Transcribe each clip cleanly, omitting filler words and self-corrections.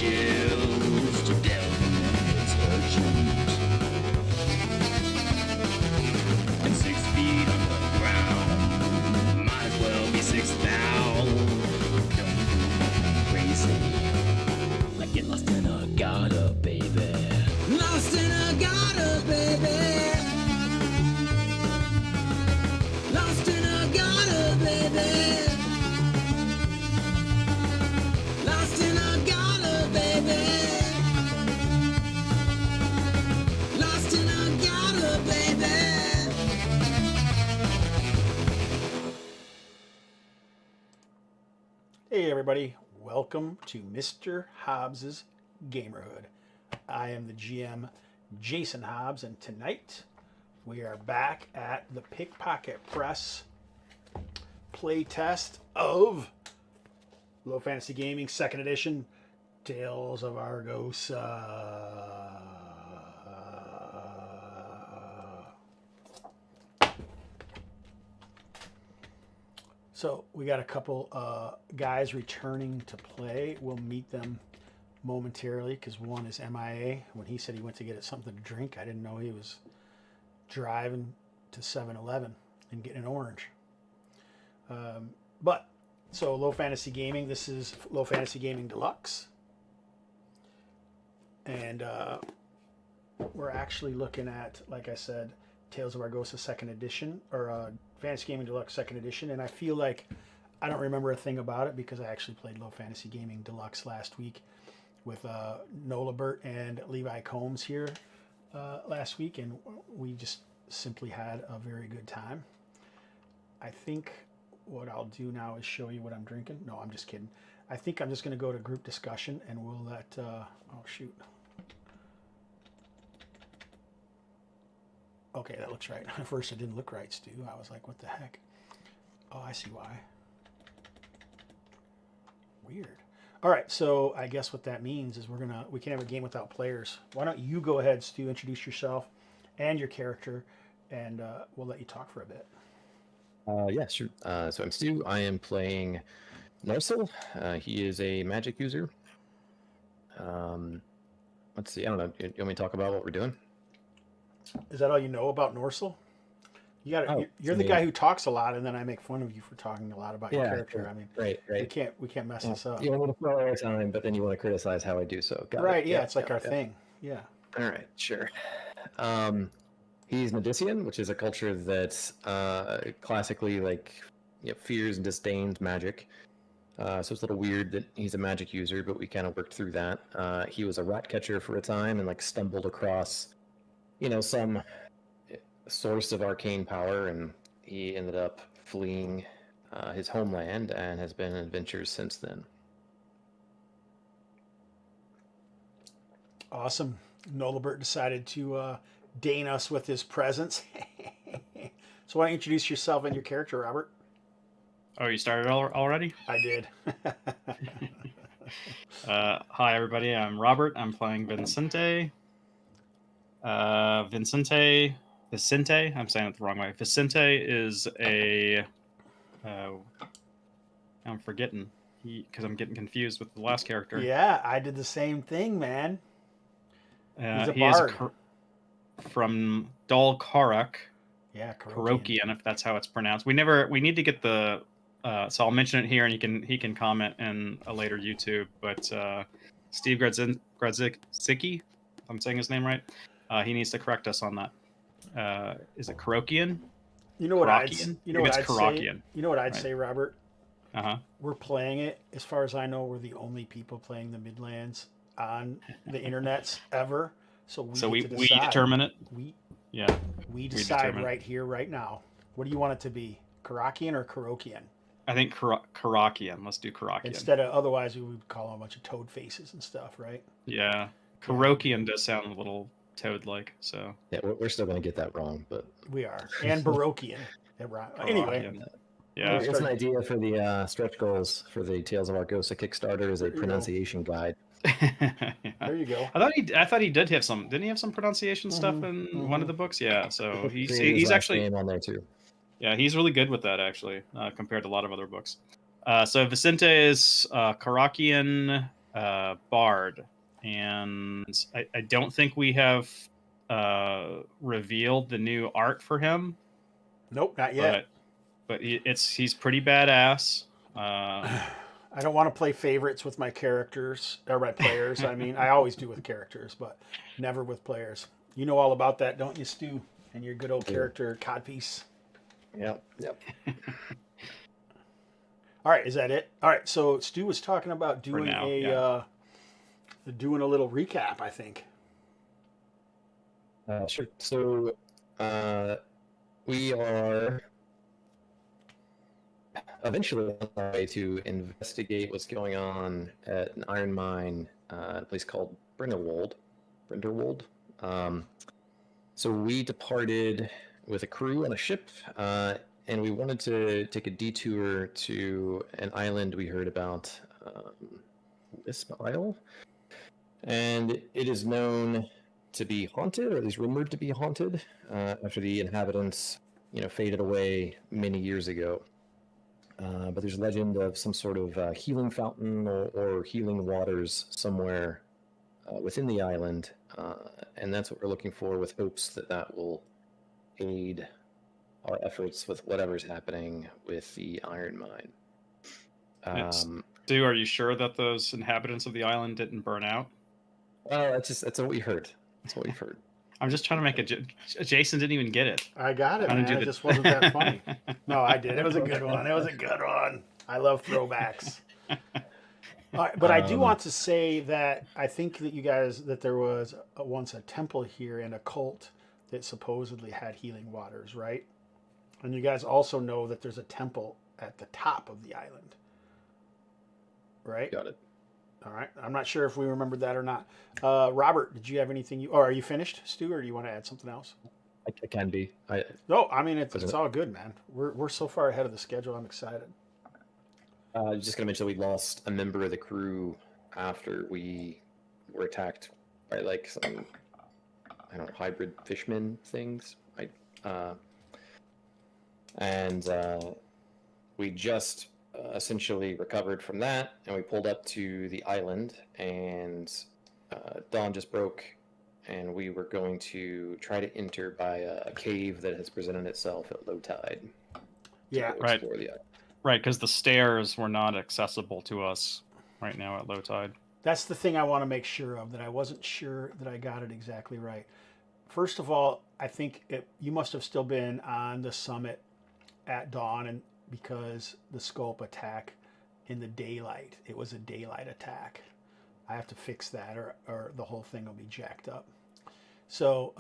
chills to delve in its urgent. And 6 feet underground might as well be 6,000. Don't be crazy, like get lost in a gutter, baby. Lost in a gutter, baby. Lost in a gutter, baby. Lost in a gutter, baby. Lost in a gutter, baby. Hey everybody, welcome to Mr. Hobbs's Gamerhood. I am the GM, Jason Hobbs, and tonight we are back at the Pickpocket Press playtest of Low Fantasy Gaming 2nd Edition, Tales of Argosa. So we got a couple guys returning to play. We'll meet them momentarily because one is MIA. When he said he went to get something to drink, I didn't know he was driving to 7-Eleven and getting an orange. So Low Fantasy Gaming, this is Low Fantasy Gaming Deluxe. And we're actually looking at, like I said, Tales of Argosa 2nd Edition, or Fantasy Gaming Deluxe 2nd Edition. And I feel like I don't remember a thing about it because I actually played Low Fantasy Gaming Deluxe last week with Nolabert and Levi Combs here last week. And we just simply had a very good time. I think what I'll do now is show you what I'm drinking. No, I'm just kidding. I think I'm just going to go to group discussion and we'll let, oh shoot. Okay, that looks right. At first it didn't look right, Stu. I was like, what the heck? Oh, I see why. Weird. All right, so I guess what that means is we can't have a game without players. Why don't you go ahead, Stu, introduce yourself and your character, and we'll let you talk for a bit. Yeah, sure. So I'm Stu. I am playing Norsil. He is a magic user. Let's see. I don't know. You want me to talk about what we're doing? Is that all you know about Norsil? You're the guy who talks a lot, and then I make fun of you for talking a lot about your character. Sure. I mean, right. We can't mess this up. You want to throw our time, but then you want to criticize how I do so. Got right? it. Yeah, it's like our thing. Yeah. All right. Sure. He's Medician, which is a culture that classically fears and disdains magic. So it's a little weird that he's a magic user, but we kind of worked through that. He was a rat catcher for a time and stumbled across, some source of arcane power, and he ended up fleeing his homeland and has been in adventures since then. Awesome. Nolabert decided to deign us with his presence. So why don't you introduce yourself and your character, Robert? Oh, you started already? I did. Hi, everybody. I'm Robert. I'm playing Vicente. Vicente. I'm saying it the wrong way. Vicente is a... I'm forgetting. Because I'm getting confused with the last character. Yeah, I did the same thing, man. He's a he bard. is from Dol Karak. Yeah, Karokian, if that's how it's pronounced. We need to get the... so I'll mention it here, and he can comment in a later YouTube. But Steve Gradzicki, if I'm saying his name right, he needs to correct us on that. Is it Karokian? You know what I'd say? You know what I'd say, Robert? We're playing it. As far as I know, we're the only people playing the Midlands on the internets ever. So we determine it. We decide right here, right now. What do you want it to be? Karakian or Karokian? I think Karakian. Let's do Karakian. Instead of, otherwise we would call them a bunch of toad faces and stuff, right? Yeah. Karokian does sound a little toad-like, so. Yeah, we're still going to get that wrong, but. We are. And Barokian. Anyway. Yeah. It's an idea for the stretch goals for the Tales of Argosa Kickstarter is a pronunciation guide. There you go. I thought he did have some. Didn't he have some pronunciation stuff in one of the books? Yeah. So he's actually on there too. Yeah, he's really good with that actually, compared to a lot of other books. So Vicente is Karakian bard, and I don't think we have revealed the new art for him. Nope, not yet. But he's pretty badass. I don't want to play favorites with my characters or my players. I mean, I always do with characters, but never with players. You know all about that, don't you, Stu? And your good old character codpiece. Yep. All right, is that it? All right, so Stu was talking about doing doing a little recap, I think. Sure. So we are eventually on our way to investigate what's going on at an iron mine, a place called Brindelwold. So we departed with a crew on a ship, and we wanted to take a detour to an island we heard about, Wisp Isle. And it is known to be haunted, or at least rumored to be haunted, after the inhabitants, faded away many years ago. But there's a legend of some sort of healing fountain or healing waters somewhere within the island, and that's what we're looking for, with hopes that will aid our efforts with whatever's happening with the iron mine. Stu, are you sure that those inhabitants of the island didn't burn out? Well, that's what we heard. That's what we've heard. I'm just trying to make Jason didn't even get it. I got it, man. It just wasn't that funny. No, I did. It was a good one. I love throwbacks. All right, but I do want to say that I think that you guys, that there was once a temple here and a cult that supposedly had healing waters, right? And you guys also know that there's a temple at the top of the island, right? Got it. All right. I'm not sure if we remembered that or not. Robert, did you have anything or are you finished, Stu, or do you want to add something else? I can be. No, I mean, it's all good, man. We're so far ahead of the schedule. I'm excited. I was just going to mention that we lost a member of the crew after we were attacked by like some, I don't know, hybrid fishmen things. We just essentially recovered from that, and we pulled up to the island, and dawn just broke, and we were going to try to enter by a cave that has presented itself at low tide. Yeah, right. Right, because the stairs were not accessible to us right now at low tide. That's the thing I want to make sure of, that I wasn't sure that I got it exactly right. First of all, I think you must have still been on the summit at dawn, and because the scope attack in the daylight, it was a daylight attack. I have to fix that, or the whole thing will be jacked up. So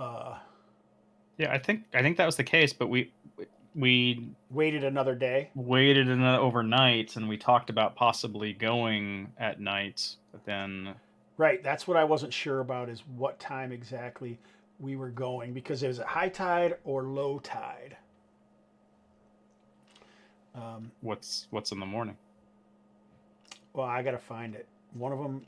yeah, I think that was the case, but we waited another day, overnight, and we talked about possibly going at night, but then right, that's what I wasn't sure about, is what time exactly we were going, because it was at high tide or low tide. What's in the morning? Well, I gotta find it. One of them.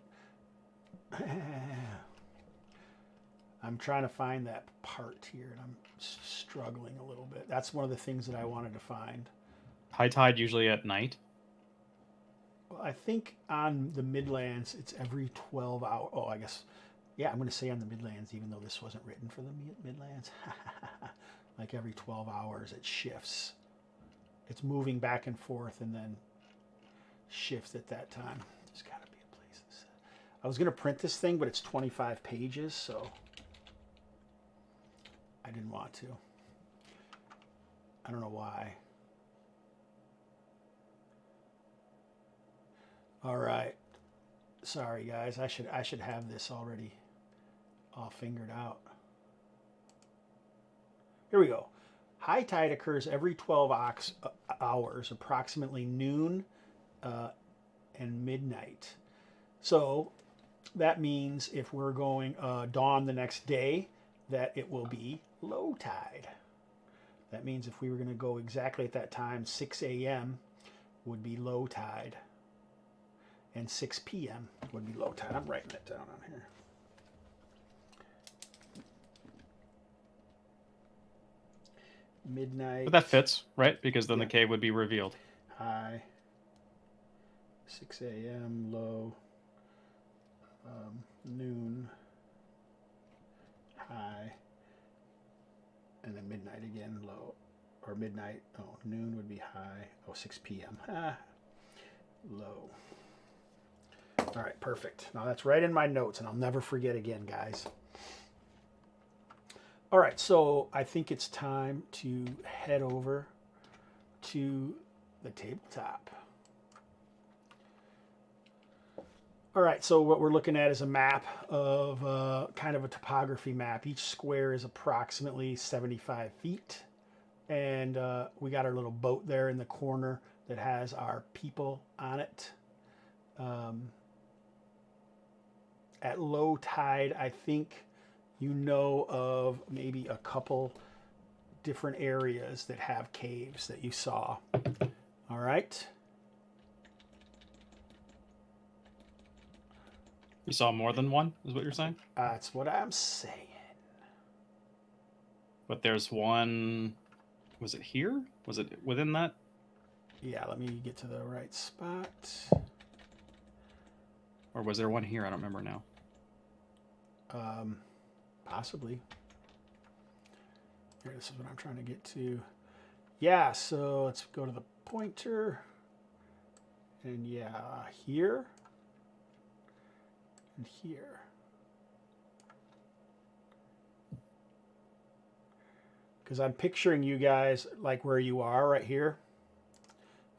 I'm trying to find that part here, and I'm struggling a little bit. That's one of the things that I wanted to find. High tide usually at night? Well, I think on the Midlands, it's every 12 hours. Oh, I guess. Yeah, I'm going to say on the Midlands, even though this wasn't written for the Midlands. Like every 12 hours, it shifts. It's moving back and forth and then shifts at that time. There's got to be a place that says. I was going to print this thing, but it's 25 pages, so I didn't want to. I don't know why. All right. Sorry, guys. I should have this already all figured out. Here we go. High tide occurs every 12 hours, approximately noon and midnight. So that means if we're going dawn the next day, that it will be low tide. That means if we were going to go exactly at that time, 6 a.m. would be low tide. And 6 p.m. would be low tide. I'm writing it down on here. Midnight. But that fits, right? Because then the cave would be revealed. High. 6 a.m. Low. Noon, high, and then midnight again, low. Or midnight, oh, noon would be high. Oh, 6 p.m. Low. All right, perfect. Now that's right in my notes, and I'll never forget again, guys. All right, so I think it's time to head over to the tabletop. All right, so what we're looking at is a map of kind of a topography map. Each square is approximately 75 feet. And we got our little boat there in the corner that has our people on it. At low tide, I think you know of maybe a couple different areas that have caves that you saw. All right. You saw more than one, is what you're saying? That's what I'm saying. But there's one. Was it here? Was it within that? Yeah, let me get to the right spot. Or was there one here? I don't remember now. Possibly. Here, this is what I'm trying to get to. Yeah, so let's go to the pointer. And yeah, here. And here. Because I'm picturing you guys like where you are right here.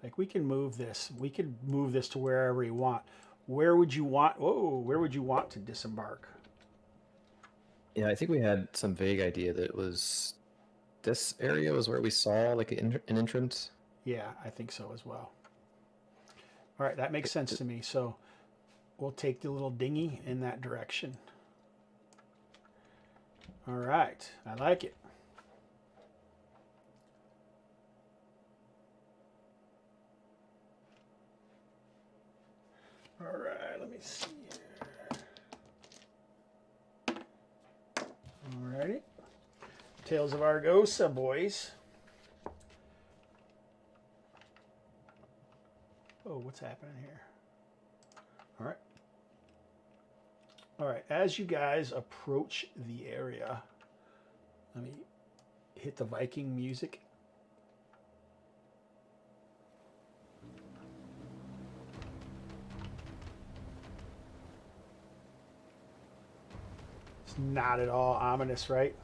Like we can move this. We could move this to wherever you want. Where would you want? Whoa, where would you want to disembark? Yeah, I think we had some vague idea that it was this area was where we saw like an entrance. Yeah, I think so as well. All right, that makes sense to me. So we'll take the little dinghy in that direction. All right, I like it. All right, let me see here. All righty. Tales of Argosa, boys. Oh, what's happening here? All right. All right, as you guys approach the area, let me hit the Viking music. It's not at all ominous, right?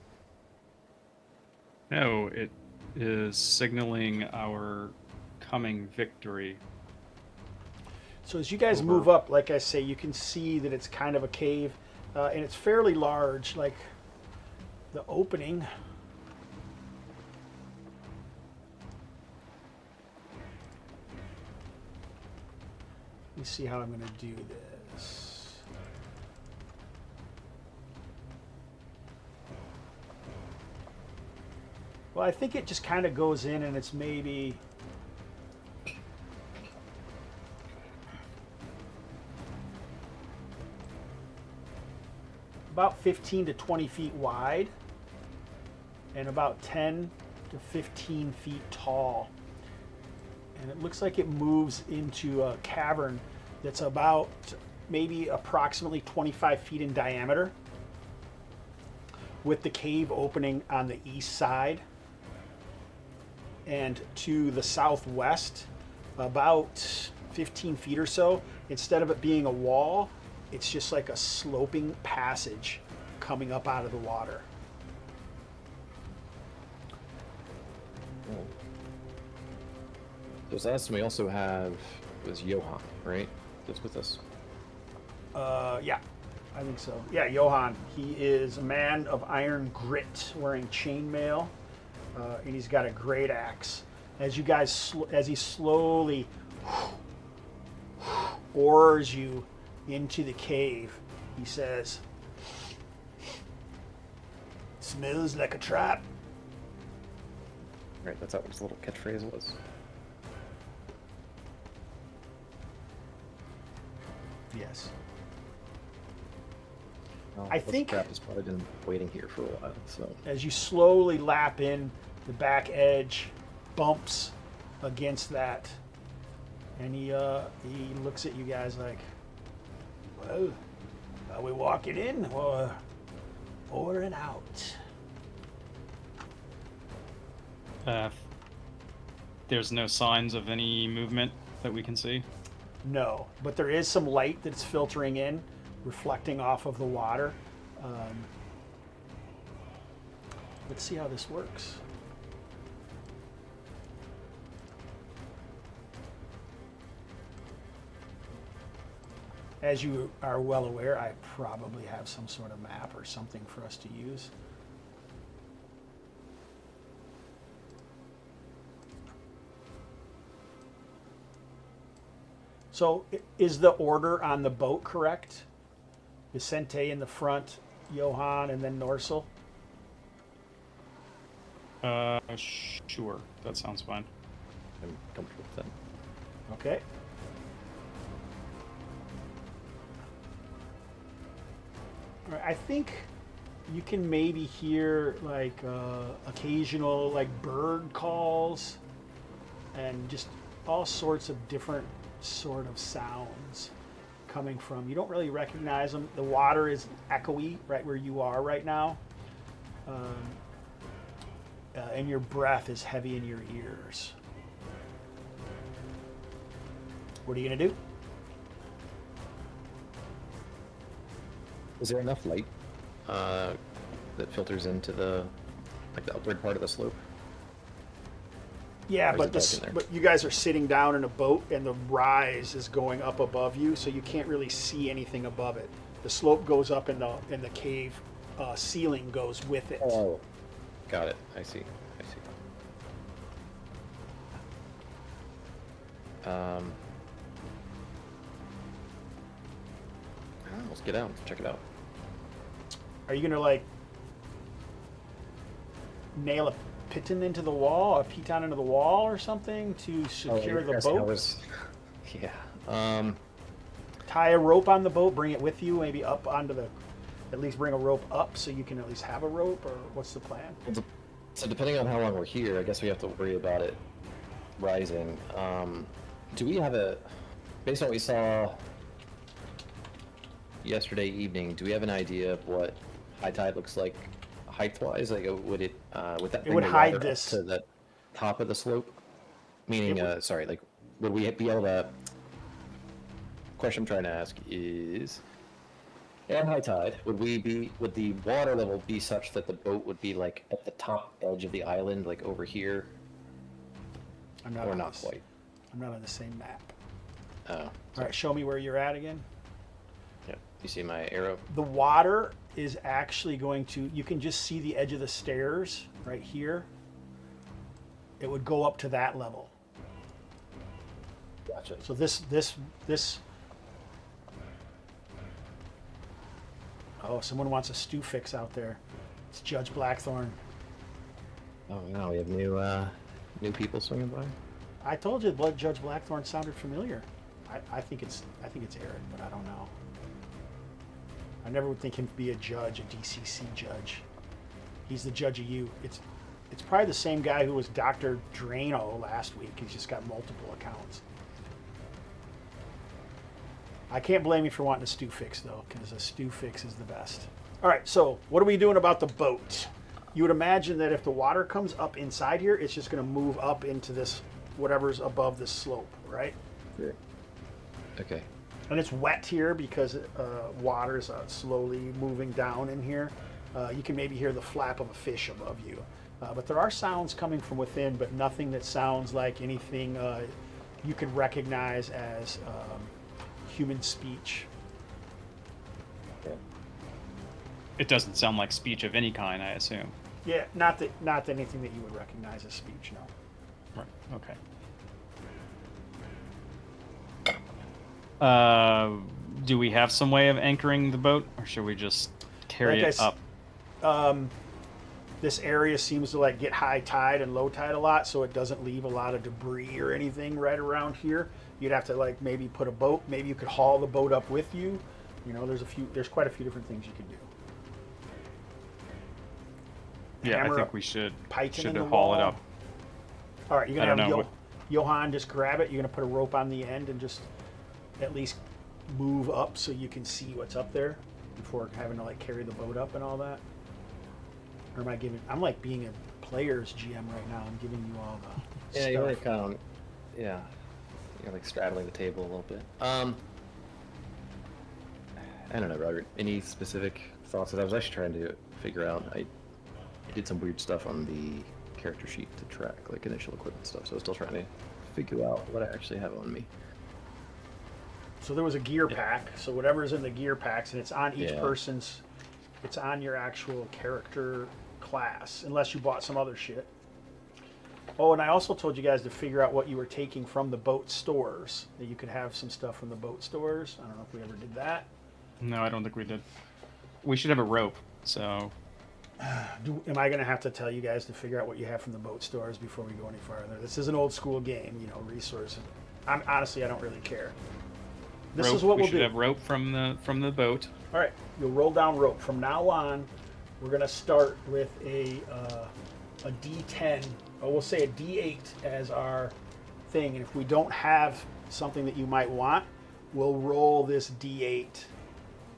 No, it is signaling our coming victory. So as you guys move up, like I say, you can see that it's kind of a cave, and it's fairly large, like the opening. Let me see how I'm going to do this. Well, I think it just kind of goes in, and it's maybe about 15 to 20 feet wide and about 10 to 15 feet tall. And it looks like it moves into a cavern that's about maybe approximately 25 feet in diameter, with the cave opening on the east side. And to the southwest, about 15 feet or so, instead of it being a wall, it's just like a sloping passage coming up out of the water. This last one we also have was Johan, right? That's with us. Yeah, I think so. Yeah, Johan. He is a man of iron grit, wearing chainmail, and he's got a great axe. As you guys, as he slowly oars you into the cave, he says, "Smells like a trap." Right, that's how his little catchphrase was. Yes. Well, I this think- trap has probably been waiting here for a while, so. As you slowly lap in, the back edge bumps against that, and he looks at you guys like, "Whoa, Are we walking in or an out? There's no signs of any movement that we can see. No, but there is some light that's filtering in, reflecting off of the water. Let's see how this works. As you are well aware, I probably have some sort of map or something for us to use. So is the order on the boat correct? Vicente in the front, Johan, and then Norsil? Sure. That sounds fine. I'm comfortable with that. Okay. All right, I think you can maybe hear like occasional like bird calls and just all sorts of different sort of sounds coming from. You don't really recognize them. The water is echoey right where you are right now. And your breath is heavy in your ears. What are you gonna do? Is there enough light that filters into the upward part of the slope? Yeah, Or is but it dark in there? but you guys are sitting down in a boat, and the rise is going up above you, so you can't really see anything above it. The slope goes up, and the cave ceiling goes with it. Oh, got it. I see. Let's get out. Check it out. Are you gonna like nail a piton into the wall, a piton into the wall, or something to secure the boat? Yeah. Tie a rope on the boat, bring it with you, maybe up onto the. At least bring a rope up so you can at least have a rope, or what's the plan? So depending on how long we're here, I guess we have to worry about it rising. Do we have based on what we saw yesterday evening, do we have an idea of what high tide looks like height-wise? Like, would that bring would the hide water this- up to the top of the slope? Meaning, would we be able to? Question I'm trying to ask is, at high tide, would the water level be such that the boat would be like at the top edge of the island, like over here, I'm not or on not this- quite? I'm not on the same map. Oh, All right, show me where you're at again. yeah. You see my arrow? The water is actually going to. You can just see the edge of the stairs right here. It would go up to that level. Gotcha. So this. Oh, someone wants a stew fix out there. It's Judge Blackthorn. Oh no, we have new people swinging by. I told you, Judge Blackthorn sounded familiar. I think it's Eric, but I don't know. I never would think him to be a judge, a DCC judge. He's the judge of you. It's probably the same guy who was Dr. Drano last week. He's just got multiple accounts. I can't blame you for wanting a stew fix, though, because a stew fix is the best. All right, so what are we doing about the boat? You would imagine that if the water comes up inside here, it's just going to move up into this, whatever's above this slope, right? Sure. Okay. And it's wet here because water's slowly moving down in here. You can maybe hear the flap of a fish above you. But there are sounds coming from within, but nothing that sounds like anything you could recognize as human speech. Yeah. It doesn't sound like speech of any kind, I assume. Yeah, not anything that you would recognize as speech, no. Right. Okay. Do we have some way of anchoring the boat, or should we just carry it up? This area seems to like get high tide and low tide a lot, so it doesn't leave a lot of debris or anything right around here. You'd have to like maybe put a boat. Maybe you could haul the boat up with you. You know, there's quite a few different things you could do. Yeah, Hammer I think up, we should python in the haul it wall. up. All right, you're I gonna don't have know Johan just grab it. You're gonna put a rope on the end and just at least move up so you can see what's up there. before having to like carry the boat up and all that? Or am I giving? I'm like being a player's GM right now. I'm giving you all the Yeah, stuff. you're like yeah, you're like straddling the table a little bit. I don't know, Robert. Any specific thoughts? I was actually trying to figure out. I did some weird stuff on the character sheet to track like initial equipment stuff, so I was still trying to figure out what I actually have on me. So there was a gear pack. So whatever's in the gear packs, and it's on each Yeah. person's. It's on your actual character class, unless you bought some other shit. Oh, and I also told you guys to figure out what you were taking from the boat stores. That you could have some stuff from the boat stores. I don't know if we ever did that. No, I don't think we did. We should have a rope. So Am I going to have to tell you guys to figure out what you have from the boat stores before we go any farther? This is an old school game, you know, resources. Honestly, I don't really care. This rope, is what we we'll should do. have rope from the boat. All right, you'll roll down rope. From now on, we're going to start with a D10, or we'll say a D8 as our thing. And if we don't have something that you might want, we'll roll this D8.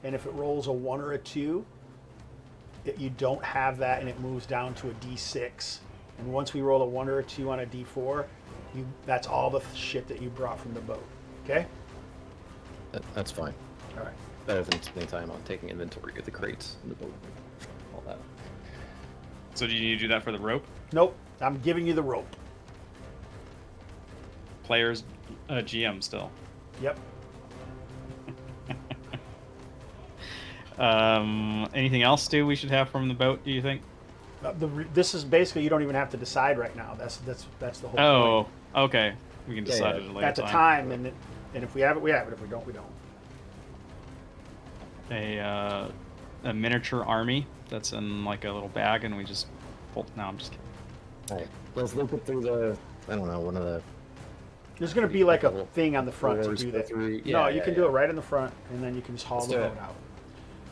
And if it rolls a 1 or a 2, you don't have that, and it moves down to a D6. And once we roll a 1 or a 2 on a D4, that's all the shit that you brought from the boat. Okay? That's fine. All right. Better than spending time on taking inventory of the crates in the boat, all that. So do you need to do that for the rope? Nope. I'm giving you the rope. Players, GM still. Yep. Anything else, Stu, we should have from the boat, do you think? This is basically, you don't even have to decide right now. That's the whole Oh, point. okay. We can decide yeah. at a later At the time, and if we have it, we have it. If we don't, we don't. A miniature army that's in like a little bag, and we just pull. No, I'm just kidding. All right, let's look it through the. I don't know, one of the. There's going to be like a Little thing on the front to doors do go that. through- No, yeah, you yeah, can yeah. do it right in the front, and then you can just haul Let's the do boat it. out.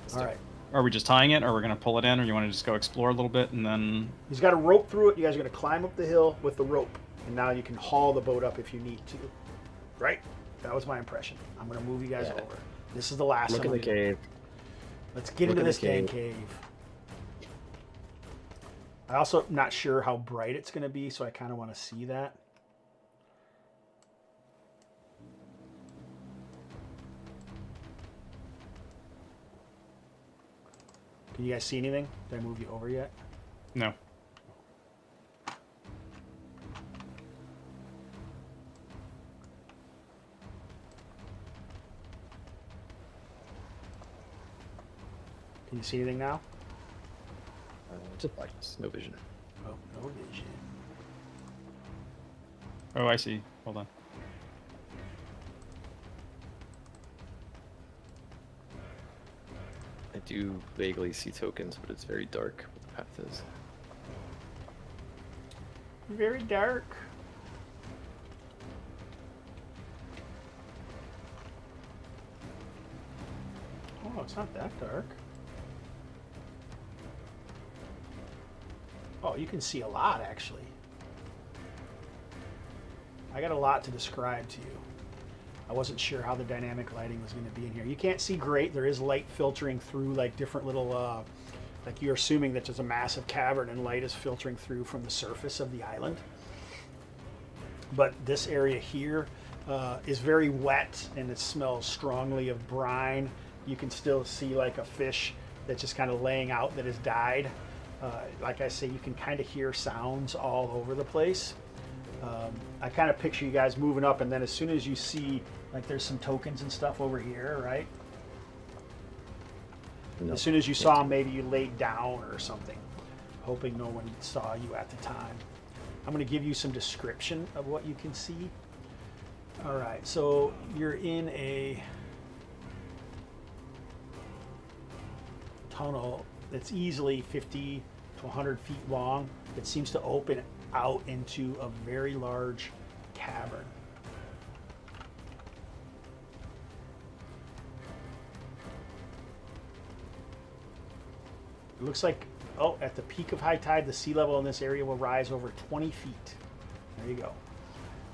Let's All do right. it. Are we just tying it, or we're gonna pull it in, or you want to just go explore a little bit and then? He's got a rope through it. You guys are going to climb up the hill with the rope, and now you can haul the boat up if you need to. Right? That was my impression. I'm going to move you guys Yeah. over. This is the last Look in one. the cave. Let's get Look into in this the dang cave. I also am not sure how bright it's going to be, so I kind of want to see that. Can you guys see anything? Did I move you over yet? No. Can you see anything now? Just blackness, no vision. Oh, no vision. Oh, I see. Hold on. I do vaguely see tokens, but it's very dark what the path is. Very dark. Oh, it's not that dark. Oh, you can see a lot, actually. I got a lot to describe to you. I wasn't sure how the dynamic lighting was going to be in here. You can't see great. There is light filtering through like different little, like you're assuming that there's a massive cavern and light is filtering through from the surface of the island. But this area here is very wet and it smells strongly of brine. You can still see like a fish that's just kind of laying out that has died. Like I say, you can kind of hear sounds all over the place. I kind of picture you guys moving up, and then as soon as you see, like there's some tokens and stuff over here, right? No. As soon as you saw them, maybe you laid down or something, hoping no one saw you at the time. I'm going to give you some description of what you can see. All right, so you're in a tunnel that's easily 50 to 100 feet long. It seems to open out into a very large cavern. It looks like, oh, at the peak of high tide, the sea level in this area will rise over 20 feet. There you go.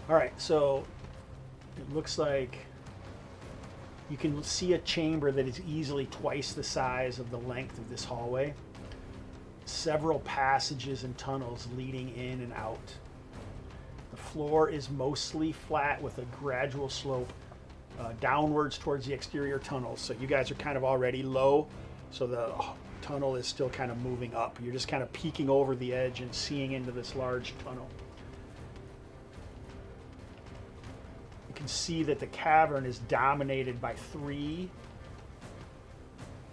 All right, so it looks like You can see a chamber that is easily twice the size of the length of this hallway. Several passages and tunnels leading in and out. The floor is mostly flat with a gradual slope downwards towards the exterior tunnels. So you guys are kind of already low, so the tunnel is still kind of moving up. You're just kind of peeking over the edge and seeing into this large tunnel. You can see that the cavern is dominated by 3,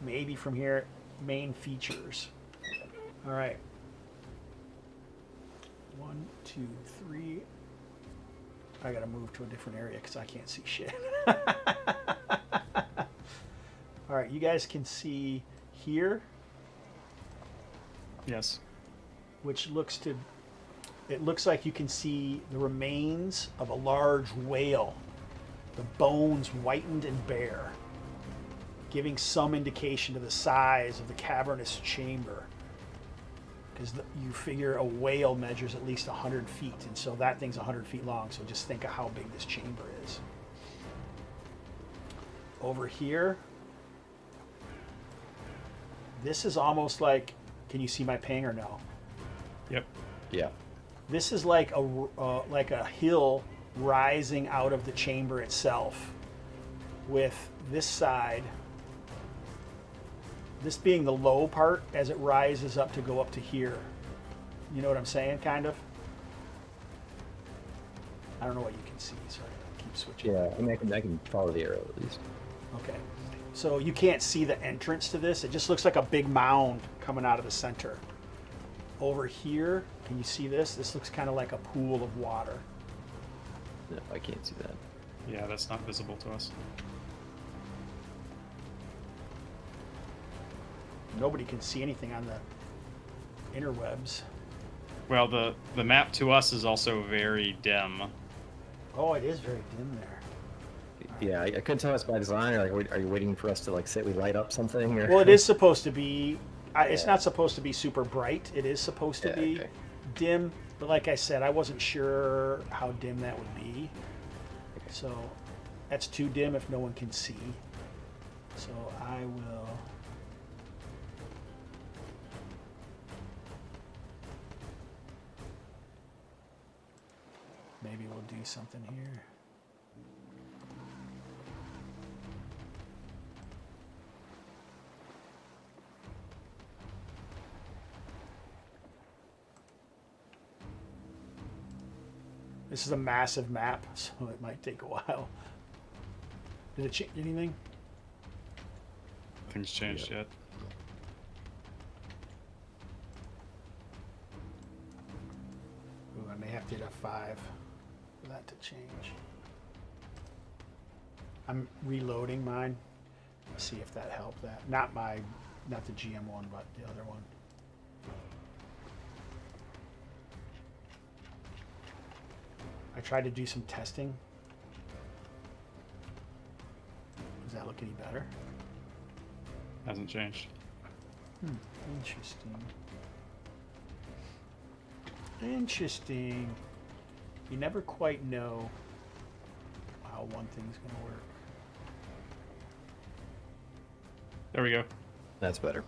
maybe from here, main features. All right. 1, 2, 3. I gotta move to a different area because I can't see shit. All right, you guys can see here, Yes. which looks to, it looks like you can see the remains of a large whale, the bones whitened and bare, giving some indication to the size of the cavernous chamber. Because you figure a whale measures at least 100 feet, and so that thing's 100 feet long, so just think of how big this chamber is. Over here, this is almost like, can you see my ping or no? Yep. Yeah. This is like a hill rising out of the chamber itself, with this side, this being the low part as it rises up to go up to here. You know what I'm saying, kind of? I don't know what you can see, so I keep switching. Yeah, I mean, I can follow the arrow at least. Okay. So you can't see the entrance to this. It just looks like a big mound coming out of the center. Over here, can you see this? This looks kind of like a pool of water. No, I can't see that. Yeah, that's not visible to us. Nobody can see anything on the interwebs. Well, the map to us is also very dim. Oh, it is very dim there. Yeah, I couldn't tell us by design. Or like, are you waiting for us to like say we light up something? Or... Well, it is supposed to be. It's not supposed to be super bright. It is supposed to be dim. But like I said, I wasn't sure how dim that would be. Okay. So that's too dim if no one can see. So I will. Maybe we'll do something here. This is a massive map, so it might take a while. Did it change anything? Things changed yet. Ooh, I may have to hit F5 for that to change. I'm reloading mine. Let's see if that helped that. Not the GM one, but the other one. I tried to do some testing. Does that look any better? Hasn't changed. Interesting. Interesting. You never quite know how one thing's going to work. There we go. That's better.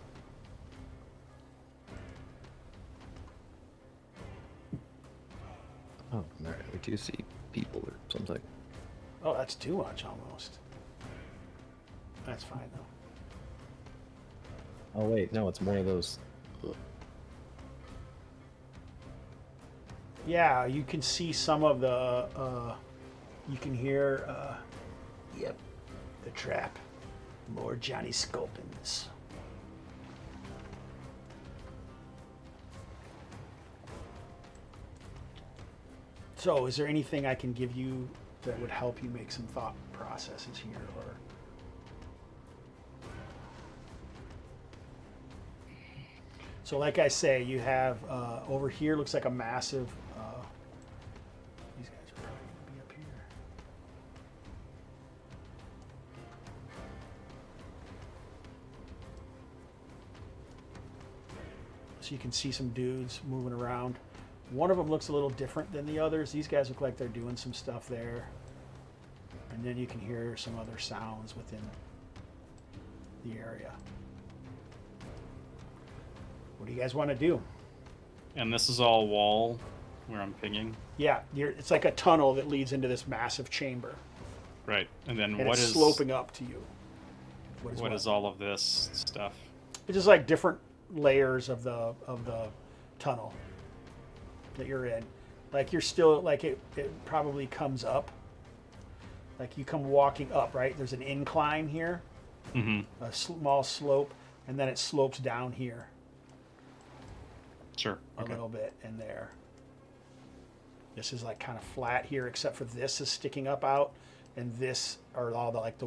Oh, all right. We do see people or something. Oh, that's too much almost. That's fine though. Oh wait, no, it's more of those. Yeah, you can see some of the. You can hear. Yep, the trap. More Johnny Sculpins. So, is there anything I can give you that would help you make some thought processes here, or? So, like I say, you have over here looks like a massive. These guys are probably going to be up here. So you can see some dudes moving around. One of them looks a little different than the others. These guys look like they're doing some stuff there. And then you can hear some other sounds within the area. What do you guys want to do? And this is all wall where I'm pinging. Yeah, it's like a tunnel that leads into this massive chamber. Right. And then And what it's is sloping up to you. what is all of this stuff? It's just like different layers of the tunnel that you're in. Like you're still like it probably comes up. Like you come walking up, right? There's an incline here, a small slope, and then it slopes down here Sure. a little bit in there. This is like kind of flat here, except for this is sticking up out, and this are all the like the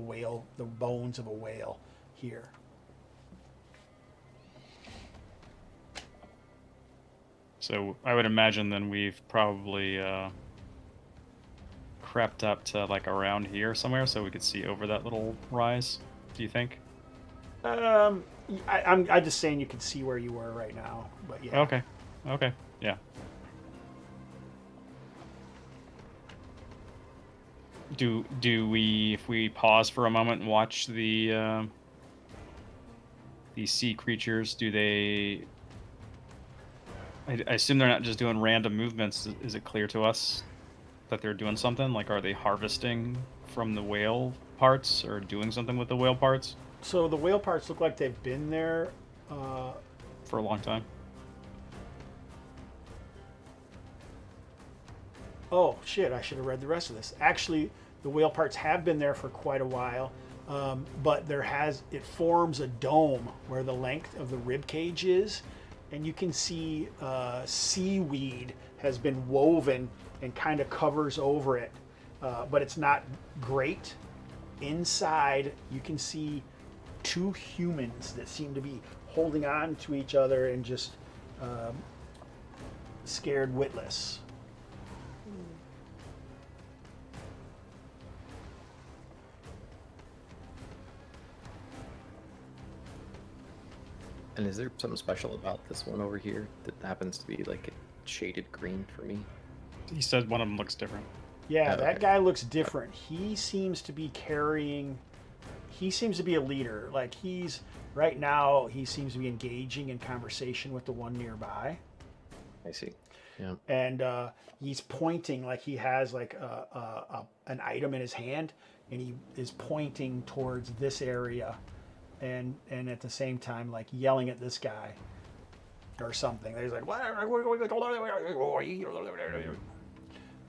bones of a whale here. So I would imagine then we've probably crept up to like around here somewhere so we could see over that little rise. Do you think? I'm just saying you can see where you were right now, but yeah. Okay. Okay. Yeah. Do we, if we pause for a moment and watch the these sea creatures, do they? I assume they're not just doing random movements. Is it clear to us that they're doing something? Like, are they harvesting from the whale parts or doing something with the whale parts? So the whale parts look like they've been there. For a long time. Oh shit! I should have read the rest of this. Actually, the whale parts have been there for quite a while, but it forms a dome where the length of the rib cage is, and you can see seaweed has been woven and kind of covers over it, but it's not great. Inside, you can see two humans that seem to be holding on to each other and just scared witless. And is there something special about this one over here that happens to be like a shaded green for me? He said one of them looks different. Yeah, Oh, that okay. guy looks different. He seems to be he seems to be a leader. Like right now, he seems to be engaging in conversation with the one nearby. I see. Yeah. And he's pointing like he has like an item in his hand, and he is pointing towards this area, and at the same time like yelling at this guy or something. He's like,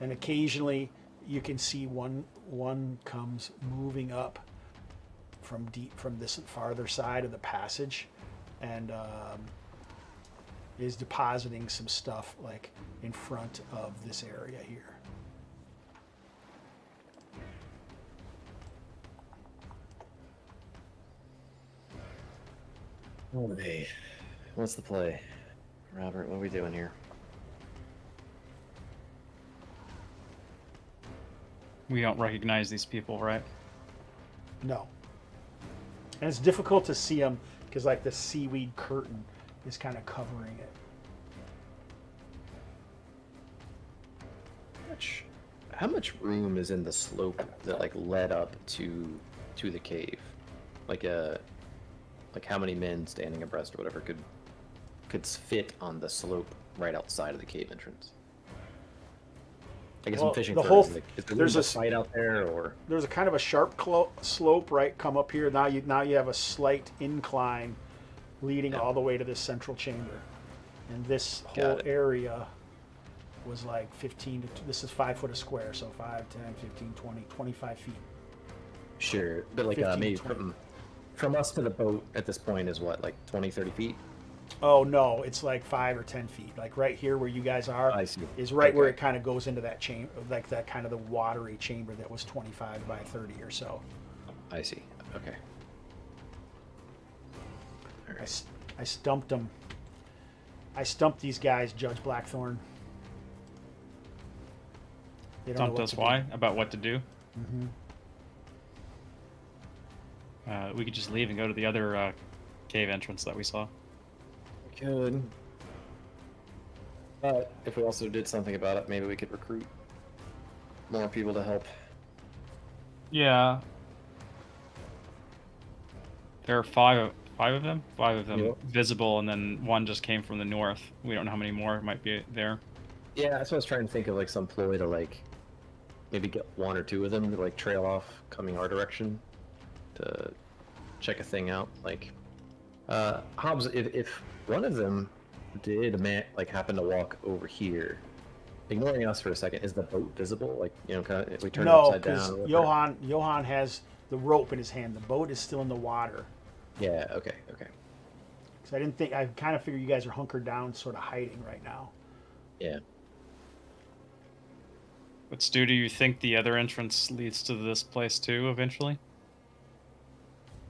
and occasionally you can see one comes moving up from this farther side of the passage, and is depositing some stuff like in front of this area here. Oh, hey. What's the play? Robert, what are we doing here? We don't recognize these people, right? No. And it's difficult to see them because like the seaweed curtain is kind of covering it. How much room is in the slope that like led up to the cave? Like how many men standing abreast or whatever could fit on the slope right outside of the cave entrance? I guess Well, I'm fishing the for whole is there there's a a fight out there, or There's a kind of a sharp slope, right? Come up here. Now you have a slight incline leading all the way to this central chamber. And this whole area was like 15 to, this is 5 foot a square, so 5, 10, 15, 20, 25 feet. sure, but like 15, maybe 20. from us to the boat at this point is what, like 20, 30 feet? Oh no, it's like 5 or 10 feet. Like right here where you guys are I see. is right where Okay. it kind of goes into that chamber, like that kind of the watery chamber that was 25 by 30 or so. I see. Okay. I stumped them. I stumped these guys, Judge Blackthorn. They don't know Stumped what us to do. why? About what to do? Mm-hmm. We could just leave and go to the other cave entrance that we saw. Good. But if we also did something about it, maybe we could recruit more people to help. Yeah. There are five of them. Five of them Yep. visible, and then one just came from the north. We don't know how many more might be there. Yeah, that's what I was trying to think of, like some ploy to like maybe get one or two of them to like trail off coming our direction to check a thing out. Like Hobbs, if one of them did like happen to walk over here, ignoring us for a second, is the boat visible? Like, you know, kind of if we turn it No, upside because down. Or whatever? Johan has the rope in his hand. The boat is still in the water. Yeah. Okay. Okay. So I kind of figure you guys are hunkered down, sort of hiding right now. Yeah. But Stu, do you think the other entrance leads to this place too eventually?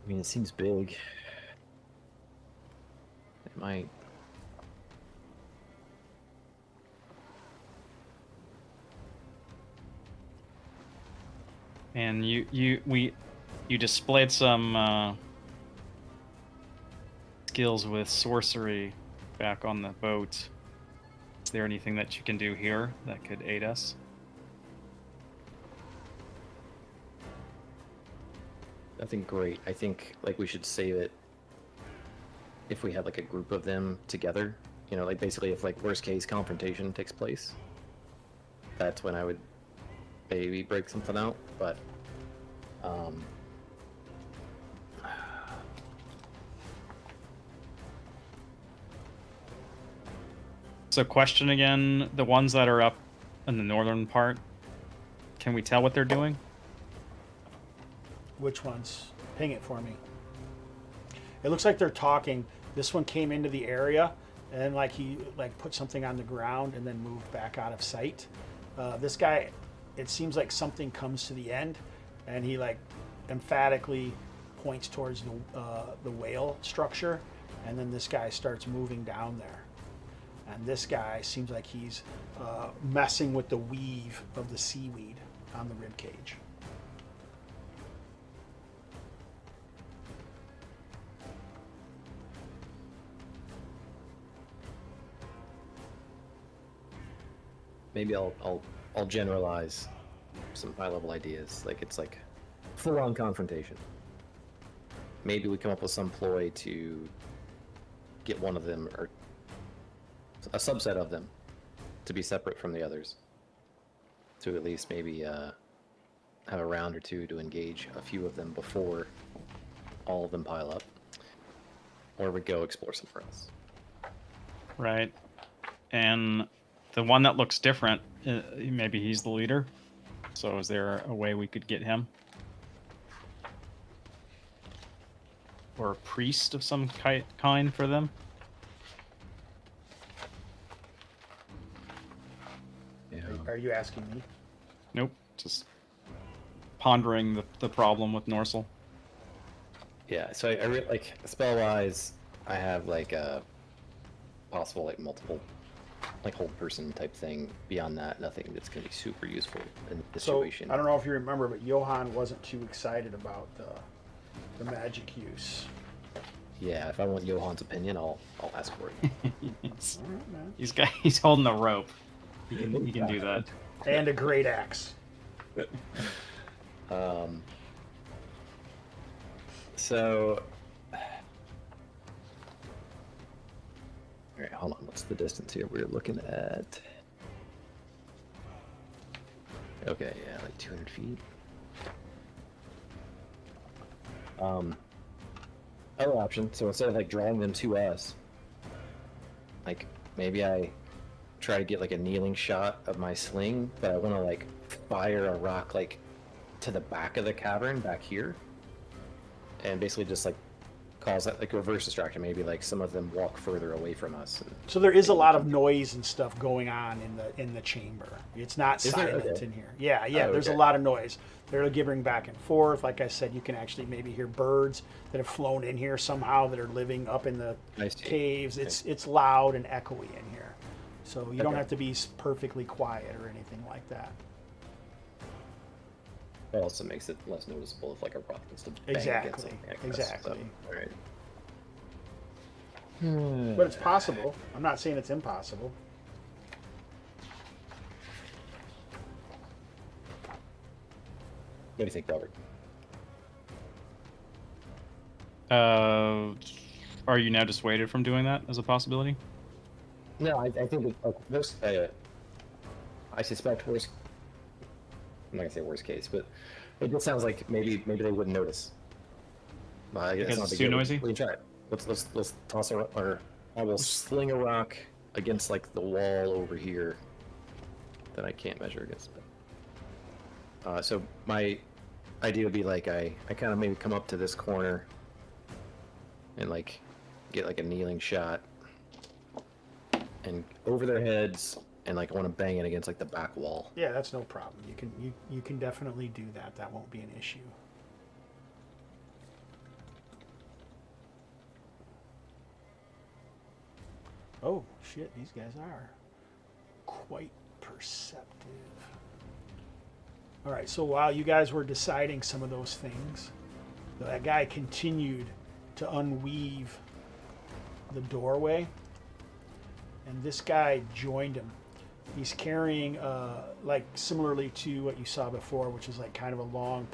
I mean, it seems big. It might. And you displayed some skills with sorcery back on the boat. Is there anything that you can do here that could aid us? Nothing great. I think like we should save it if we had like a group of them together. You know, like basically if like worst case confrontation takes place, that's when I would maybe break something out. But So question again, the ones that are up in the northern part, can we tell what they're doing? Which ones? Ping it for me. It looks like they're talking. This one came into the area, and then like he like put something on the ground and then moved back out of sight. This guy, it seems like something comes to the end, and he like emphatically points towards the whale structure, and then this guy starts moving down there. And this guy seems like he's messing with the weave of the seaweed on the rib cage. maybe I'll generalize some high level ideas. Like it's like full on confrontation. Maybe we come up with some ploy to get one of them or a subset of them to be separate from the others. To at least maybe have a round or two to engage a few of them before all of them pile up. Or we go explore somewhere else. Right. And the one that looks different, maybe he's the leader. So is there a way we could get him? Or a priest of some kind for them? Yeah. Are you asking me? Nope. Just pondering the problem with Norsil. Yeah, so I really like spell wise. I have like a possible like multiple like whole person type thing. Beyond that, nothing that's gonna be super useful in this situation. So I don't know if you remember, but Johan wasn't too excited about the magic use. Yeah, if I want Johan's opinion, I'll ask for it. It's- All right, man. he's holding a rope. He can do that. And a great axe. So, alright, hold on. What's the distance here? We're looking at. Okay, yeah, like 200 feet. Other option. So instead of like drawing them to us, like maybe I try to get like a kneeling shot of my sling, but I want to like fire a rock like to the back of the cavern back here, and basically just like cause that like reverse distraction. Maybe like some of them walk further away from us. And So there is a lot of noise and stuff going on in the chamber. It's not Is there? silent Okay. in here. Yeah, Oh, there's a okay. lot of noise. They're gibbering back and forth. Like I said, you can actually maybe hear birds that have flown in here somehow that are living up in the I see. caves. Okay. It's loud and echoey in here. So you don't Okay. have to be perfectly quiet or anything like that. It also makes it less noticeable if like a rock is to bang against Exactly. something, I guess. Exactly. So, all right. But it's possible. I'm not saying it's impossible. do you think, Robert? Are you now dissuaded from doing that as a possibility? No, I think most. I suspect worst. I'm not gonna say worst case, but it just sounds like maybe they wouldn't notice. Because not it's big too deal. noisy? We can try it. Let's toss a or I will sling a rock against like the wall over here that I can't measure against. So my idea would be like I kind of maybe come up to this corner and like get like a kneeling shot and over their heads, and like I want to bang it against like the back wall. Yeah, that's no problem. You can definitely do that. That won't be an issue. Oh shit, these guys are quite perceptive. All right, so while you guys were deciding some of those things, that guy continued to unweave the doorway, and this guy joined him. He's carrying, like similarly to what you saw before, which is like kind of a long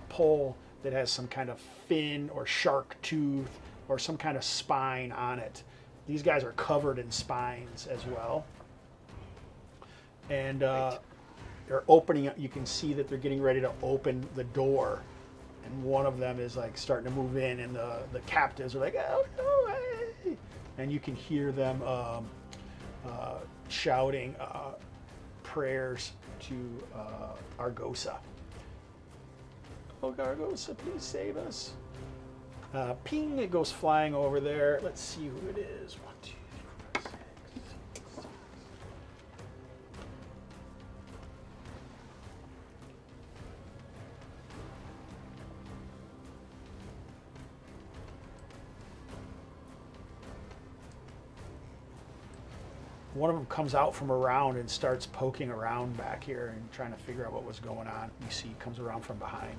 pole that has some kind of fin or shark tooth or some kind of spine on it. These guys are covered in spines as well. And they're opening up. You can see that they're getting ready to open the door. And one of them is like starting to move in, and the captives are like, oh no, hey. And you can hear them shouting prayers to Argosa. Oh, Argosa, please save us. Ping, it goes flying over there. Let's see who it is. 1, 2, 3, 4, 5, 6, 7. One of them comes out from around and starts poking around back here and trying to figure out what was going on. You see, he comes around from behind.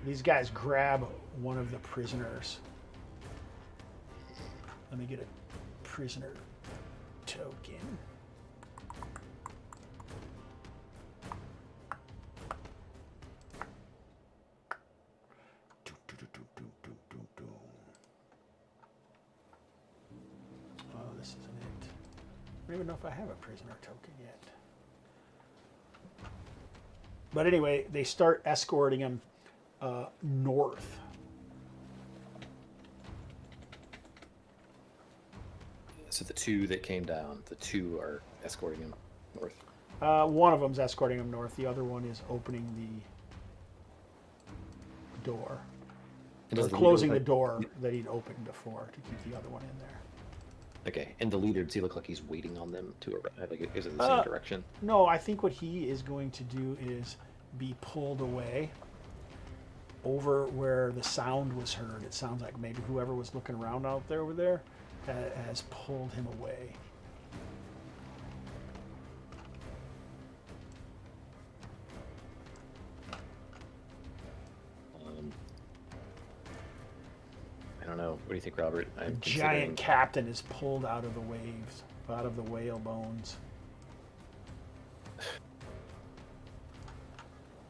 These guys grab one of the prisoners. Let me get a prisoner token. Oh, this isn't it. I don't even know if I have a prisoner token yet. But anyway, they start escorting him north. So the two that came down, the two are escorting him north. One of them's escorting him north. The other one is opening the door. Or closing the door that he'd opened before to keep the other one in there. Okay, and the leader, does he look like he's waiting on them to arrive? Like, is it the same direction? No, I think what he is going to do is be pulled away over where the sound was heard. It sounds like maybe whoever was looking around out there over there has pulled him away. I don't know. What do you think, Robert? The giant captain is pulled out of the waves, out of the whale bones.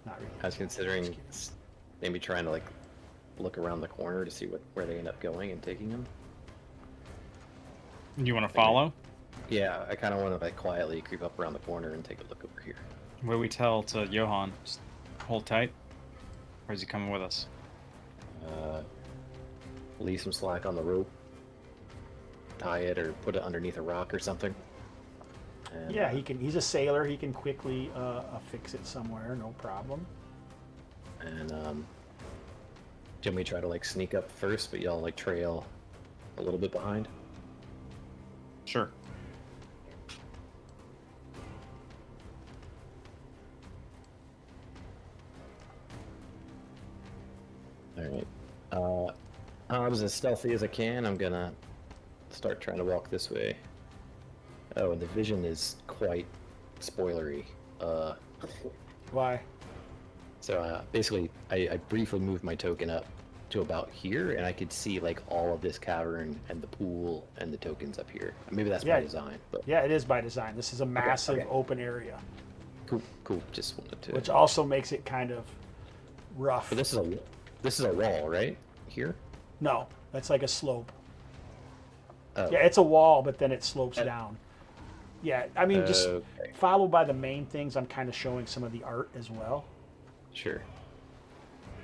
Not really. I was considering maybe trying to like look around the corner to see where they end up going and taking him. You want to follow? Yeah, I kind of want to like quietly creep up around the corner and take a look over here. What do we tell to Johan? Just hold tight? Or is he coming with us? Leave some slack on the rope. Tie it or put it underneath a rock or something. And, Yeah, he can. He's a sailor. He can quickly affix it somewhere, no problem. And can we try to like sneak up first, but y'all like trail a little bit behind? Sure. All right. Hobbs, as stealthy as I can, I'm gonna start trying to walk this way. Oh, and the vision is quite spoilery. Why? So basically, I briefly moved my token up to about here, and I could see like all of this cavern and the pool and the tokens up here. Maybe that's by design, but Yeah, it is by design. This is a massive okay. open area, cool. Just wanted to. which also makes it kind of rough. But this is a wall, right? Here? No, that's like a slope. Oh. Yeah, it's a wall, but then it slopes down. Yeah, I mean, just followed by the main things. I'm kind of showing some of the art as well. Sure.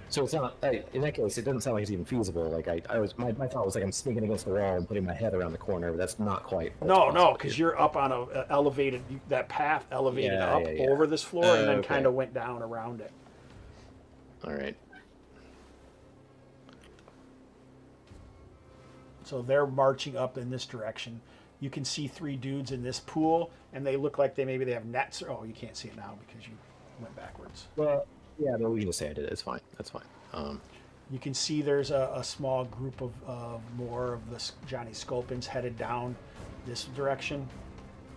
So it's not in that case. It doesn't sound like it's even feasible. Like I was, my thought was like I'm sneaking against the wall and putting my head around the corner, but that's not quite. No, because you're up on a elevated. That path elevated up over this floor and then kind of went down around it. All right. So they're marching up in this direction. You can see 3 dudes in this pool, and they look like maybe they have nets. Oh, you can't see it now because you went backwards. Well, yeah, but we can just say I did it. It's fine. That's fine. You can see there's a small group of more of the Johnny Sculpins headed down this direction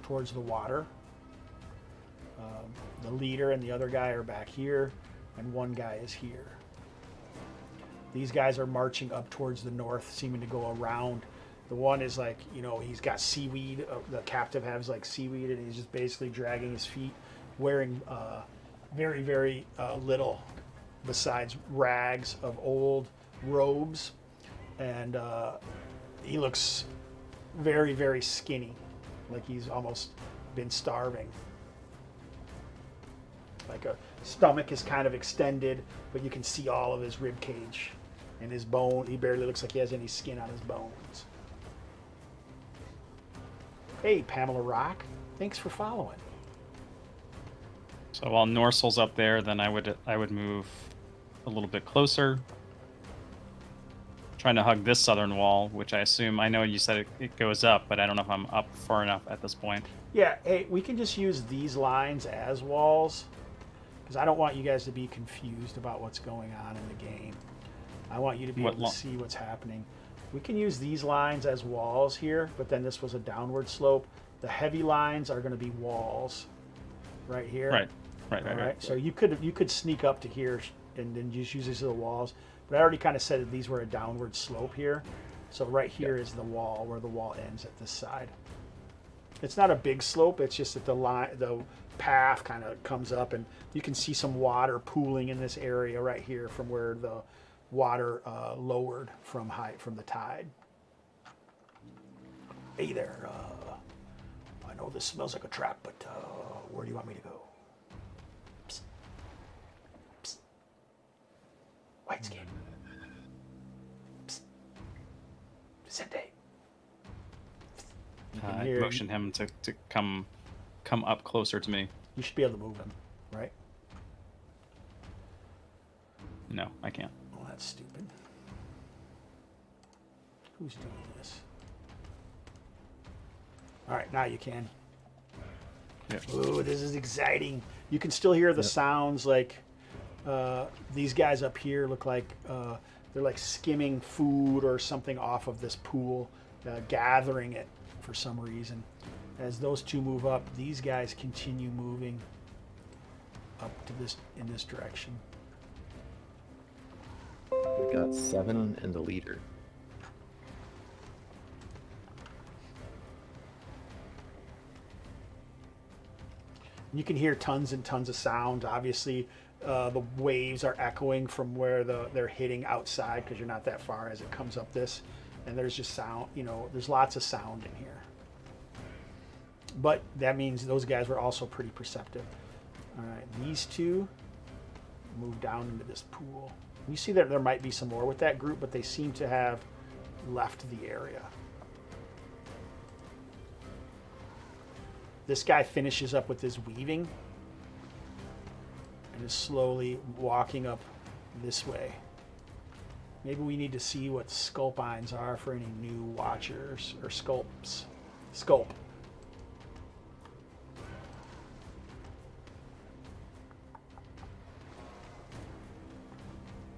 towards the water. The leader and the other guy are back here, and one guy is here. These guys are marching up towards the north, seeming to go around. The one is like, he's got seaweed. The captive has like seaweed, and he's just basically dragging his feet, wearing very, very little besides rags of old robes. And he looks very, very skinny, like he's almost been starving. Like a stomach is kind of extended, but you can see all of his rib cage and his bone. He barely looks like he has any skin on his bones. Hey, Pamela Rock, thanks for following. So while Norsil's up there, then I would move a little bit closer, trying to hug this southern wall, which I know you said it goes up, but I don't know if I'm up far enough at this point. Yeah, hey, we can just use these lines as walls, because I don't want you guys to be confused about what's going on in the game. I want you to be able to see what's happening. We can use these lines as walls here, but then this was a downward slope. The heavy lines are going to be walls right here. Right. So you could sneak up to here and then just use these as the walls. But I already kind of said that these were a downward slope here. So right here is the wall, where the wall ends at this side. It's not a big slope. It's just that the path kind of comes up, and you can see some water pooling in this area right here from where the water lowered from the tide. Hey there. I know this smells like a trap, but where do you want me to go? Psst. Psst. White skin. Psst. Vicente. I motion him to come up closer to me. You should be able to move him, right? No, I can't. Well, that's stupid. Who's doing this? All right, now you can. Yep. Ooh, this is exciting. You can still hear the sounds like these guys up here look like they're like skimming food or something off of this pool, gathering it for some reason. As those two move up, these guys continue moving up to in this direction. We got 7 and the leader. You can hear tons and tons of sound. Obviously, the waves are echoing from where they're hitting outside, because you're not that far as it comes up this. And there's just sound, there's lots of sound in here. But that means those guys were also pretty perceptive. All right, these two move down into this pool. You see that there might be some more with that group, but they seem to have left the area. This guy finishes up with his weaving and is slowly walking up this way. Maybe we need to see what sculpines are for any new watchers or sculps. Sculp.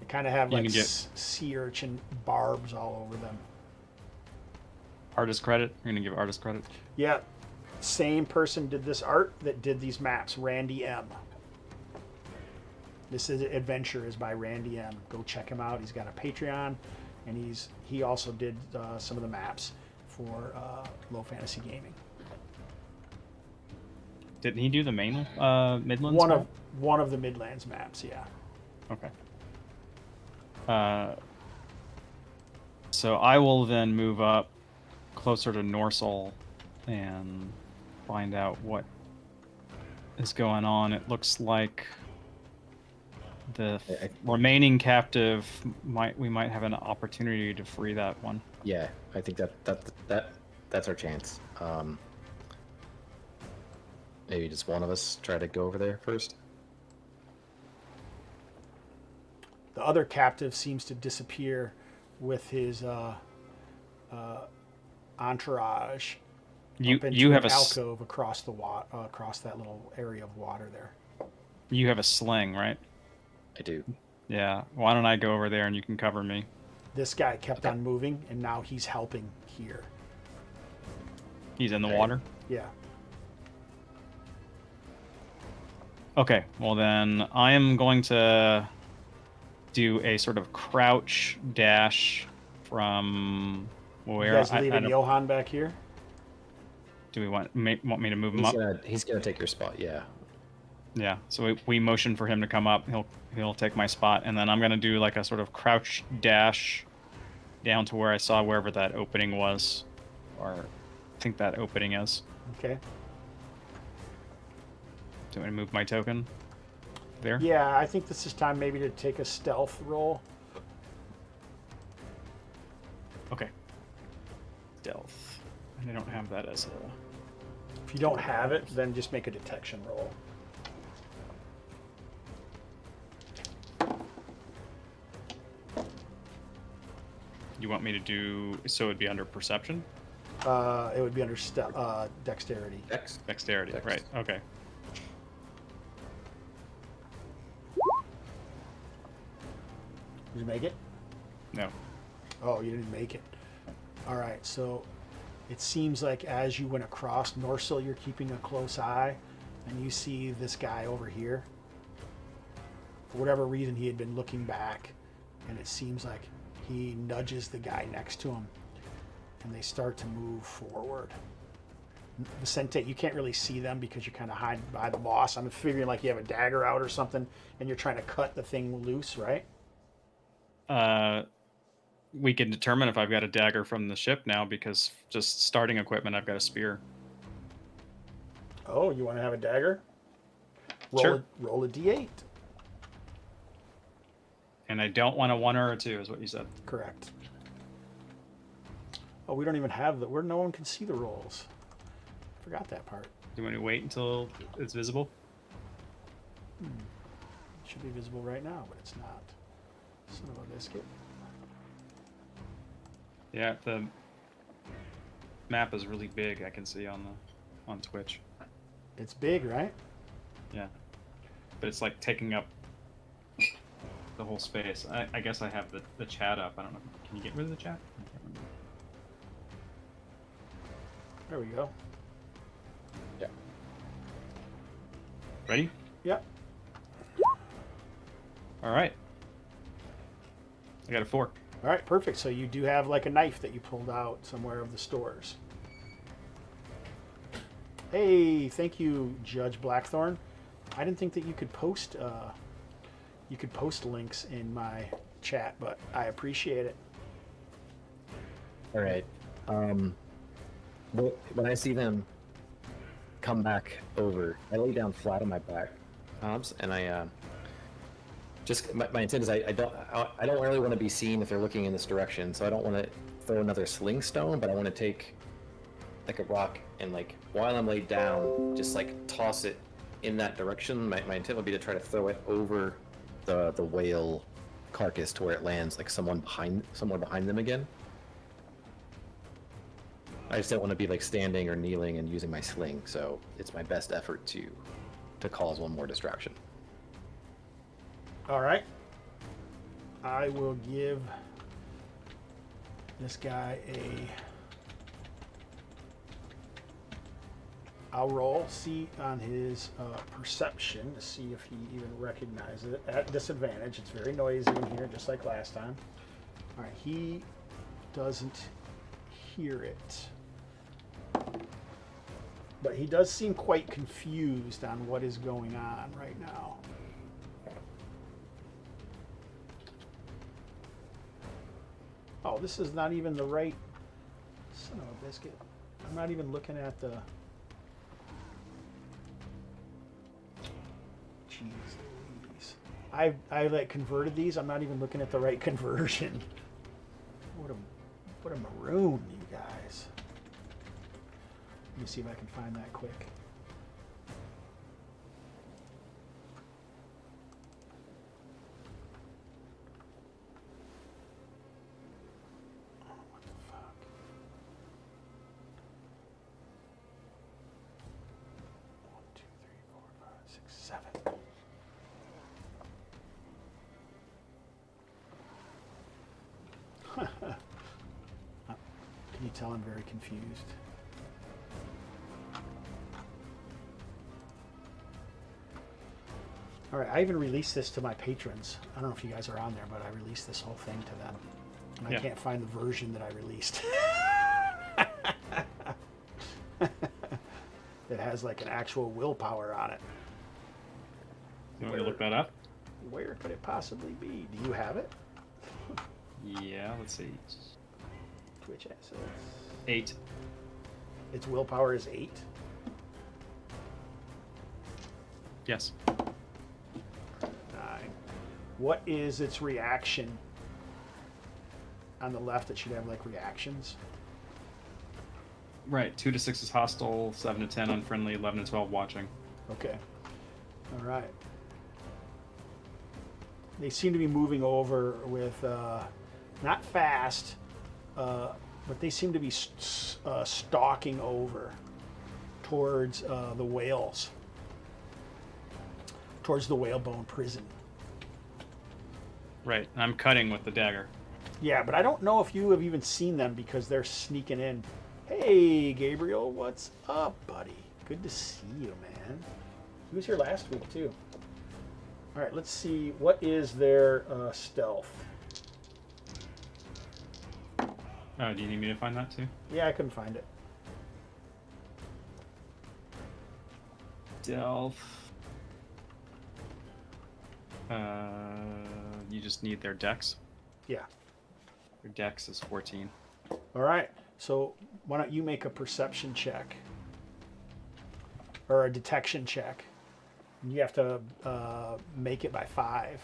They kind of have like sea urchin barbs all over them. Artist credit? You're going to give artist credit? Yeah. Same person did this art that did these maps, Randy M. This is Adventure is by Randy M. Go check him out. He's got a Patreon, and he also did some of the maps for Low Fantasy Gaming. Didn't he do the main Midlands? One of the Midlands maps, yeah. Okay. So I will then move up closer to Norsil and find out what is going on. It looks like the remaining captive we might have an opportunity to free that one. Yeah, I think that's our chance. Maybe just one of us try to go over there first. The other captive seems to disappear with his entourage. You have an a alcove across the across that little area of water there. You have a sling, right? I do. Yeah. Why don't I go over there and you can cover me? This guy kept on moving, and now he's helping here. He's in the water? Yeah. Okay. Well, then I am going to do a sort of crouch dash from where... You guys leaving Johan back here? Do we want me to move him up? He's gonna take your spot, yeah. Yeah, so we motion for him to come up. He'll take my spot, and then I'm gonna do like a sort of crouch dash down to where I saw wherever that opening was, or I think that opening is. Okay. Do I move my token there? Yeah, I think this is time maybe to take a stealth roll. Okay. Stealth. And I don't have that as a... If you don't have it, then just make a detection roll. You want me to do... So it would be under perception? It would be under dexterity. Dexterity, right. Okay. Did you make it? No. Oh, you didn't make it. All right, so it seems like as you went across Norsil, you're keeping a close eye, and you see this guy over here. For whatever reason, he had been looking back, and it seems like he nudges the guy next to him, and they start to move forward. Vicente, you can't really see them because you're kind of hiding by the boss. I'm figuring like you have a dagger out or something, and you're trying to cut the thing loose, right? We can determine if I've got a dagger from the ship now, because just starting equipment, I've got a spear. Oh, you want to have a dagger? Sure. Roll a d8. And I don't want a 1 or a 2, is what you said. Correct. Oh, we don't even have the... Where no one can see the rolls. Forgot that part. Do you want to wait until it's visible? It should be visible right now, but it's not. Son of a biscuit. Yeah, the map is really big. I can see on Twitch. It's big, right? Yeah, but it's like taking up the whole space. I guess I have the chat up. I don't know. Can you get rid of the chat? I can't remember. There we go. Yeah. Ready? Yep. All right. I got a 4. All right, perfect. So you do have like a knife that you pulled out somewhere of the stores. Hey, thank you, Judge Blackthorn. I didn't think that you could post links in my chat, but I appreciate it. All right. When I see them come back over, I lay down flat on my back, Hobbs, and I just my intent is I don't really want to be seen if they're looking in this direction, so I don't want to throw another sling stone, but I want to take like a rock and like while I'm laid down, just like toss it in that direction. My intent would be to try to throw it over the whale carcass to where it lands, like somewhere behind them again. I just don't want to be like standing or kneeling and using my sling, so it's my best effort to cause one more distraction. All right. I will give I'll roll, see on his perception to see if he even recognizes it. At disadvantage, it's very noisy in here, just like last time. All right, he doesn't hear it. But he does seem quite confused on what is going on right now. Oh, this is not even the right... Son of a biscuit. I'm not even looking at the... Jeez Louise. I like converted these. I'm not even looking at the right conversion. What a maroon, you guys. Let me see if I can find that quick. Oh, what the fuck? One, two, three, four, five, six, seven. Can you tell I'm very confused? All right, I even released this to my patrons. I don't know if you guys are on there, but I released this whole thing to them. And I can't find the version that I released. It has like an actual willpower on it. You want me to look that up? Where could it possibly be? Do you have it? Yeah, let's see. Twitch assets. 8. Its willpower is 8. Yes. 9. What is its reaction? On the left, it should have like reactions. Right. 2 to 6 is hostile. 7 to 10 unfriendly. 11 to 12 watching. Okay. All right. They seem to be moving over with not fast, but they seem to be stalking over towards the whales, towards the whalebone prison. Right. I'm cutting with the dagger. Yeah, but I don't know if you have even seen them because they're sneaking in. Hey, Gabriel, what's up, buddy? Good to see you, man. He was here last week, too. All right, let's see. What is their stealth? Oh, do you need me to find that too? Yeah, I couldn't find it. Stealth. You just need their dex. Yeah. Their dex is 14. All right. So why don't you make a perception check or a detection check? You have to make it by 5.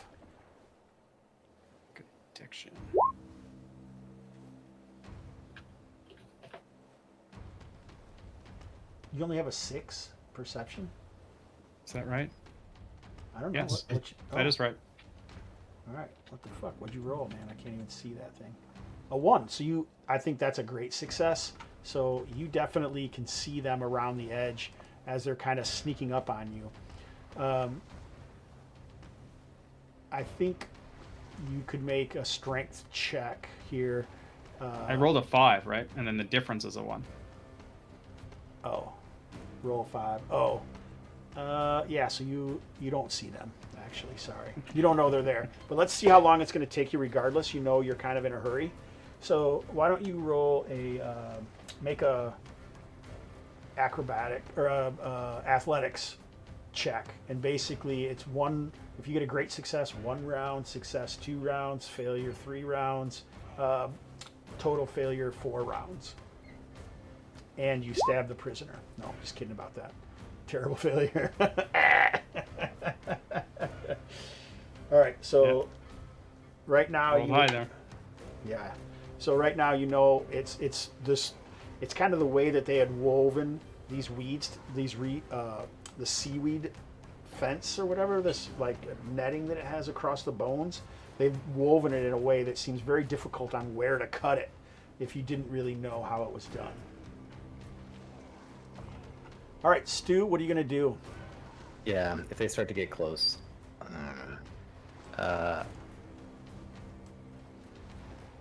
Good detection. You only have a 6 perception? Is that right? I don't know. Yes, Oh, that is right. All right. What the fuck? What'd you roll, man? I can't even see that thing. A 1. So I think that's a great success. So you definitely can see them around the edge as they're kind of sneaking up on you. I think you could make a strength check here. I rolled a 5, right? And then the difference is a 1. Oh, roll 5. Oh, yeah. So you don't see them. Actually, sorry, you don't know they're there. But let's see how long it's going to take you. Regardless, you know you're kind of in a hurry. So why don't you roll make a acrobatic or athletics check, and basically it's one. If you get a great success, 1 round, success 2 rounds, failure 3 rounds, total failure 4 rounds, and you stab the prisoner. No, I'm just kidding about that. Terrible failure. All right, so right now Rolled high there. Yeah. So right now, you know, it's kind of the way that they had woven these weeds, the seaweed fence or whatever, this like netting that it has across the bones. They've woven it in a way that seems very difficult on where to cut it if you didn't really know how it was done. All right, Stu, what are you going to do? Yeah, if they start to get close.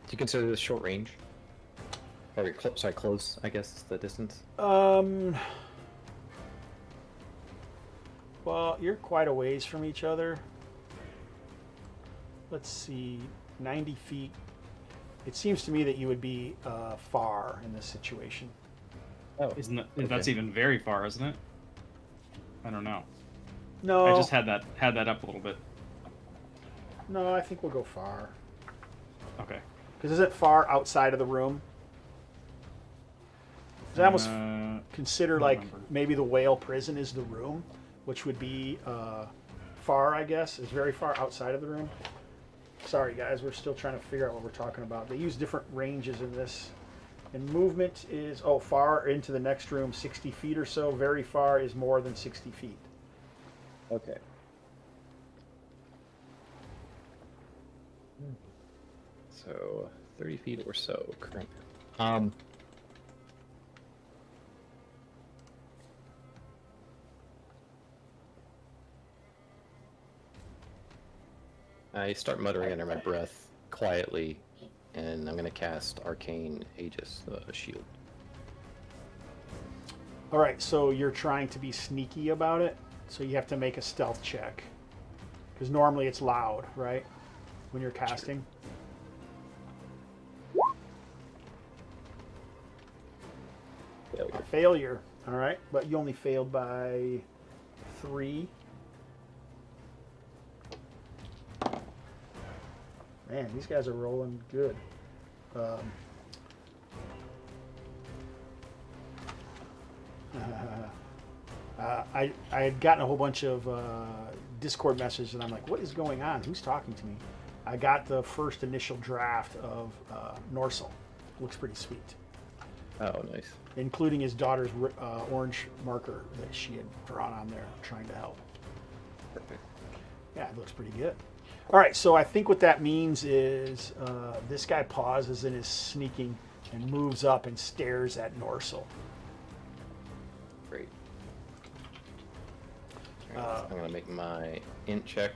Do you consider this short range? Or sorry, close, I guess, is the distance. Well, you're quite a ways from each other. Let's see, 90 feet. It seems to me that you would be far in this situation. Oh, Isn't that, okay. that's even very far, isn't it? I don't know. No, I just had that up a little bit. no, I think we'll go far. Okay. Because is it far outside of the room? 'Cause I almost consider don't like remember. maybe the whale prison is the room, which would be far, I guess, is very far outside of the room. Sorry guys, we're still trying to figure out what we're talking about. They use different ranges in this. And movement is, oh, far into the next room, 60 feet or so. Very far is more than 60 feet. Okay. So 30 feet or so current. I start muttering under my breath quietly, and I'm going to cast Arcane Aegis, the shield. All right, so you're trying to be sneaky about it, so you have to make a stealth check. Because normally it's loud, right? When you're casting. A failure, all right, but you only failed by 3. Man, these guys are rolling good. I had gotten a whole bunch of Discord messages, and I'm like, what is going on? Who's talking to me? I got the first initial draft of Norsil. Looks pretty sweet. Oh, nice. Including his daughter's orange marker that she had drawn on there trying to help. Perfect. Yeah, it looks pretty good. All right, so I think what that means is this guy pauses in his sneaking and moves up and stares at Norsil. Great. All right, I'm going to make my int check.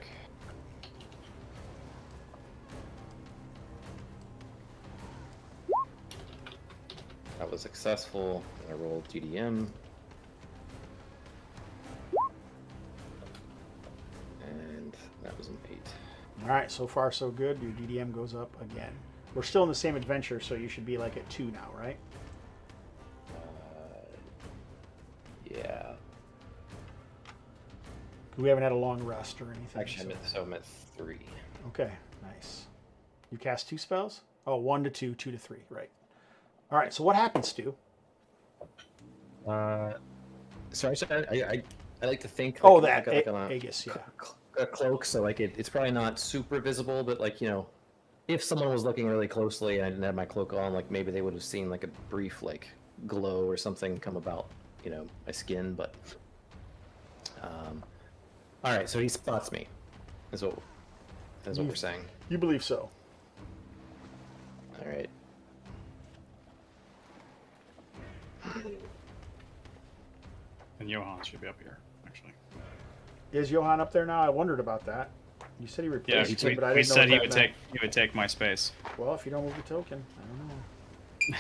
That was successful. I rolled GDM. And that was an 8. All right, so far so good. Your DDM goes up again. We're still in the same adventure, so you should be like at 2 now, right? Yeah. We haven't had a long rest or anything. Actually, I'm at 3. Okay, nice. You cast 2 spells? Oh, 1 to 2, 2 to 3, right. All right, so what happens, Stu? So I like to think. Oh, like, that, on Aegis, yeah. a cloak, so like it's probably not super visible, but like, you know, if someone was looking really closely and I didn't have my cloak on, like maybe they would have seen like a brief like glow or something come about, you know, my skin. But all right, so he spots me. Is what we're saying. You believe so. All right. And Johan should be up here, actually. Is Johan up there now? I wondered about that. You said he Yeah, replaced him, but I we didn't know said what that meant. he would take my space. Well, if you don't move the token, I don't know.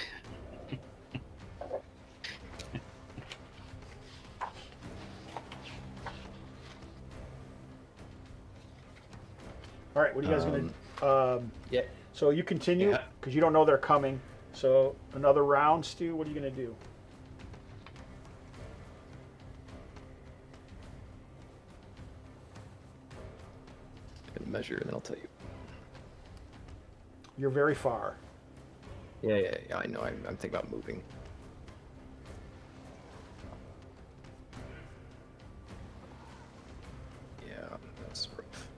All right, what are you guys going to Yeah. So you continue, Yeah. because you don't know they're coming. So another round, Stu, what are you going to do? I'm gonna measure and then I'll tell you. You're very far. Yeah. I know. I'm thinking about moving. Yeah, that's rough.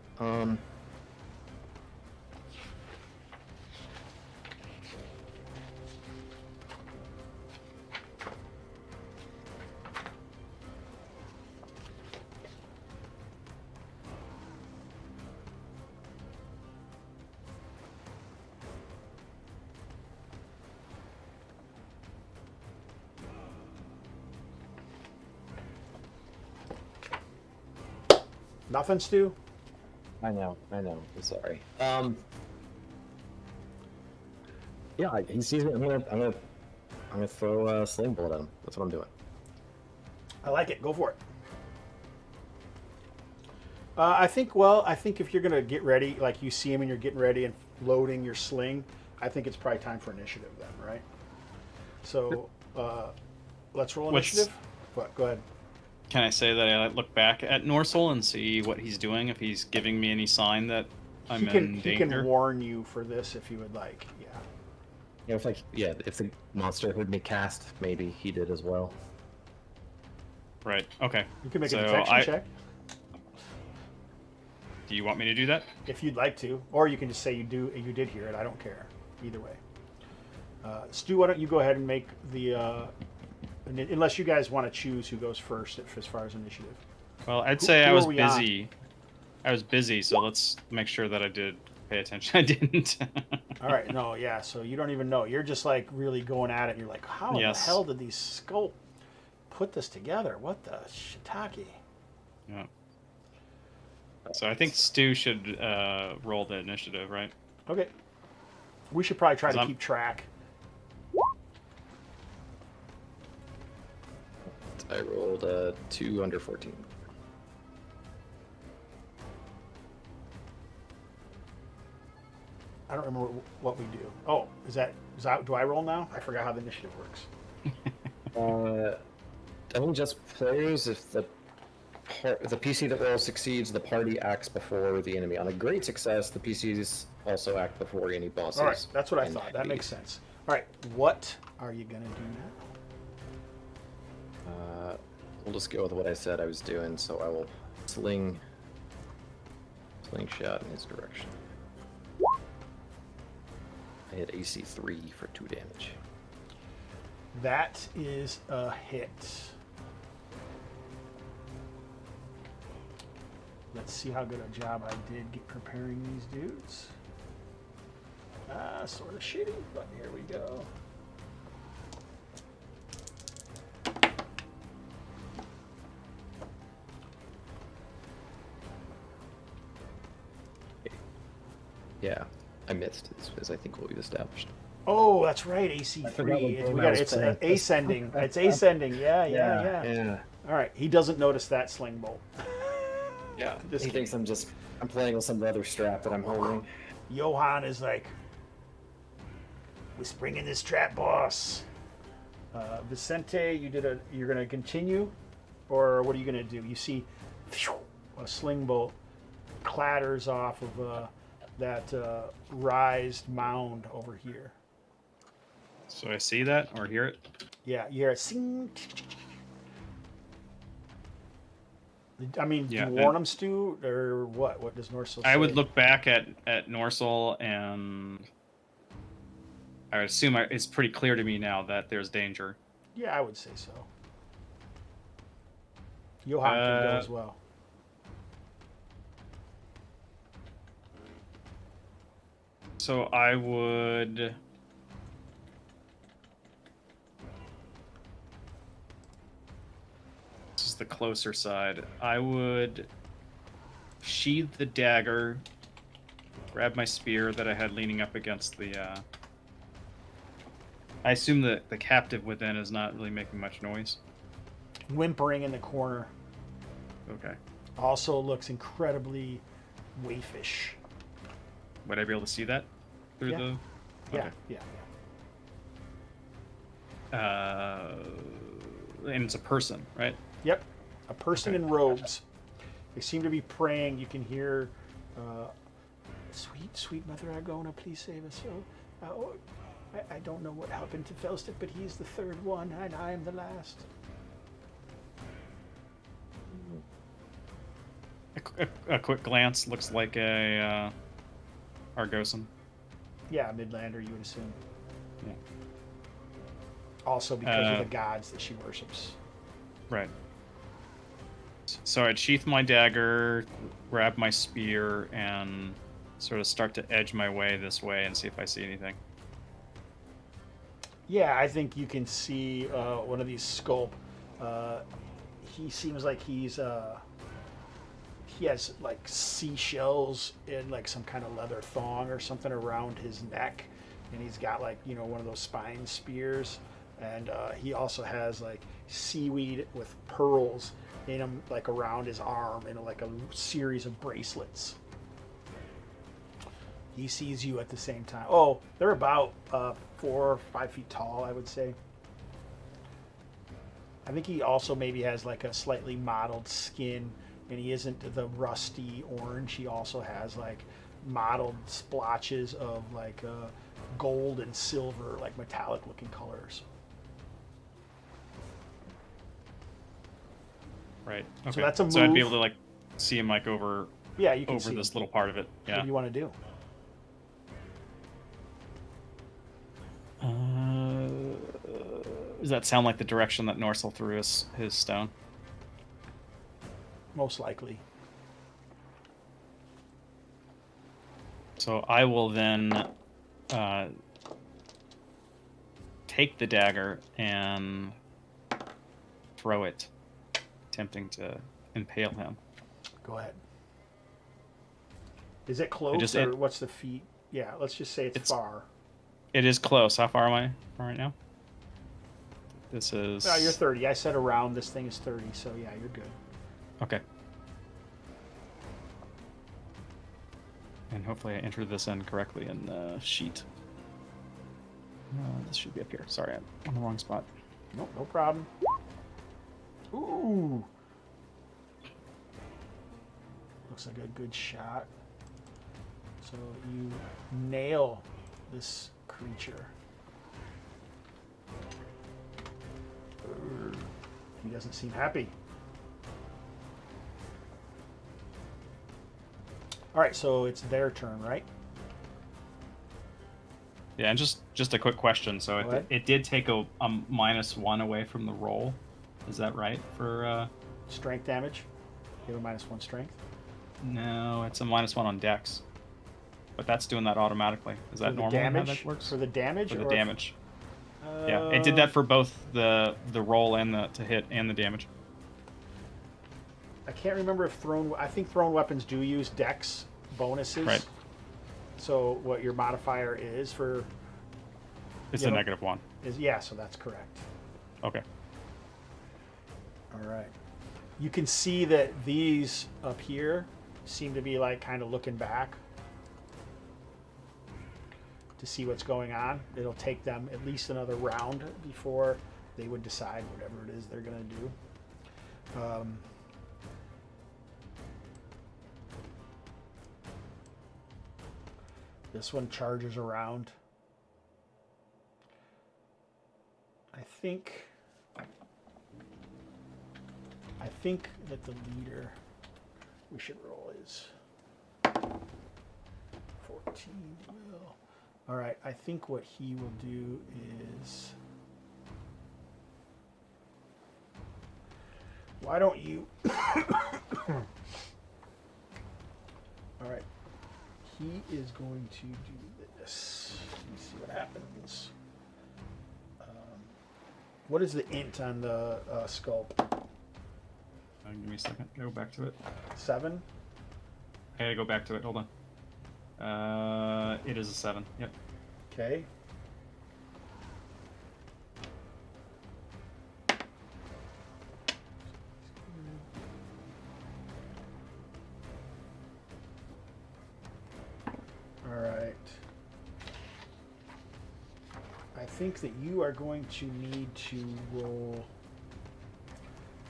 Nothing, Stu? I know. I'm sorry. Yeah, he sees me. I'm gonna throw a sling bolt at him. That's what I'm doing. I like it. Go for it. I think. Well, I think if you're gonna get ready, like you see him and you're getting ready and loading your sling, I think it's probably time for initiative then, right? So let's roll What's- initiative. What? Go ahead. Can I say that I look back at Norsil and see what he's doing, if he's giving me any sign that I'm He can in he danger? can warn you for this if you would like. Yeah. If the monster heard me cast, maybe he did as well. Right. Okay. You can make So a detection check Do you want me to do that? if you'd like to, or you can just say you did hear it. I don't care. Either way. Stu, why don't you go ahead and make the unless you guys want to choose who goes first as far as initiative. Well, I'd Who- say who I are was we on? busy. I was busy, so let's make sure that I did pay attention. I didn't. All right, no, yeah. So you don't even know. You're just like really going at it. And you're like, how in the Yes. hell did these sculpt put this together? What the shiitake? Yeah. So I think Stu should roll the initiative, right? Okay. We should probably try 'Cause to I'm- keep track. I rolled 2 under 14. I don't remember what we do. Oh, is that do I roll now? I forgot how the initiative works. I think just players, if the PC that rolls succeeds, the party acts before the enemy. On a great success, the PCs also act before any bosses. All right, that's what I and thought. That enemies. makes sense. All right, what are you gonna do now? We'll just go with what I said I was doing, so I will slingshot in his direction. I hit AC 3 for 2 damage. That is a hit. Let's see how good a job I did preparing these dudes. Sort of shitty, but here we go. Yeah, I missed, as I think we've established. Oh, that's right, AC forgot 3. what It's, game we I got, was it's playing. ascending. It's ascending. Yeah. Yeah. All right, he doesn't notice that sling bolt. Yeah. This He thinks I'm playing with some other strap that I'm holding. Johan is like, we're springing this trap, boss. Vicente, you're gonna continue, or what are you gonna do? You see, a sling bolt clatters off of that rised mound over here. So I see that or hear it. Yeah, you hear a sing. I mean, Yeah, do you warn them, Stu, or what? What does Norsil say? I would look back at Norsil, and I would assume it's pretty clear to me now that there's danger. Yeah, I would say so. Johan can go as well. So I would. This is the closer side. I would sheathe the dagger, grab my spear that I had leaning up against the. I assume that the captive within is not really making much noise. Whimpering in the corner. Okay. Also looks incredibly waifish. Would I be able to see that through Yeah. the? Yeah, Okay. yeah. And it's a person, right? Yep. A person Okay. in robes. They seem to be praying. You can hear, sweet, sweet Mother Argona, please save us. I don't know what happened to Felstick, but he's the third one, and I am the last. A quick glance looks like a Argosan. Yeah, Midlander, you would assume. Yeah. Also because of the gods that she worships. Right. So I'd sheath my dagger, grab my spear, and sort of start to edge my way this way and see if I see anything. Yeah, I think you can see one of these sculpt. He seems like he has like seashells in like some kind of leather thong or something around his neck, and he's got like one of those spine spears, And he also has like seaweed with pearls in him, like around his arm, in like a series of bracelets. He sees you at the same time. Oh, they're about 4 or 5 feet tall, I would say. I think he also maybe has like a slightly mottled skin, and he isn't the rusty orange. He also has like mottled splotches of like gold and silver, like metallic looking colors. Right. Okay. So that's a So I'd be move. able to like see him like over Yeah, you can over see this him. little part of it. What Yeah. do you want to do? Does that sound like the direction that Norsil threw his stone? Most likely. So I will then take the dagger and throw it, attempting to impale him. Go ahead. Is it close, or what's the feet? Yeah, let's just say it's far. It is close. How far am I from right now? This is... No, you're 30. I said around. This thing is 30, so yeah, you're good. Okay. And hopefully I entered this in correctly in the sheet. This should be up here. Sorry, I'm on the wrong spot. Nope, no problem. Ooh. Looks like a good shot. So you nail this creature. He doesn't seem happy. All right, so it's their turn, right? Yeah, and just a quick question. So it did take a -1 away from the roll. Is that right for... Strength damage? You have a -1 strength? No, it's a -1 on dex. But that's doing that automatically. Is that normal how that works? For the damage? For the damage. Yeah, it did that for both the roll and the to hit and the damage. I can't remember if I think thrown weapons do use dex bonuses. Right. So what your modifier is for... It's a -1. Yeah, so that's correct. Okay. All right. You can see that these up here seem to be like kind of looking back to see what's going on. It'll take them at least another round before they would decide whatever it is they're going to do. This one charges around. I think that the leader we should roll is 14 will. All right, I think what he will do is, why don't you all right, he is going to do this. Let me see what happens. What is the int on the sculpt? Give me a second. Go back to it. 7? I gotta go back to it. Hold on. It is a 7. Yep. Okay. All right. I think that you are going to need to roll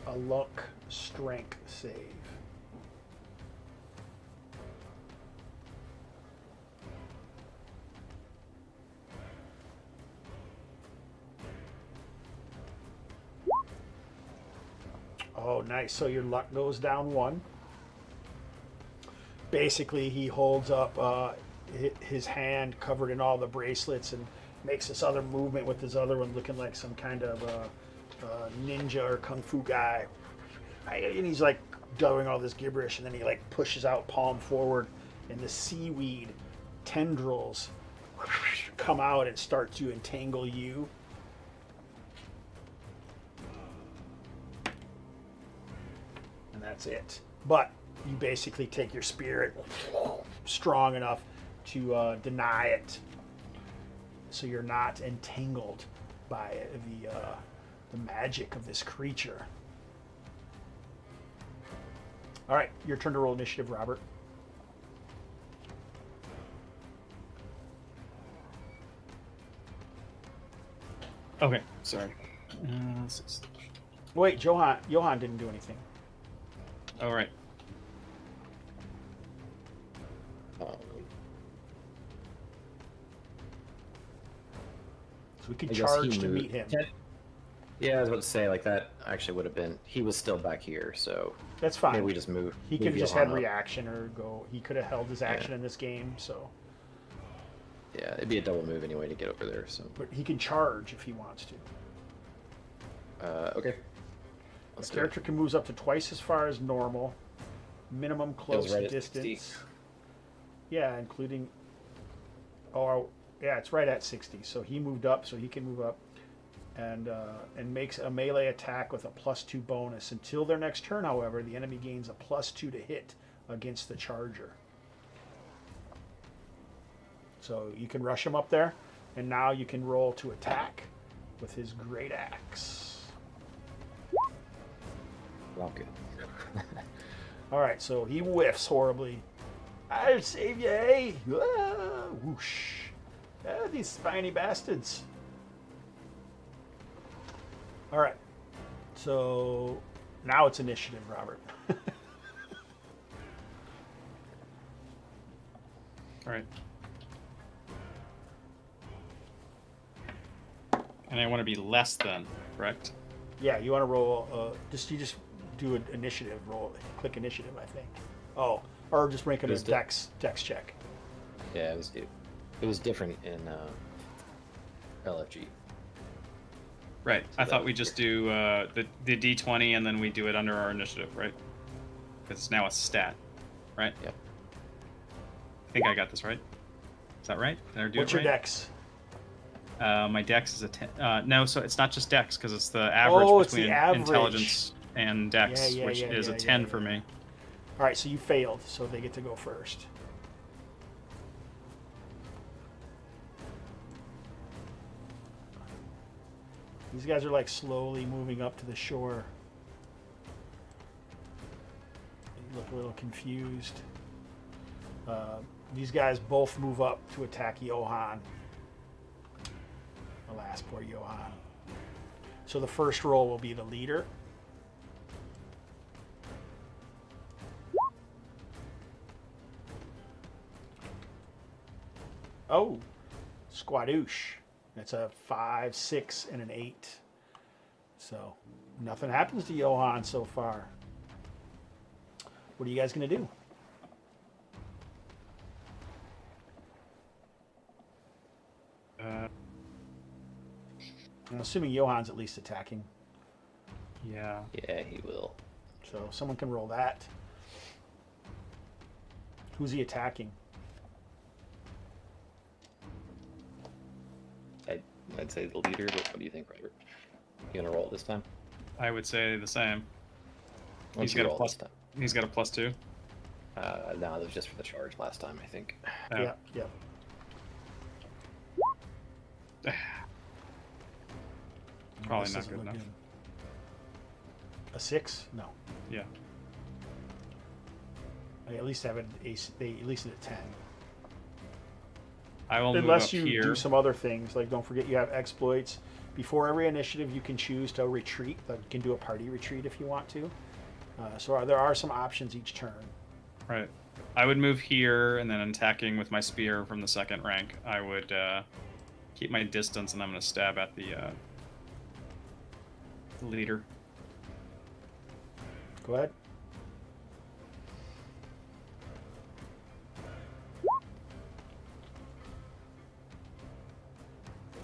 a luck strength save. Oh, nice. So your luck goes down 1. Basically, he holds up his hand covered in all the bracelets and makes this other movement with his other one, looking like some kind of ninja or kung fu guy. And he's like doing all this gibberish, and then he like pushes out palm forward, and the seaweed tendrils come out and start to entangle you. And that's it. But you basically take your spirit strong enough to deny it, so you're not entangled. by the magic of this creature. All right, your turn to roll initiative, Robert. Okay, sorry. Wait, Johan didn't do anything. All right. So we could I guess he charge to moved. meet him. Yeah, I was about to say, like, that actually would have been. He was still back here, so That's fine. maybe we just move. He could move have just Johan had up. reaction or go. He could have held his action in this game, so. Yeah, it'd be a double move anyway to get over there. So But he can charge if he wants to. okay. The character can move up to twice as far as normal. Minimum close right at distance. 60. Yeah, including. Oh, yeah, it's right at 60. So he moved up, so he can move up, and makes a melee attack with a +2 bonus. Until their next turn, however, the enemy gains a +2 to hit against the charger. So you can rush him up there, and now you can roll to attack with his great axe. Well, good. All right, so he whiffs horribly. I'll save you, eh? Ah, whoosh. Ah, these spiny bastards. All right, so now it's initiative, Robert. All right. And I want to be less than, correct? Yeah, you want to roll. You just do an initiative roll. Click initiative, I think. Oh, or just rank it as dex check. Yeah, it was different in LFG. Right. I thought we just do the D20 and then we do it under our initiative, right? Because now it's stat, right? Yep. I think I got this right. Is that right? Did I do What's it your right? dex? My dex is a 10. No, so it's not just dex because it's the average between intelligence and dex, which is a 10 for me. All right, so you failed, so they get to go first. These guys are like slowly moving up to the shore. They look a little confused. These guys both move up to attack Johan. Alas, poor Johan. So the first roll will be the leader. Oh, squadoosh. That's a 5, 6, and an 8. So nothing happens to Johan so far. What are you guys going to do? I'm assuming Johan's at least attacking. Yeah. Yeah, he will. So someone can roll that. Who's he attacking? I'd say the leader, but what do you think, Robert? You gonna roll it this time? I would say the same. Once He's you got a roll plus. this time. He's got a +2. No, that was just for the charge last time, I think. Oh. Yeah. Probably This not doesn't good look enough. A 6? No. Yeah. I at least have it. They at least at a 10. I will move Unless up you here. do some other things, like don't forget you have exploits. Before every initiative, you can choose to retreat. Like you can do a party retreat if you want to. So there are some options each turn. Right. I would move here, and then attacking with my spear from the second rank. I would keep my distance, and I'm going to stab at the leader. Go ahead.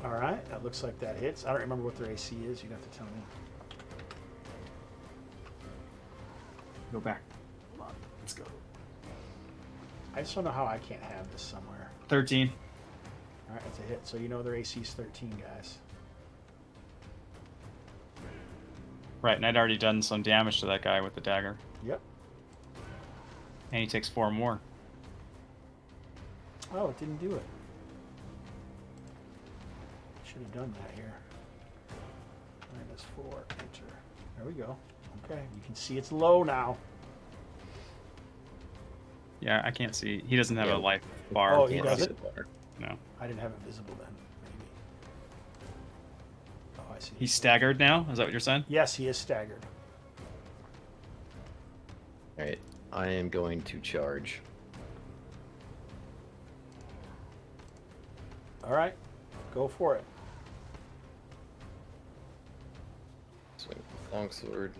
All right, that looks like that hits. I don't remember what their AC is. You'd have to tell me. Go back. Come on, let's go. I just don't know how I can't have this somewhere. 13. All right, that's a hit. So you know their AC is 13, guys. Right, and I'd already done some damage to that guy with the dagger. Yep. And he takes 4 more. Oh, it didn't do it. Should have done that here. -4, enter. There we go. Okay, you can see it's low now. Yeah, I can't see. He doesn't have Yeah. a life bar. Oh, he Can't does see it? the bar. No. I didn't have it visible then. Maybe. Oh, I see. He's staggered now? Is that what you're saying? Yes, he is staggered. All right, I am going to charge. All right, go for it. Swing longsword.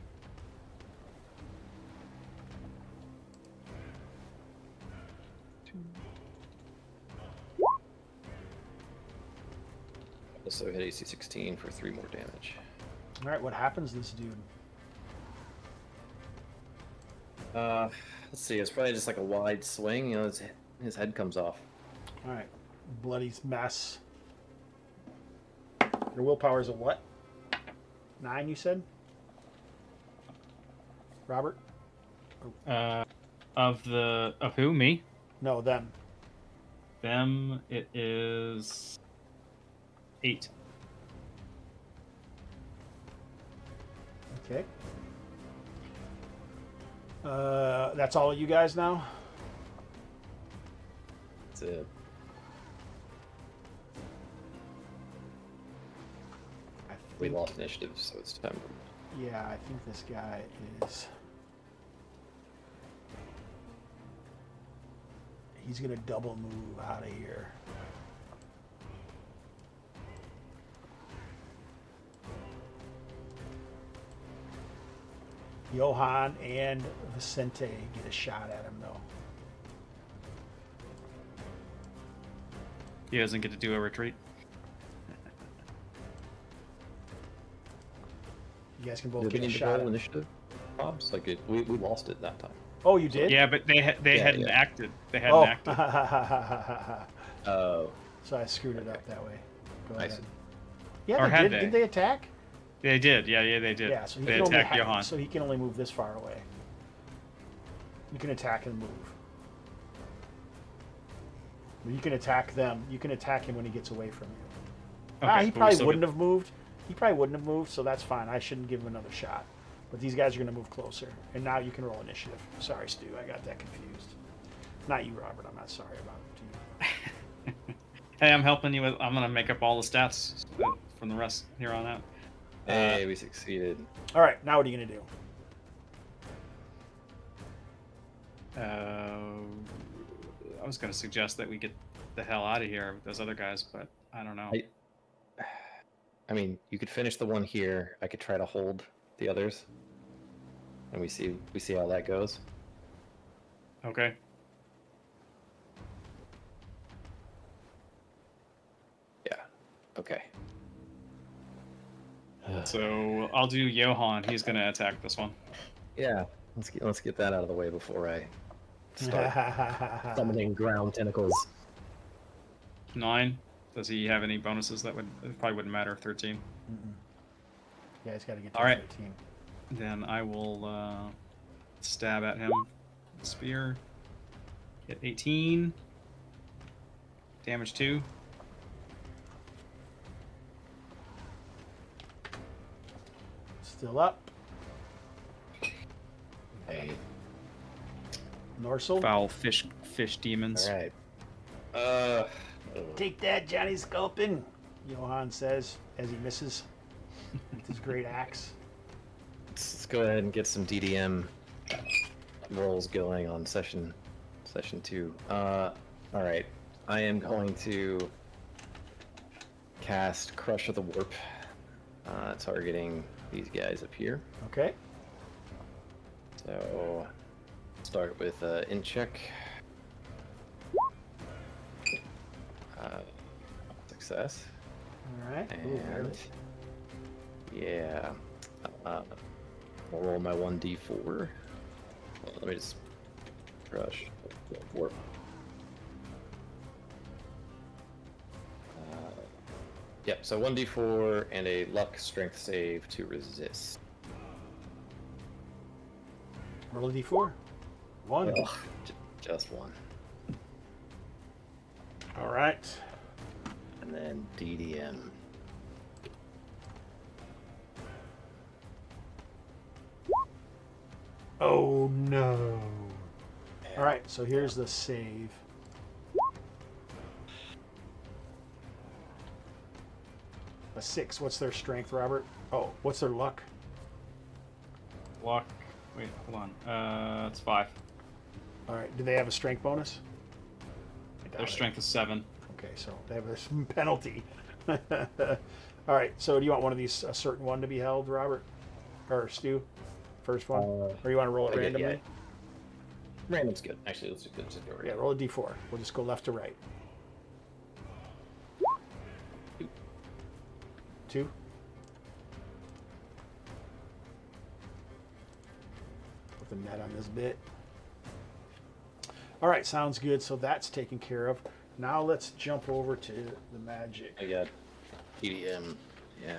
Also hit AC 16 for 3 more damage. All right, what happens to this dude? Let's see. It's probably just like a wide swing. You know, his head comes off. All right, bloody mess. Your willpower is a what? 9, you said? Robert? Of who? Me? No, them. Them, it is 8. Okay. That's all of you guys now? That's it. I We think, lost initiative, so it's time. yeah, I think this guy is... He's going to double move out of here. Johan and Vicente get a shot at him, though. He doesn't get to do a retreat. You guys can both Did we get a need to shot roll at him. initiative? Hobbs? Like we lost it that time. Oh, you did? Yeah, but they Yeah, hadn't yeah. acted. They hadn't Oh, acted. Oh, so I screwed it up that way. Go I ahead. see. Yeah, Or they had did. they? Did they attack? They did. Yeah, they did. Yeah, so he they can only attacked Johan. so he can only move this far away. You can attack and move. But you can attack them. You can attack him when he gets away from you. Okay, He but we probably still wouldn't get- have moved. He probably wouldn't have moved, so that's fine. I shouldn't give him another shot. But these guys are going to move closer. And now you can roll initiative. Sorry, Stu. I got that confused. Not you, Robert. I'm not sorry about it. To you. Hey, I'm helping you with. I'm gonna make up all the stats from the rest here on out. hey, we succeeded. All right, now what are you going to do? I was gonna suggest that we get the hell out of here with those other guys, but I don't know. I mean, you could finish the one here. I could try to hold the others, and we see how that goes. Okay. Yeah. Okay. So I'll do Johan. He's gonna attack this one. Yeah. Let's get that out of the way before I start summoning ground tentacles. 9. Does he have any bonuses that would? It probably wouldn't matter. 13. Yeah, he's got to get to All right. 13. Then I will stab at him. Spear. Hit 18. Damage 2. Still up. Hey. Norsil. Foul fish demons. All right. Take that, Johnny Sculpin, Johan says as he misses with his great axe. Let's go ahead and get some DDM rolls going on session 2. All right. I am going to cast Crush of the Warp, targeting these guys up here. Okay. So start with in check. Success. All right. Ooh, And barely. yeah, I'll roll my 1d4. Well, let me just crush warp. Yep. So 1d4 and a luck strength save to resist. Roll a d4. 1. Ugh, just one. All right. And then DDM. Oh no. All right, so here's the save. A 6. What's their strength, Robert? Oh, what's their luck? Luck. Wait, hold on. It's 5. All right. Do they have a strength bonus? I doubt Their it. strength is 7. Okay, so they have a penalty. All right. So do you want one of these, a certain one to be held, Robert, or Stu? First one, or you want to roll it yeah, randomly? yeah. Random's good. Actually, let's just go right. Yeah, roll a d4. We'll just go left to right. 2. Put the net on this bit. All right, sounds good. So that's taken care of. Now let's jump over to the magic. I got EDM. Yeah.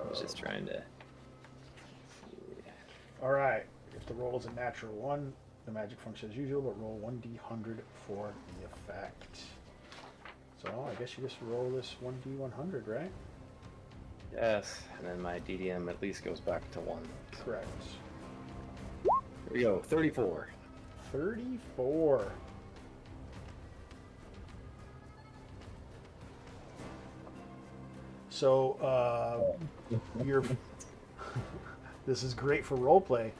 I was just trying to. All right. If the roll is a natural 1, the magic functions as usual, but roll 1d100 for the effect. So I guess you just roll this 1d100, right? Yes, and then my DDM at least goes back to 1. Correct. Here we go. 34. 34. So you're. This is great for roleplay.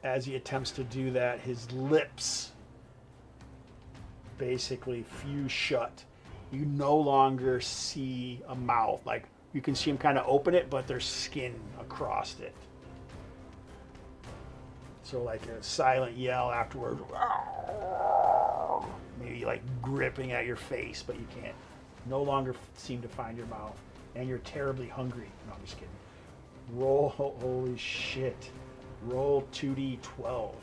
As he attempts to do that, his lips basically fuse shut. You no longer see a mouth. Like, you can see him kind of open it, but there's skin across it. So like a silent yell afterwards. Maybe like gripping at your face, but you can't. No longer seem to find your mouth. And you're terribly hungry. No, I'm just kidding. Roll, holy shit. Roll 2d12.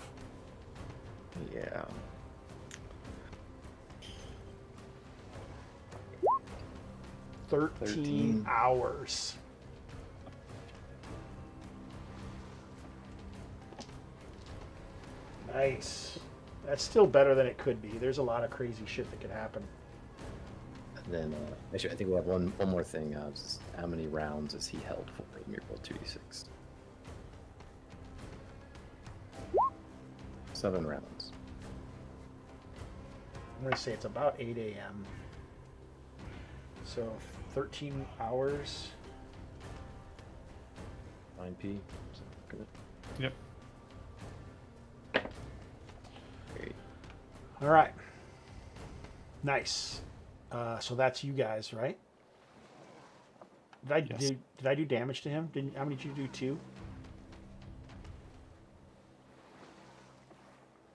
Yeah. 13 hours. Nice. That's still better than it could be. There's a lot of crazy shit that could happen. And then, actually, I think we have one more thing. Just how many rounds is he held for? Let me roll 2d6. 7 rounds. I'm going to say it's about 8 a.m. So 13 hours. 9p. So good. Yep. Great. All right. Nice. So that's you guys, right? Yes. Did I do damage to him? How many did you do? 2?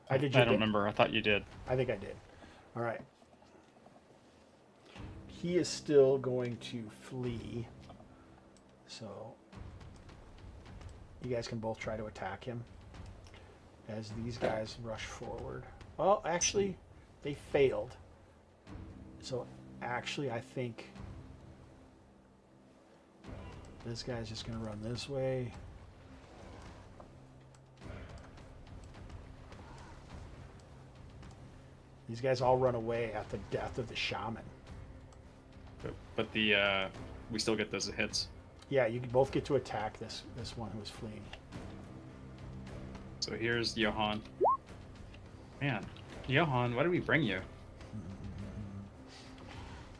I don't remember. I thought you did. I think I did. All right. He is still going to flee. So you guys can both try to attack him as these guys rush forward. Well, actually, they failed. So actually, I think this guy's just going to run this way. These guys all run away at the death of the shaman. But the we still get those hits. Yeah, you both get to attack this one who was fleeing. So here's Johan. Man, Johan, why did we bring you?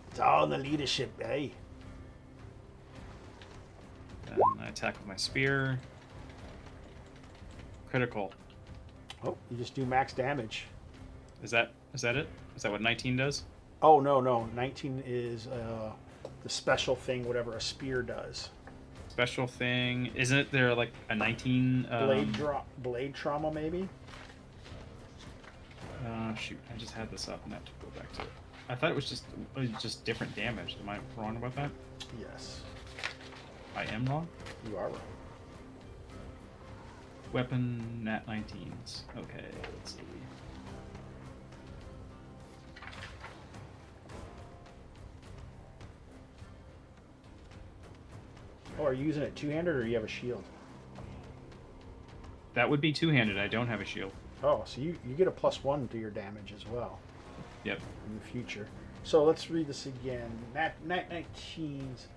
It's all in the leadership, eh? And I attack with my spear. Critical. Oh, you just do max damage. Is that it? Is that what 19 does? Oh, no. 19 is the special thing, whatever a spear does. Special thing. Isn't there like a 19? Blade trauma, maybe? Shoot, I just had this up and I have to go back to it. I thought it was just different damage. Am I wrong about that? Yes. I am wrong? You are wrong. Weapon nat 19s. Okay, let's see. Oh, are you using it two-handed or do you have a shield? That would be two-handed. I don't have a shield. Oh, so you get a +1 to your damage as well. Yep. In the future. So let's read this again. Nat 19s.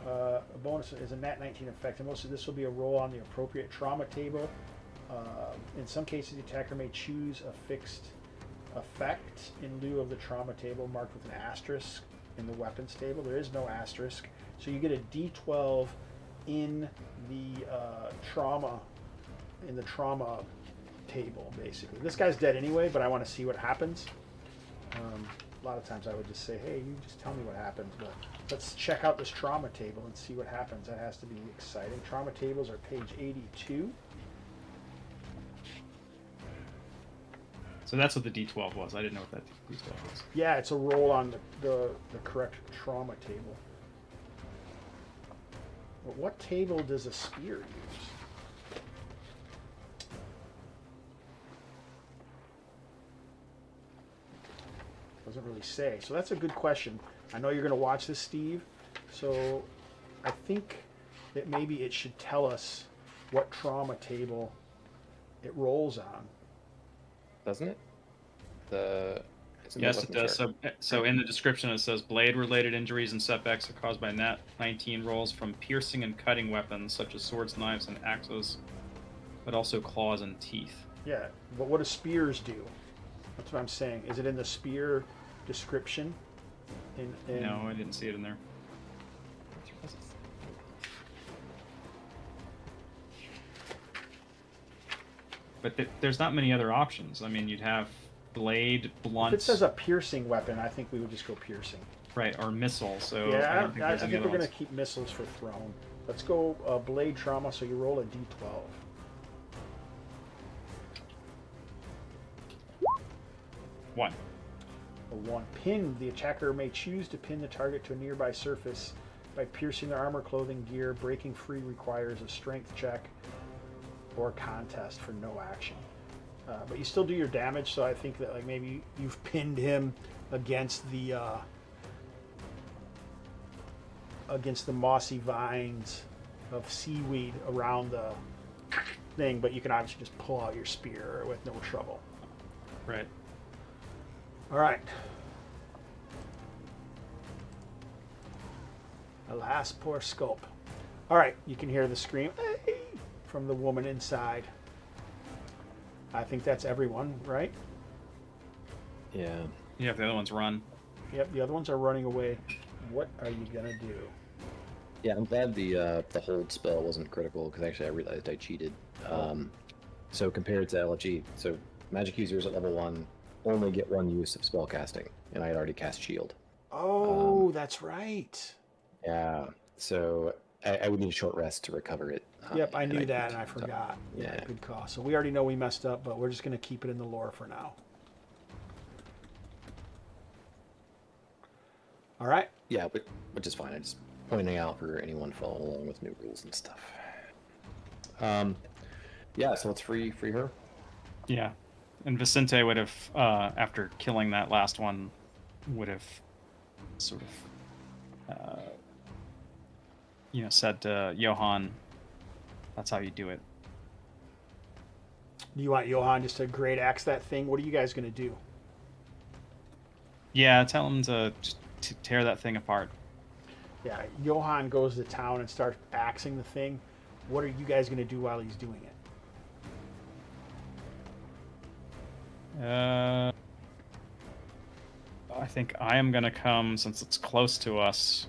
A bonus is a nat 19 effect, and most of this will be a roll on the appropriate trauma table. In some cases, the attacker may choose a fixed effect in lieu of the trauma table marked with an asterisk in the weapons table. There is no asterisk, so you get a D12 in the trauma table. Basically, this guy's dead anyway, but I want to see what happens. A lot of times I would just say, hey, you just tell me what happens, but let's check out this trauma table and see what happens. That has to be exciting. Trauma tables are page 82. So that's what the D12 was. I didn't know what that D12 was. Yeah, it's a roll on the correct trauma table. But what table does a spear use? Doesn't really say. So that's a good question. I know you're going to watch this, Steve. So I think that maybe it should tell us what trauma table it rolls on. Doesn't it? Yes, it does. So in the description it says blade-related injuries and setbacks are caused by nat 19 rolls from piercing and cutting weapons such as swords, knives, and axes, but also claws and teeth. Yeah, but what do spears do? That's what I'm saying. Is it in the spear description? No, I didn't see it in there. But there's not many other options. I mean, you'd have blade, blunt. If it says a piercing weapon, I think we would just go piercing. Right, or missile. So yeah, I think we're going to keep missiles for thrown. Let's go blade trauma, so you roll a d12. 1. A 1. Pin. The attacker may choose to pin the target to a nearby surface by piercing their armor, clothing, gear. Breaking free requires a strength check or contest for no action. But you still do your damage, so I think that like maybe you've pinned him against the mossy vines of seaweed around the thing, but you can obviously just pull out your spear with no trouble. Right. All right. Alas, poor Sculp. All right, you can hear the scream "Hey!" from the woman inside. I think that's everyone, right? Yeah. Yeah, if the other ones run. Yep, the other ones are running away. What are you gonna do? Yeah, I'm glad the hold spell wasn't critical because actually I realized I cheated. So compared to LFG, so magic users at level 1 only get 1 use of spell casting, and I had already cast shield. Oh, that's right. Yeah, so I would need a short rest to recover it. Yep, I knew that and I forgot. Yeah, yeah. good call. So we already know we messed up, but we're just gonna keep it in the lore for now. All right. Yeah, which is fine. I'm just pointing out for anyone following along with new rules and stuff. Yeah, so let's free her. Yeah. And Vicente would have, after killing that last one, would have sort of, said to Johan, that's how you do it. Do you want Johan just to great axe that thing? What are you guys gonna do? Yeah, tell him to tear that thing apart. Yeah, Johan goes to town and starts axing the thing. What are you guys gonna do while he's doing it? I think I am going to come, since it's close to us,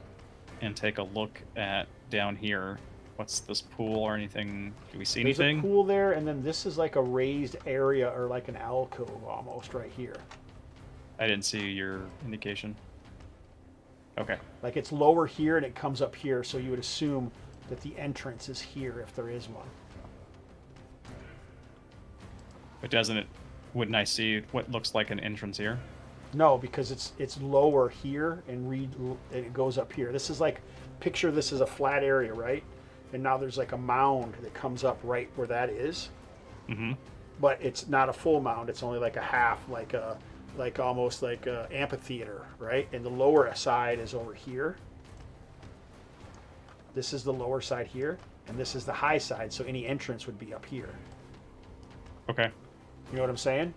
and take a look at down here. What's this pool or anything? Do we see anything? There's a pool there, and then this is like a raised area or like an alcove almost right here. I didn't see your indication. Okay. Like it's lower here and it comes up here, so you would assume that the entrance is here if there is one. But doesn't it... Wouldn't I see what looks like an entrance here? No, because it's lower here and it goes up here. This is like, picture this as a flat area, right? And now there's like a mound that comes up right where that is. Mm-hmm. But it's not a full mound. It's only like a half, almost like a amphitheater, right? And the lower side is over here. This is the lower side here, and this is the high side. So any entrance would be up here. Okay. You know what I'm saying?